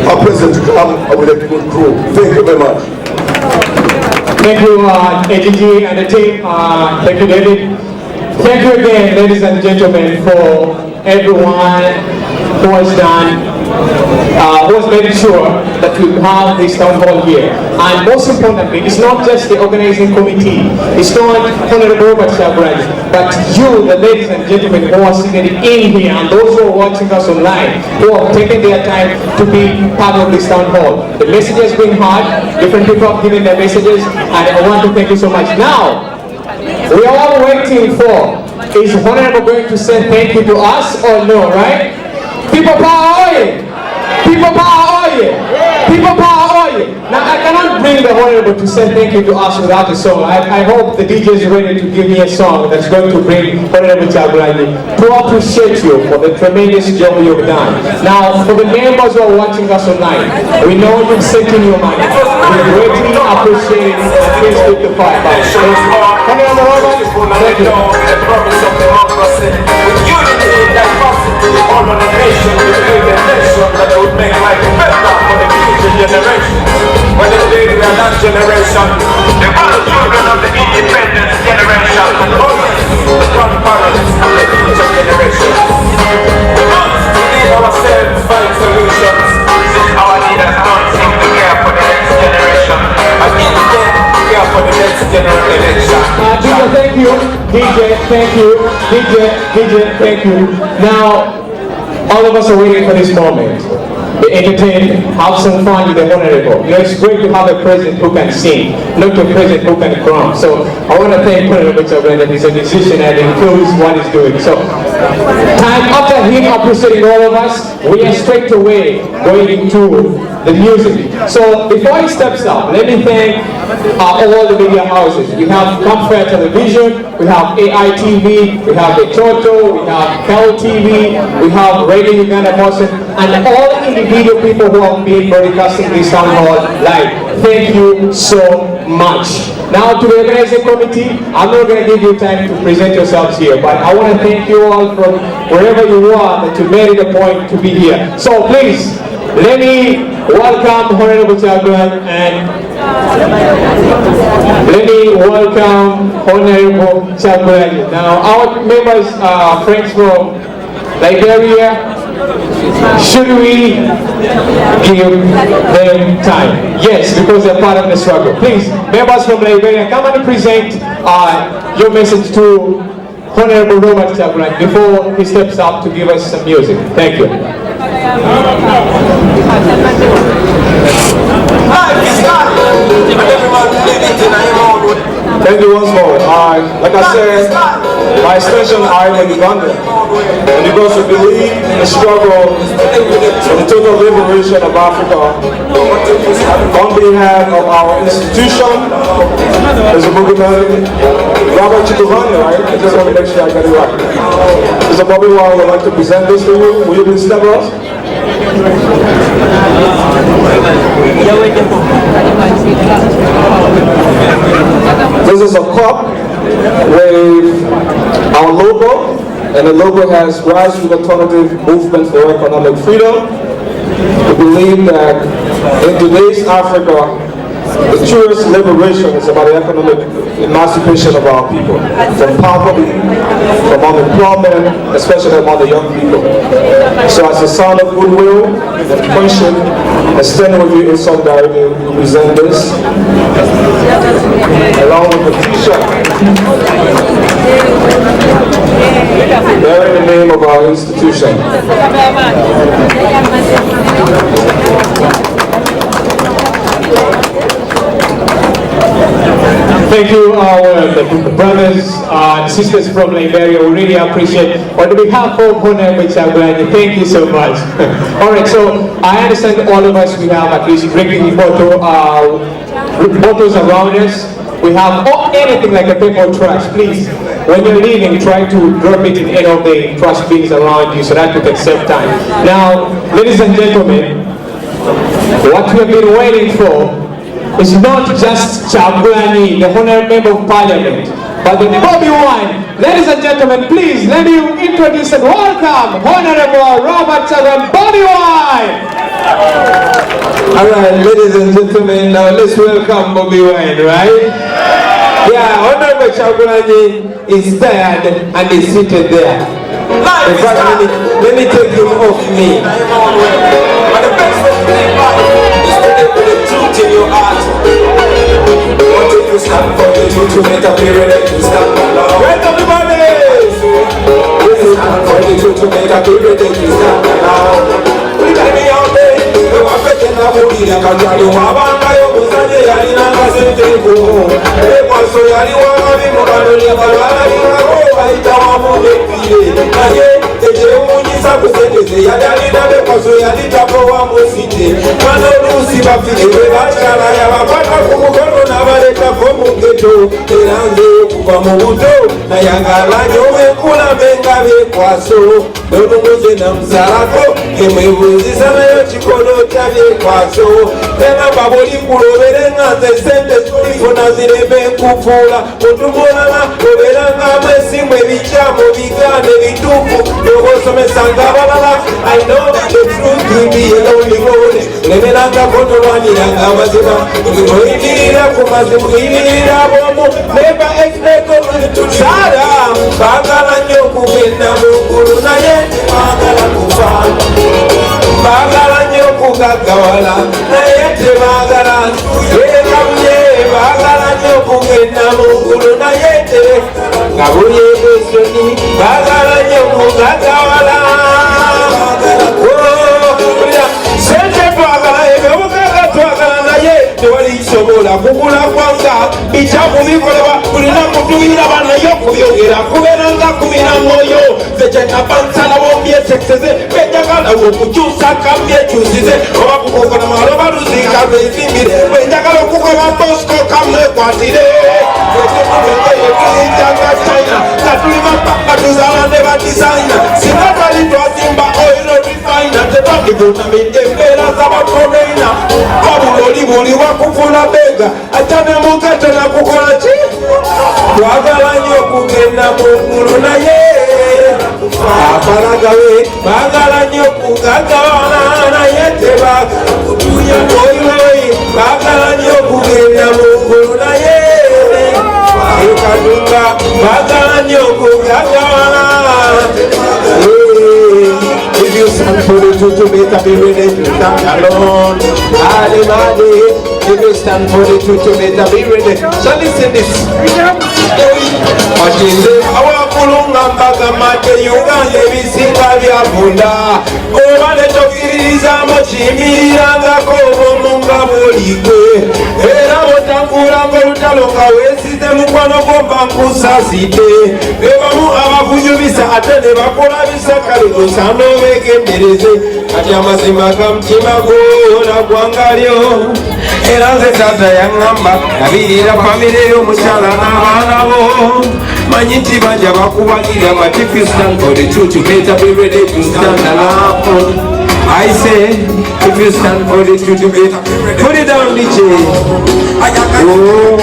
our president, to come with a good crew. Thank you very much. Thank you, AGG and the team. Thank you, David. Thank you again, ladies and gentlemen, for everyone who has made sure that we have this town hall here. And most importantly, it's not just the organizing committee, it's not Honorable Robert Kyagulanyi, but you, the ladies and gentlemen who are seated in here, and those who are watching us online, who have taken their time to be part of this town hall. The message has been heard, different people have given their messages, and I want to thank you so much. Now, we are all waiting for, is Honorable going to say thank you to us or no, right? People power oil! People power oil! People power oil! Now I cannot bring the Honorable to say thank you to us without a song. I hope the DJ is ready to give me a song that's going to bring Honorable Kyagulanyi to appreciate you for the tremendous job you've done. Now, for the members who are watching us online, we know you've sent in your money. We greatly appreciate it, and please keep the fight back. Honorable Robert, thank you. All of the nation will build a nation that would make life better for the future generation. When they say we are that generation, the other children of the independence generation, always the grandparents of the future generation. We must lead ourselves to find solutions, since our leaders don't seem to care for the next generation, and instead care for the next generation. DJ, thank you. DJ, thank you. DJ, thank you. Now, all of us are waiting for this moment. Be entertained, have some fun with the Honorable. You know, it's great to have a president who can sing, not a president who can cram. So I want to thank Honorable Kyagulanyi that he's a musician and includes what he's doing. So time after him appreciating all of us, we are straight away going into the music. So before he steps up, let me thank all the media houses. We have Campfire Television, we have AITV, we have the Toto, we have Cal TV, we have Radio Uganda Boston, and all individual people who have been broadcasting this town hall live. Thank you so much. Now to the organizing committee, I'm not going to give you time to present yourselves here, but I want to thank you all from wherever you are that you made it a point to be here. So please, let me welcome Honorable Kyagulanyi and let me welcome Honorable Kyagulanyi. Now our members are friends from Liberia. Should we give them time? Yes, because they're part of the struggle. Please, members from Liberia, come and present your message to Honorable Robert Kyagulanyi before he steps up to give us some music. Thank you. Thank you once more. Like I said, by extension, I am a Ugandan. And because we believe in the struggle for the total liberation of Africa, on behalf of our institution, there's a boogeyman, Robert Kyagulanyi, right? I just want to make sure I got it right. Mr. Bobi, I would like to present this to you. Will you please step up? This is a cup with our logo, and the logo has Grassroots Alternative Movement for Economic Freedom. We believe that in today's Africa, the truest liberation is about the economic emancipation of our people, from poverty, from unemployment, especially among the young people. So as a sign of goodwill and friendship, I stand with you in solidarity to present this, along with the t-shirt, bearing the name of our institution. Thank you, our brothers and sisters from Liberia. We really appreciate it. On behalf of Honorable Kyagulanyi, thank you so much. All right, so I understand all of us, we have at least drinking bottles around us. We have anything like a paper trash. Please, when you're leaving, try to drop it in any of the trash bins around you so that you can save time. Now, ladies and gentlemen, what we have been waiting for, it's not just Kyagulanyi, the Honorable Member of Parliament, But the Bobi wine. Ladies and gentlemen, please let me introduce and welcome Honorable Robert Chagan Bobi wine. Alright, ladies and gentlemen, now let's welcome Bobi wine, right? Yeah, Honorable Kyagulanyi is tired and is seated there. In fact, let me take him off me. But the best way to live life is to live with the truth in your heart. What if you stand for the truth to make a period and you stand alone? Wait, everybody! If you stand for the truth to make a period and you stand alone. Let me out there. Wapekena mulira kajali wabanga yokuzanye yali nangasenteko ekwaso yali wakabi mukaloli abalwali ngako bayita wamudepire naye ekyewuunyisa kusenteze yali alina bekwaso yali takowa musite kana oluusi bafire bwe bakyala yabakwata ku mukono n'abalekako mu geto era nze okuva mu buto nayagala nyowenkulabe nga bekwaso n'olumuze namusalako emwebuuzisa nayo kikono kyabekwaso egamba buli kulobere nga nze sente tulifuna zireme enkufuula mutumulala obeera ng'amwesimu ebikyamu bigaana ebituufu n'obosomesanga abalala I know that the truth will be a lonely road olemerangako nolwaniranga amazima oyimirira ku mazimu oyimirira abomu never expect tusaala baagala nnyo okugenda mu ggulu naye baagala kufa baagala nnyo okugagawala naye tebaagala yekamye baagala nnyo okugenda mu ggulu naye nga buyeebwesoni baagala nnyo okugagawala sente twagala ebyobugaga twagala naye tewali kisobola kugula gwanga bikyakubikolewa bulina kutuyiraba naye okubyogera kubeeranga kumira mwoyo zekyenabansalawo mbyesekiseze benjagalawo okukyusa kambyekyusize oba kukokona maloba luzinga lwezimbire bwenjagala okukoba bosco kamwekwatire ekimubeeyekiyinjanga china natulima papa tuzala ne badisayina singa twali twazimba oilo refina tetwandivunamidde embeera z'abakomeina wabula oli buli wakufuna bega atane mugato nakukola ki twagala nnyo okugenda mu ggulu naye abalagawe baagala nnyo okugagawala naye tebaagala kutuya oiloyi baagala nnyo okugenda mu ggulu naye ekadunga baagala nnyo okugagawala. If you stand for the truth to make a be ready to stand alone. If you stand for the truth to make a be ready. So listen this. Matinze awakulunga mpaka mate Uganda ebisinga byavunda oba netokiririzamu kiyimirirangako obumunga buligwe era botangulanga olutalo nga weesize mukwano gwomba nkusasite bebamu abakunyumisa ate ne bakulabisa kale osanga obeegendereze kati amazima ga mutima gwona gwangalyo era nze taata yaŋŋamba nabirira famire y'omukyala n'abaana bo manyi nti banja bakubagira but if you stand for the truth you better be ready to stand alone. I say if you stand for the truth you better put it down DJ. Oh,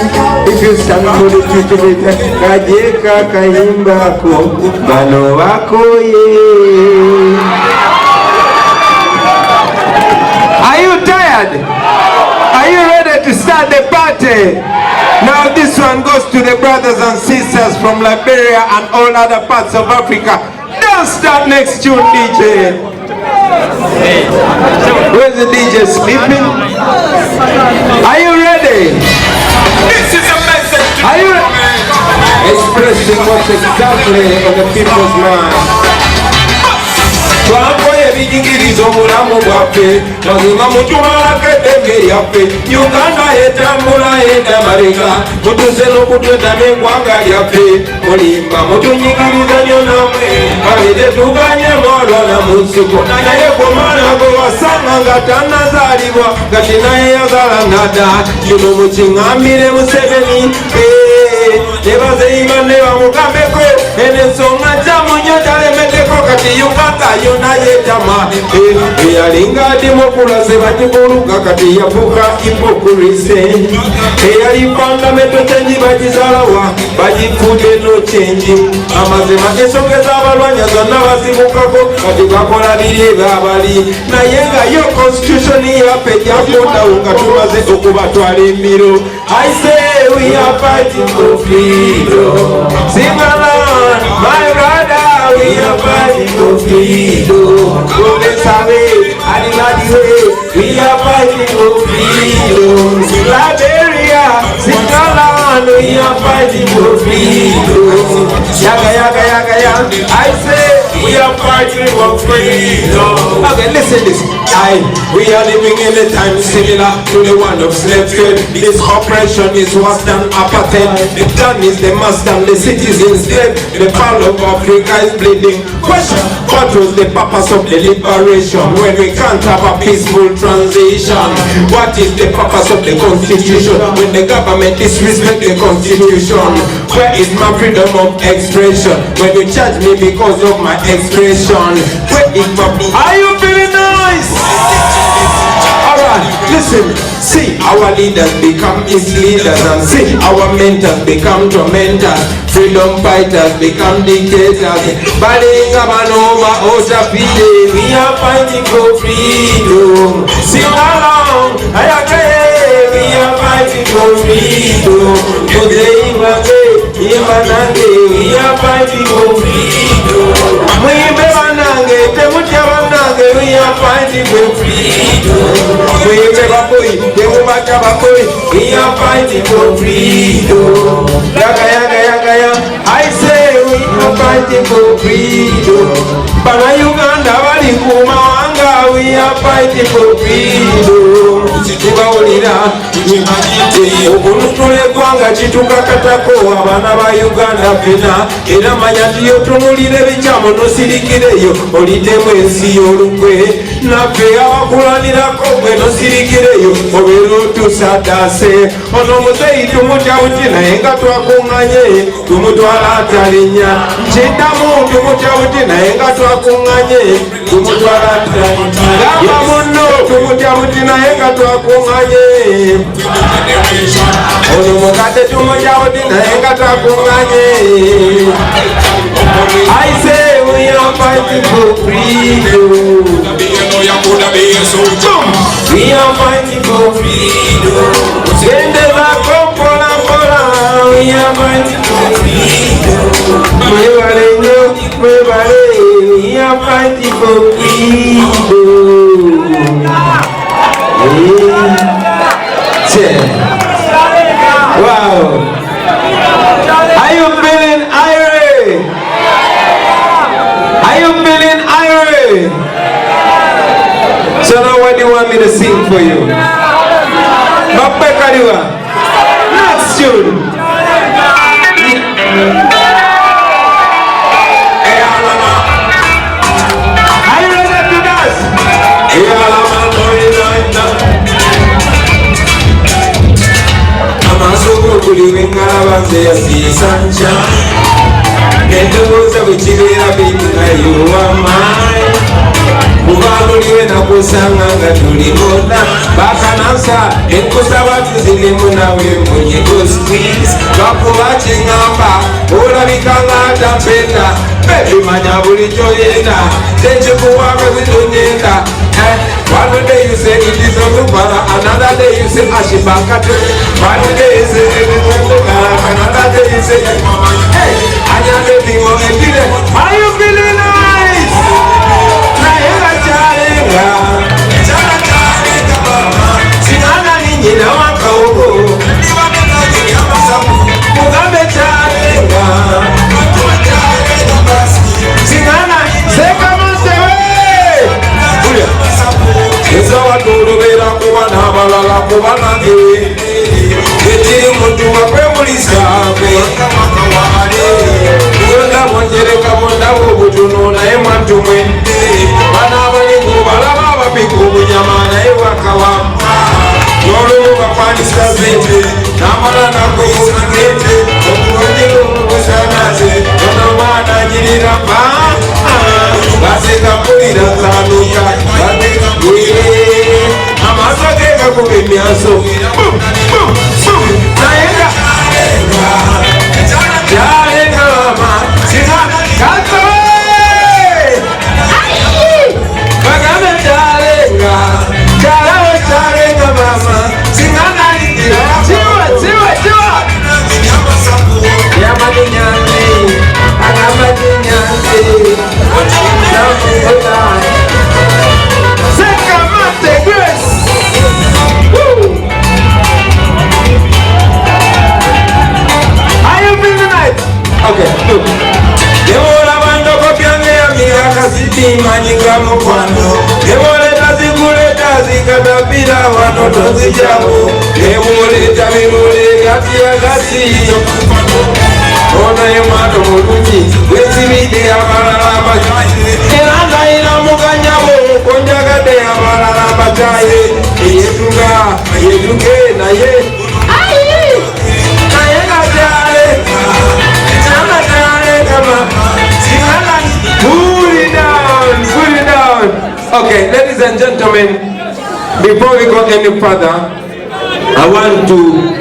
if you stand for the truth you better kajeka kayimbako bano bakoye. Are you tired? Are you ready to start the party? Now this one goes to the brothers and sisters from Liberia and all other parts of Africa. Don't start next tune, DJ. Where's the DJ sleeping? Are you ready? This is a message. Are you expressing what's exactly on the people's mind? Twakoye ebijigiriza omulamu bwaffe mazima mutumalako eddembe lyaffe Uganda etambula enda mabega mutuse n'okutwetama eggwanga lyaffe mulimba mutunyigiriza nnyo namwe babire tuganye olwo na mu nsiko naye ku mwana gwe wasanga nga tannazaalibwa kati naye yazaala nada kino mukiŋŋambire Museveni nebazeyiba ne bamugambeko eno ensonga gyamunyo gyalemeddeko kati Uganda kubanga yona yetama eyalinga demokula sebagibuluka kati yafuka hypocrisy eyali fundamental change bagizalawa bagifudde no change amazima ensonga abalwanya zonna bazibukako kati bakola biri babali naye nga yo constitution yaffe jakotawo nga tumaze okubatwala emmiro. I say we are fighting for freedom. Sing along, my brother, we are fighting for freedom. Go this way, we are fighting for freedom. Liberia, sing along, we are fighting for freedom. Yaga, yaga, yaga, yaga. I say we are fighting for freedom. Okay, listen this. We are living in a time similar to the one of slave trade. This oppression is worse than apartheid. The done is the master, the citizens slave. The pearl of Africa is bleeding. Question: what was the purpose of the liberation when we can't have a peaceful transition? What is the purpose of the constitution when the government disrespects the constitution? Where is my freedom of expression when you charge me because of my expression? Where is my... Are you feeling nice? Alright, listen, see our leaders become misleaders and see our mentors become tormentors. Freedom fighters become dictators. Balinga banoma otapide. We are fighting for freedom. Sing along, ayake. We are fighting for freedom. Today, Imanange, we are fighting for freedom. We are fighting for freedom. We are fighting for freedom. Yaga, yaga, yaga, yaga. I say we are fighting for freedom. Bana Uganda bali kumawanga, we are fighting for freedom. Tibaulira okunutula eggwanga kitukakatako abaana ba Uganda fena era manya nti yotunulira ebikyamu nosirikireyo oliddemu ensi y'olukwe naffe abakulanirako gwe nosirikireyo obeera otusadase ono omuzeyi tumutya buti naye nga twakuŋŋanye tumutwala atalinnya nkiddamu tumutya buti naye nga twakuŋŋanye tumutwala atalinnya gamba munno tumutya buti naye nga twakuŋŋanye ono mukadde tumutya buti naye nga twakuŋŋanye. I say we are fighting for freedom. We are fighting for freedom. Sendela kompola pola. We are fighting for freedom. We are fighting for freedom. Wow. Are you feeling irate? Are you feeling irate? So now what do you want me to sing for you? Next tune. Are you ready to dance? Amazuru kuliwengalabande yasisanja Nendoza kuchibera bibina yuwamai Kubaluliwe na kusanga nga tulibona Bakanansa enkusa batu zilimu nawe mwenye squeeze Bakubachi ngamba Olabikanga atapenda Baby manya bulicho yenda Tenche kuwaka zitonyenda One day you say it is a Lupara, another day you say Ashibakate. One day you say it is a Lupara, another day you say hey, another thing on a kid. Are you feeling nice? Naega chalenga, chalenga mama. Sinana ninjina wakauko. Mugambe chalenga, sinana seka masewe. Esa watulubera kuba n'abalala kuba nange ekiri muntu wakwemulizaabe yonna mwongereka bondabo obutono naye mwantumwe bana abalingo balaba abapika obunyama naye wakawa n'olumu bakwanisa zente n'amala nakobunagente okulondera omugusanaze ono mwana agirira baseka emyaso nayenga jalenga mama singa kato bagame jalenga mama singa nalindira tiwa yamadinyande agamadinyande Sekamate Grace. Woo. Are you feeling tonight? Okay, look. Devola bando kopyange ya miraka siti maninga mukwano. Devola tazikule tazikatapira wano tozijabu. Devola tamirule gati ya gasi. Ona yemato mulungi wezibide abalala abajaye eranga ina muganyabo konjagade abalala abajaye yetuge naye kama pull it down. Okay, ladies and gentlemen, before we go any further, I want to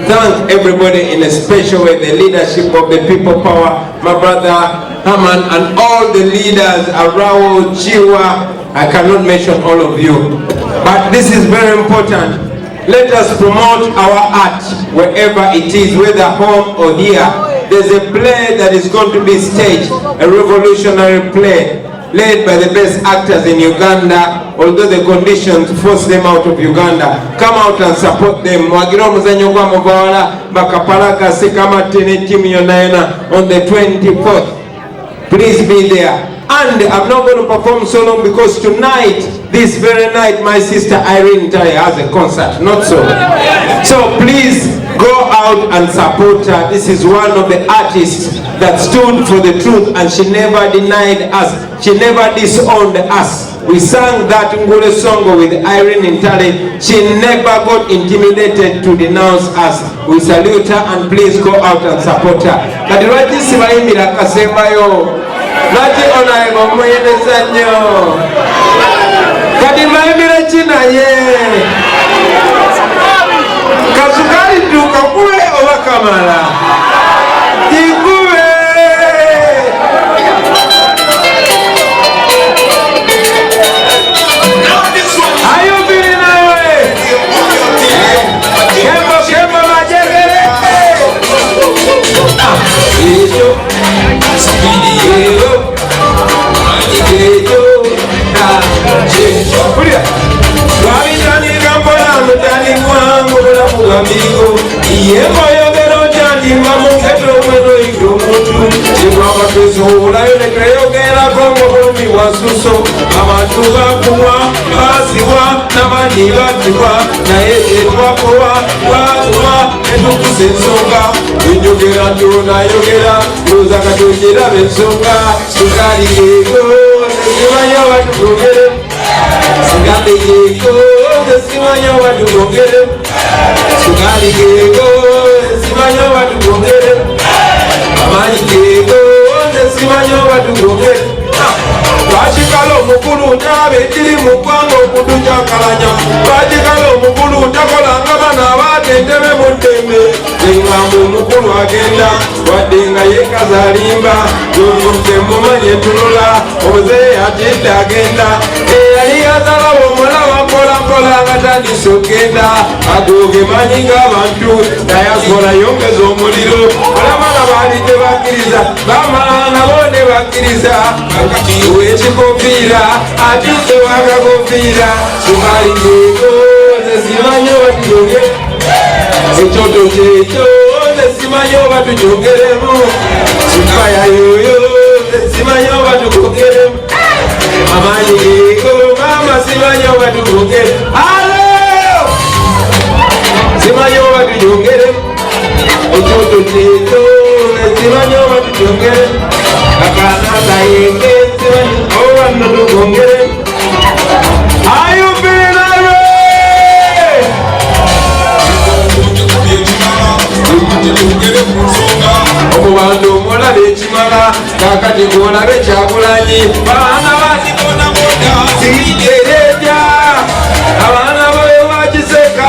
thank everybody in a special way, the leadership of the People Power, my brother Haman, and all the leaders, Arao, Chiwa. I cannot mention all of you, but this is very important. Let us promote our art wherever it is, whether home or here. There's a play that is going to be staged, a revolutionary play, led by the best actors in Uganda, although the conditions force them out of Uganda. Come out and support them. On the 24th. Please be there. And I'm not going to perform so long because tonight, this very night, my sister Irene Taya has a concert. Not so. So please go out and support her. This is one of the artists that stood for the truth, and she never denied us. She never disowned us. We sang that Ngule song with Irene Ntale. She never got intimidated to denounce us. We salute her, and please go out and support her. Kadirati sibaimira kasembayo. Lati ona ego mweneza nyo. Kadimaimira china ye. Kasukari duka kule owa kamala. Ikuwe. Ayo bini na we. Kembo majegere. Iyo. Speedy yo. Manikeyo. Kulia. Wabitani kampola mutani mwangu la mugamiko. Iye moyo gero jani mamungeto mweno iko mutu. Chibwama tuzola yone kreyo gera kongo kumi wasuso. Amatuga kuwa, basiwa, namaniga tiwa. Na etwa kuwa, watuwa, etuku sensonga. Yogera tuna yogera, luza katujira bensonga. Sukari yego, nesimanyo watu kongere. Sukari yego, nesimanyo watu kongere. Sukari yego, nesimanyo watu kongere. Amani yego, nesimanyo watu kongere. Wachikalo mukulu utabe tiri mukwango kuduja kalanya. Wachikalo mukulu utakola ngabana watendeme muteme. Zingambu mukulu agenda wadenga yekazalimba. Yumute mumanye tunula oze atenda agenda. Aliyazala womola wakola kola ngatani sokenda. Agoge manyinga bantu diaspora yongezo omuliro. Olamana bali tebakiriza bamana bone bakiriza. Wechikopira atise wakakopira. Sukari yego nesimanyo watujoge. Echoto checho nesimanyo watujogeremu. Sukaya yoyo nesimanyo watujogeremu. Amani yego mama simanyo watujogeremu. Halo simanyo watujogeremu. Echoto checho nesimanyo watujogeremu. Kakana yenge simanyo watujogeremu. Are you feeling alright? Omubantu mola bechimala kakati kola bechakulanyi bana bazibona boda sigereja abana boyo bachiseka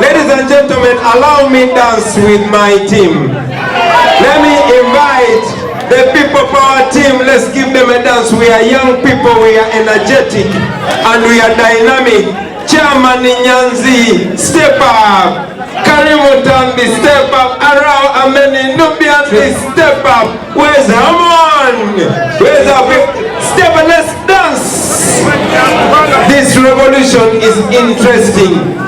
Ladies and gentlemen, allow me dance with my team. Let me invite the People Power team. Let's give them a dance. We are young people, we are energetic, and we are dynamic. Chairman Nyanzi, step up. Karimu Tambi, step up. Arao Ameni Nubianti, step up. Where's Hamon? Where's our people? Step up, let's dance. This revolution is interesting.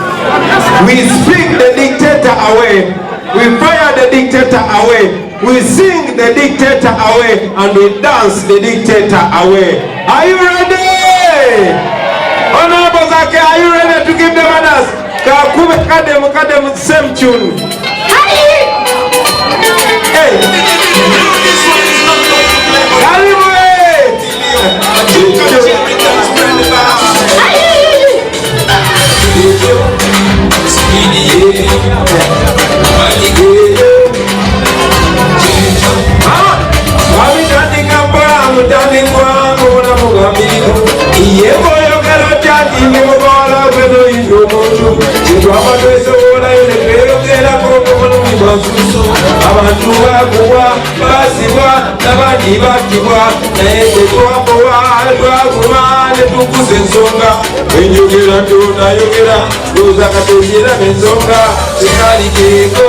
We speak the dictator away. We fire the dictator away. We sing the dictator away. And we dance the dictator away. Are you ready? Honorable Zake, are you ready to give them a dance? Kadem, same tune. Hey! abantu bakuwa basibwa n'abandi bakibwa naye twakuma ne tukuza ensonga enjogera tonayogera looza katogera ensonga tekalikeko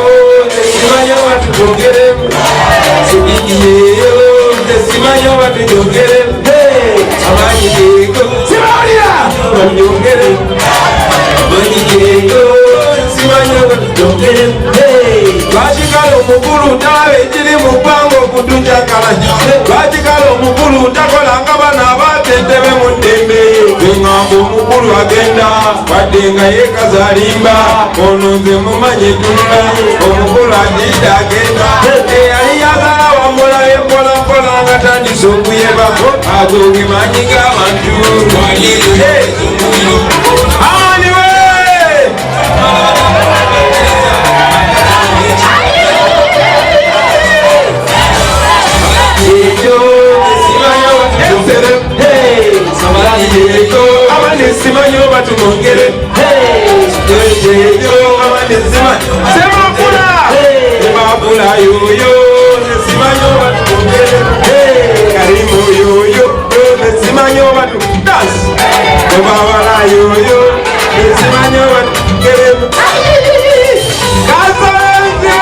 tesimanya watutyogeremu sibigiyeyo tesimanya watutyogeremu amanyikeko sibawulira batutyogeremu amanyikeko simanya watutyogeremu Bajikalo mukulu tawe chili mupango kutunjakalanya Bajikalo mukulu takolanga bana batendebe mundembe Bengambo mukulu agenda Badenga yekazalimba Ononze mumanye tunga Omukulu agenda agenda Eyali yazala wamula yempola mpola Ngatandisa okuyeba Agoge manyiga abantu Anyway Simanyo batumongere Sebabula yoyo Simanyo batumongere Karimu yoyo Simanyo batu dance Sebabula yoyo Simanyo batumongere Kasanze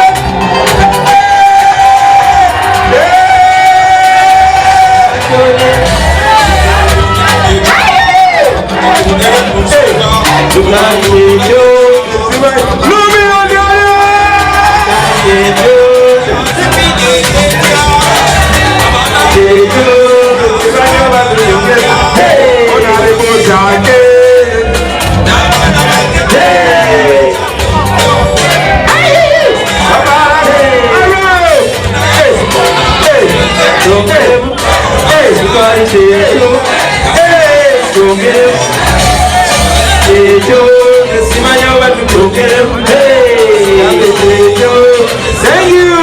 Thank you.